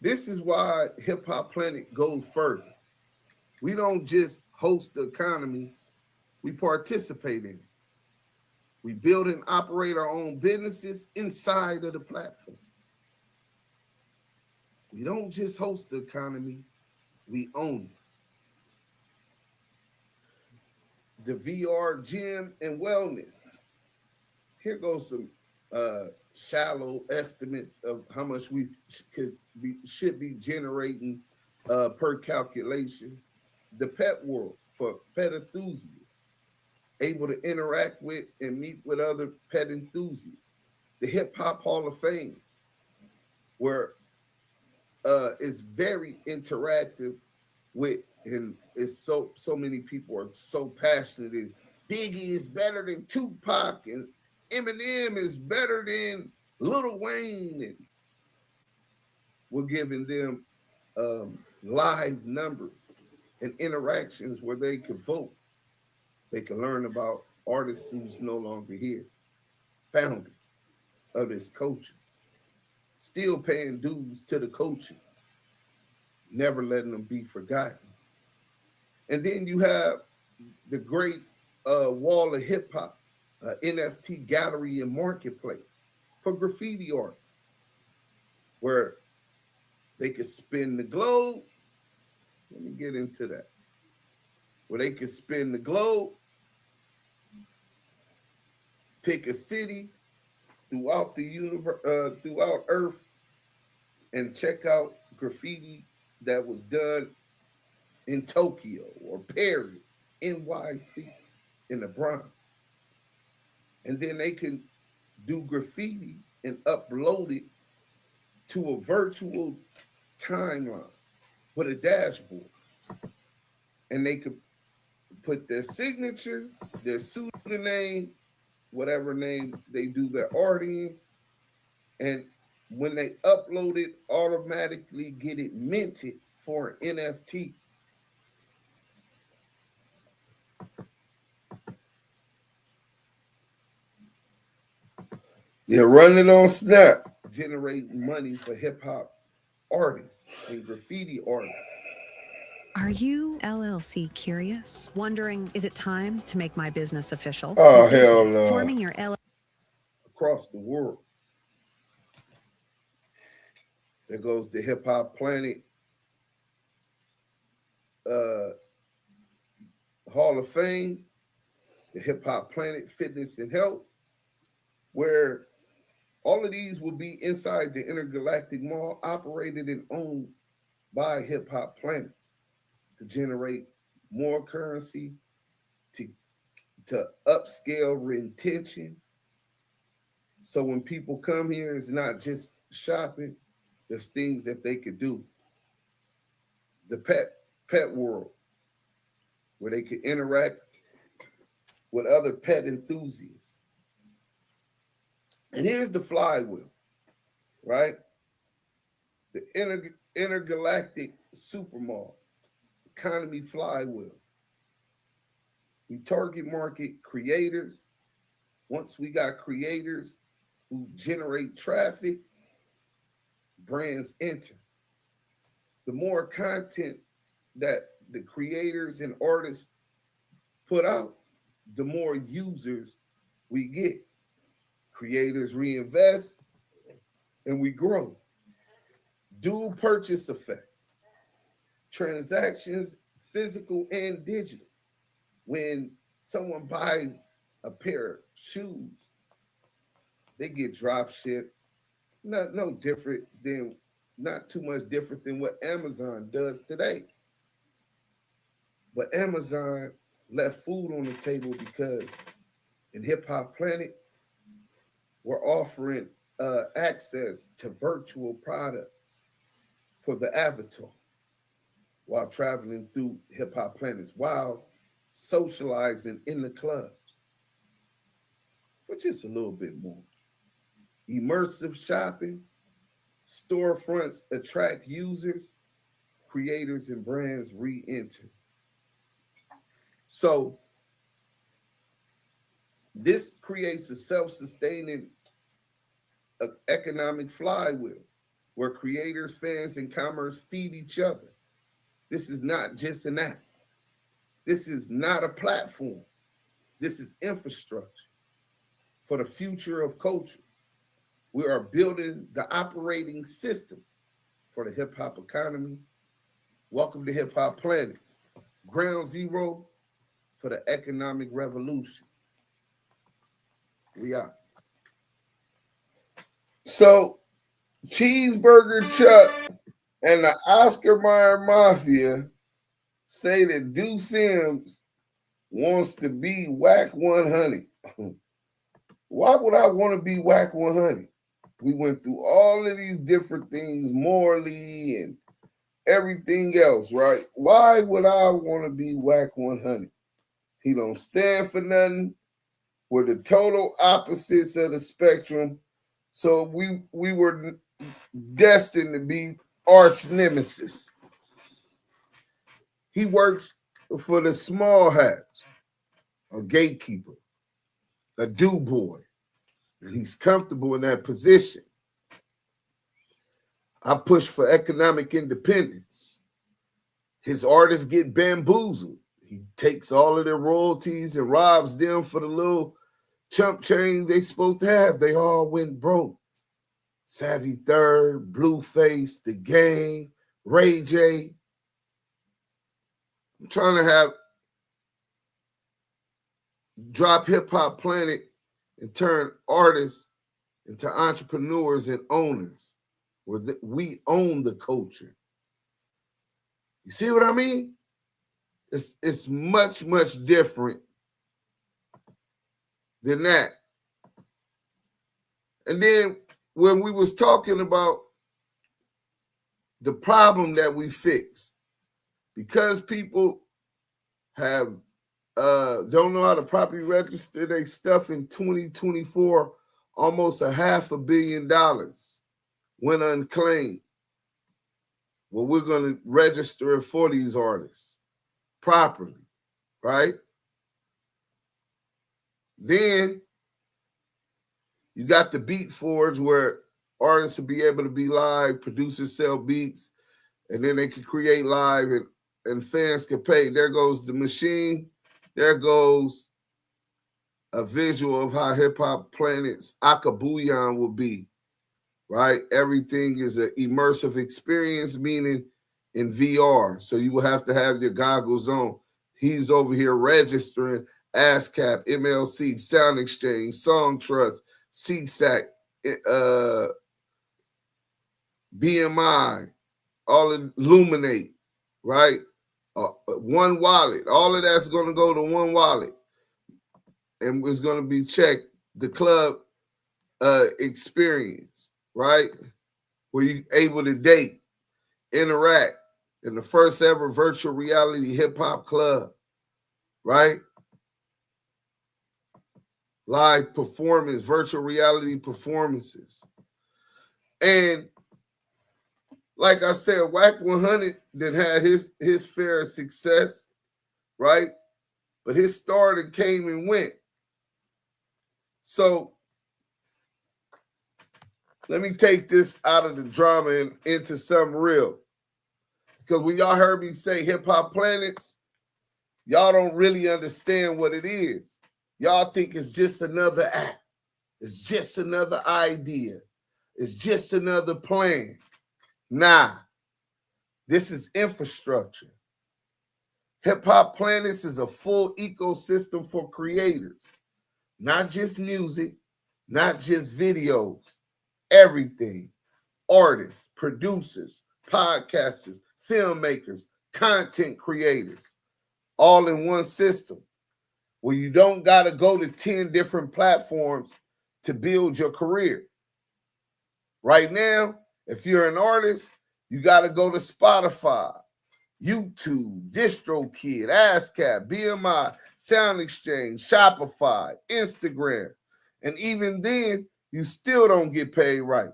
this is why Hip Hop Planet goes further. We don't just host the economy, we participate in it. We build and operate our own businesses inside of the platform. We don't just host the economy, we own it. The VR gym and wellness. Here goes some shallow estimates of how much we should be generating per calculation. The pet world for pet enthusiasts, able to interact with and meet with other pet enthusiasts. The Hip Hop Hall of Fame, where it's very interactive with, and it's so many people are so passionate. Biggie is better than Tupac, and Eminem is better than Lil Wayne, and we're giving them live numbers and interactions where they can vote. They can learn about artists who's no longer here, founders of this culture, still paying dues to the culture, never letting them be forgotten. And then you have the great wall of hip hop, NFT gallery and marketplace for graffiti artists, where they could spin the globe. Let me get into that. Where they could spin the globe, pick a city throughout the universe, throughout Earth, and check out graffiti that was done in Tokyo or Paris, NYC, in the Bronx. And then they can do graffiti and upload it to a virtual timeline with a dashboard. And they could put their signature, their pseudonym, whatever name they do their art in. And when they upload it, automatically get it minted for an NFT. Yeah, run it on Snap. Generate money for hip hop artists and graffiti artists. Are you LLC curious? Wondering, is it time to make my business official? Oh, hell no. Forming your LLC across the world. There goes the Hip Hop Planet Hall of Fame, the Hip Hop Planet Fitness and Health, where all of these will be inside the Intergalactic Mall, operated and owned by Hip Hop Planets to generate more currency, to upscale retention. So when people come here, it's not just shopping, there's things that they could do. The pet pet world where they can interact with other pet enthusiasts. And here's the flywheel, right? The intergalactic supermall, economy flywheel. We target market creators. Once we got creators who generate traffic, brands enter. The more content that the creators and artists put out, the more users we get. Creators reinvest and we grow. Dual purchase effect. Transactions, physical and digital. When someone buys a pair of shoes, they get drop shipped. Not too much different than what Amazon does today. But Amazon left food on the table because in Hip Hop Planet, we're offering access to virtual products for the avatar while traveling through Hip Hop Planets, while socializing in the clubs for just a little bit more. Immersive shopping, storefronts attract users, creators and brands re-enter. So this creates a self-sustaining economic flywheel where creators, fans, and commerce feed each other. This is not just an app. This is not a platform. This is infrastructure for the future of culture. We are building the operating system for the hip-hop economy. Welcome to Hip Hop Planets. Ground zero for the economic revolution. We are. So, Cheeseburger Chuck and the Oscar Meyer Mafia say that Duse M wants to be Wack 100. Why would I want to be Wack 100? We went through all of these different things morally and everything else, right? Why would I want to be Wack 100? He don't stand for nothing. We're the total opposites of the spectrum. So we were destined to be arch nemesis. He works for the small hats, a gatekeeper, a do boy, and he's comfortable in that position. I push for economic independence. His artists get bamboozled. He takes all of their royalties and robs them for the little chump change they supposed to have. They all went broke. Savvy Third, Blueface, The Game, Ray J. I'm trying to drop Hip Hop Planet and turn artists into entrepreneurs and owners, where we own the culture. You see what I mean? It's much, much different than that. And then when we was talking about the problem that we fix, because people have don't know how to properly register their stuff in 2024, almost $500 million went unclaimed. Well, we're going to register it for these artists properly, right? Then you got the Beat Forge where artists will be able to be live, producers sell beats, and then they can create live and fans can pay. There goes the machine. There goes a visual of how Hip Hop Planet's Akabuyan will be, right? Everything is an immersive experience, meaning in VR. So you will have to have your goggles on. He's over here registering ASCAP, MLC, Sound Exchange, Song Trust, CSAC, BMI, all Illuminate, right? One wallet. All of that's going to go to one wallet. And it's going to be checked. The club experience, right? Where you're able to date, interact, in the first ever virtual reality hip hop club, right? Live performance, virtual reality performances. And like I said, Wack 100 that had his fair success, right? But his stardom came and went. So let me take this out of the drama and into something real. Because when y'all heard me say Hip Hop Planets, y'all don't really understand what it is. Y'all think it's just another app. It's just another idea. It's just another plan. Nah, this is infrastructure. Hip Hop Planets is a full ecosystem for creators. Not just music, not just videos, everything. Artists, producers, podcasters, filmmakers, content creators, all in one system where you don't got to go to 10 different platforms to build your career. Right now, if you're an artist, you got to go to Spotify, YouTube, DistroKid, ASCAP, BMI, Sound Exchange, Shopify, Instagram. And even then, you still don't get paid right.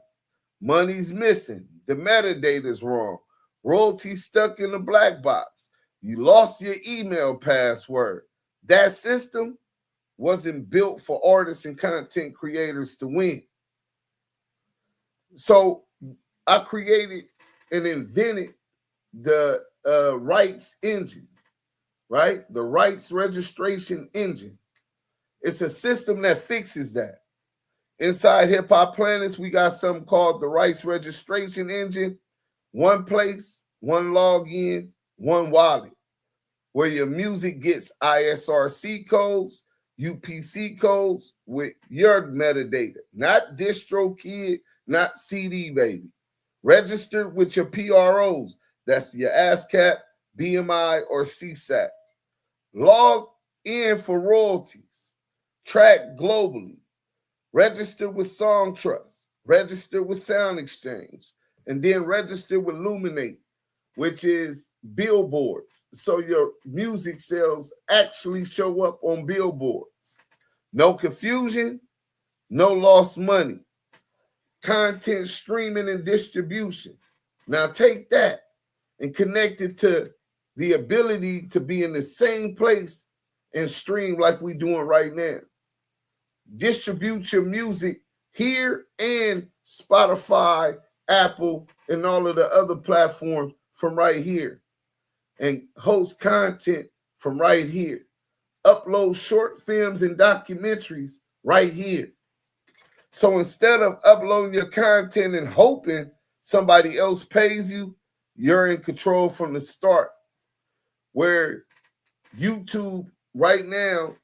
Money's missing. The metadata's wrong. Royalty stuck in the black box. You lost your email password. That system wasn't built for artists and content creators to win. So I created and invented the rights engine, right? The rights registration engine. It's a system that fixes that. Inside Hip Hop Planets, we got something called the rights registration engine. One place, one login, one wallet, where your music gets ISRC codes, UPC codes with your metadata, not DistroKid, not CD Baby. Registered with your PROs. That's your ASCAP, BMI, or CSAC. Log in for royalties. Track globally. Register with Song Trust. Register with Sound Exchange. And then register with Luminate, which is billboards. So your music sales actually show up on billboards. No confusion, no lost money. Content streaming and distribution. Now take that and connect it to the ability to be in the same place and stream like we're doing right now. Distribute your music here and Spotify, Apple, and all of the other platforms from right here. And host content from right here. Upload short films and documentaries right here. So instead of uploading your content and hoping somebody else pays you, you're in control from the start. Where YouTube right now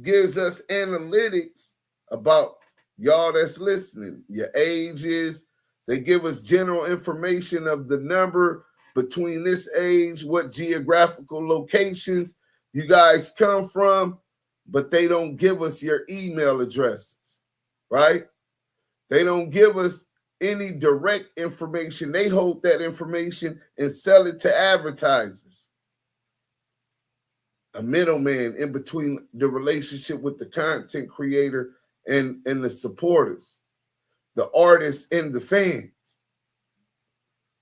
gives us analytics about y'all that's listening, your ages. They give us general information of the number between this age, what geographical locations you guys come from, but they don't give us your email addresses. Right? They don't give us any direct information. They hold that information and sell it to advertisers. A middleman in between the relationship with the content creator and the supporters, the artists and the fans.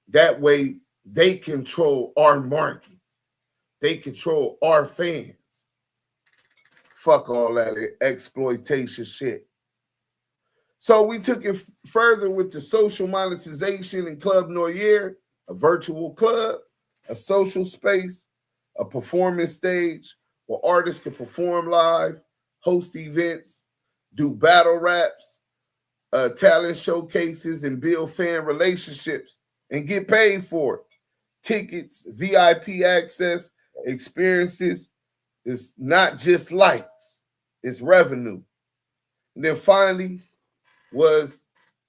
That way they control our market. They control our fans. Fuck all that exploitation shit. So we took it further with the social monetization in Club Noir, a virtual club, a social space, a performance stage where artists can perform live, host events, do battle raps, talent showcases, and build fan relationships and get paid for it. Tickets, VIP access, experiences. It's not just likes, it's revenue. And then finally, was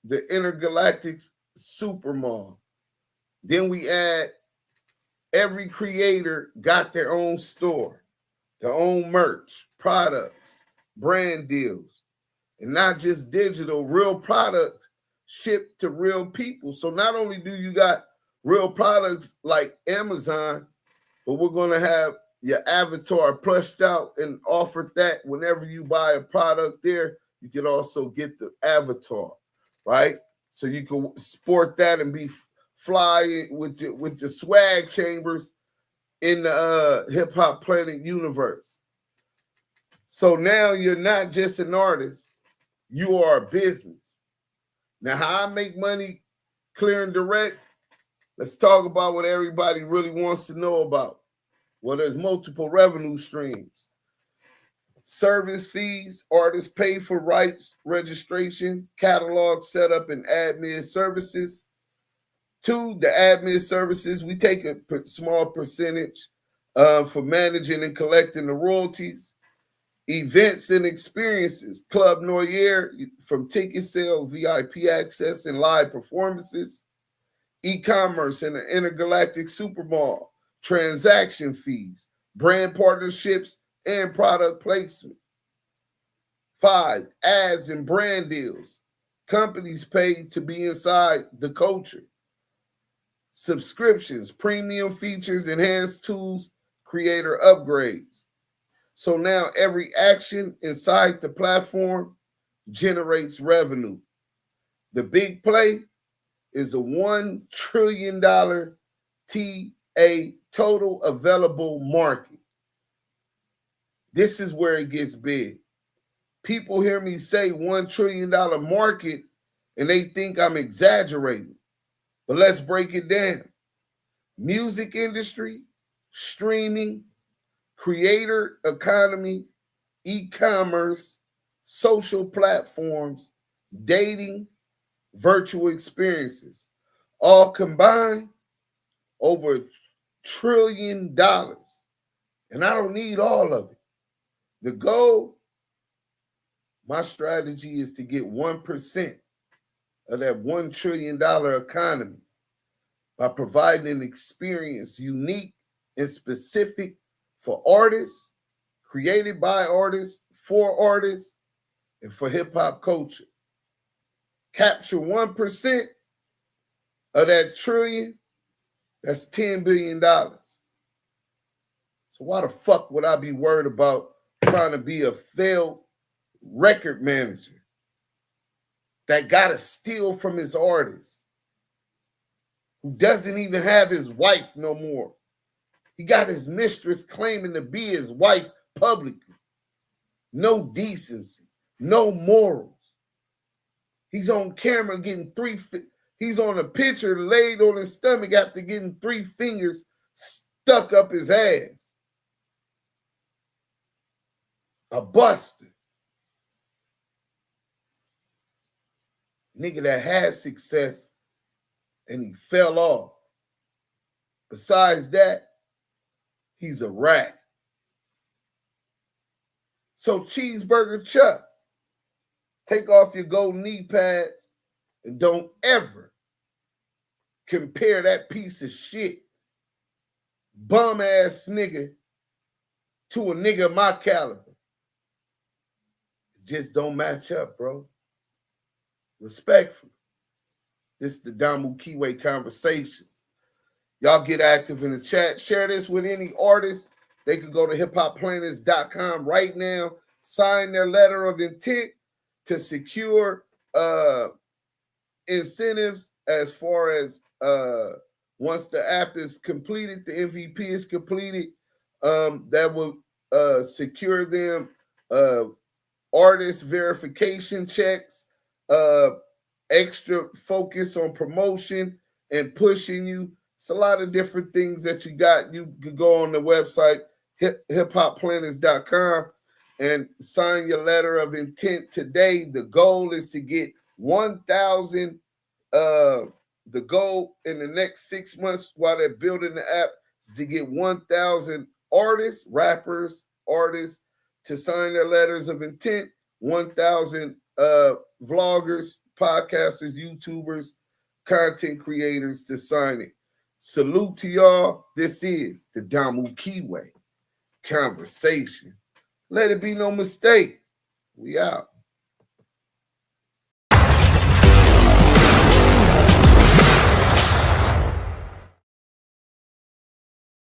the Intergalactic Supermall. Then we add every creator got their own store, their own merch, products, brand deals, and not just digital, real product shipped to real people. So not only do you got real products like Amazon, but we're going to have your avatar plushed out and offered that whenever you buy a product there. You can also get the avatar, right? So you can sport that and be fly with the swag chambers in the Hip Hop Planet universe. So now you're not just an artist, you are a business. Now, how I make money clear and direct, let's talk about what everybody really wants to know about. Well, there's multiple revenue streams. Service fees, artists pay for rights, registration, catalog setup, and admin services. 2, the admin services, we take a small percentage for managing and collecting the royalties. Events and experiences, Club Noir from ticket sales, VIP access, and live performances. E-commerce and the intergalactic supermall, transaction fees, brand partnerships, and product placement. 5, ads and brand deals. Companies pay to be inside the culture. Subscriptions, premium features, enhanced tools, creator upgrades. So now every action inside the platform generates revenue. The big play is a $1 trillion TA total available market. This is where it gets big. People hear me say $1 trillion market and they think I'm exaggerating. But let's break it down. Music industry, streaming, creator economy, e-commerce, social platforms, dating, virtual experiences, all combined over $1 trillion. And I don't need all of it. The goal, my strategy is to get 1% of that $1 trillion economy by providing an experience unique and specific for artists, created by artists, for artists, and for hip-hop culture. Capture 1% of that trillion, that's $10 billion. So why the fuck would I be worried about trying to be a failed record manager that got to steal from his artist, who doesn't even have his wife no more? He got his mistress claiming to be his wife publicly. No decency, no morals. He's on camera getting he's on a picture laid on his stomach after getting 3 fingers stuck up his ass. A buster. Nigga that had success and he fell off. Besides that, he's a rat. So Cheeseburger Chuck, take off your gold knee pads and don't ever compare that piece of shit, bum ass nigga to a nigga of my caliber. It just don't match up, bro. Respectfully. This is the Damu Kiwe Conversations. Y'all get active in the chat. Share this with any artist. They could go to hiphopplanners.com right now, sign their letter of intent to secure incentives as far as once the app is completed, the MVP is completed, that will secure them artist verification checks, extra focus on promotion and pushing you. It's a lot of different things that you got. You could go on the website, hiphopplanners.com, and sign your letter of intent today. The goal is to get 1,000. The goal in the next 6 months while they're building the app is to get 1,000 artists, rappers, artists to sign their letters of intent, 1,000 vloggers, podcasters, YouTubers, content creators to sign it. Salute to y'all. This is the Damu Kiwe Conversation. Let it be no mistake. We out.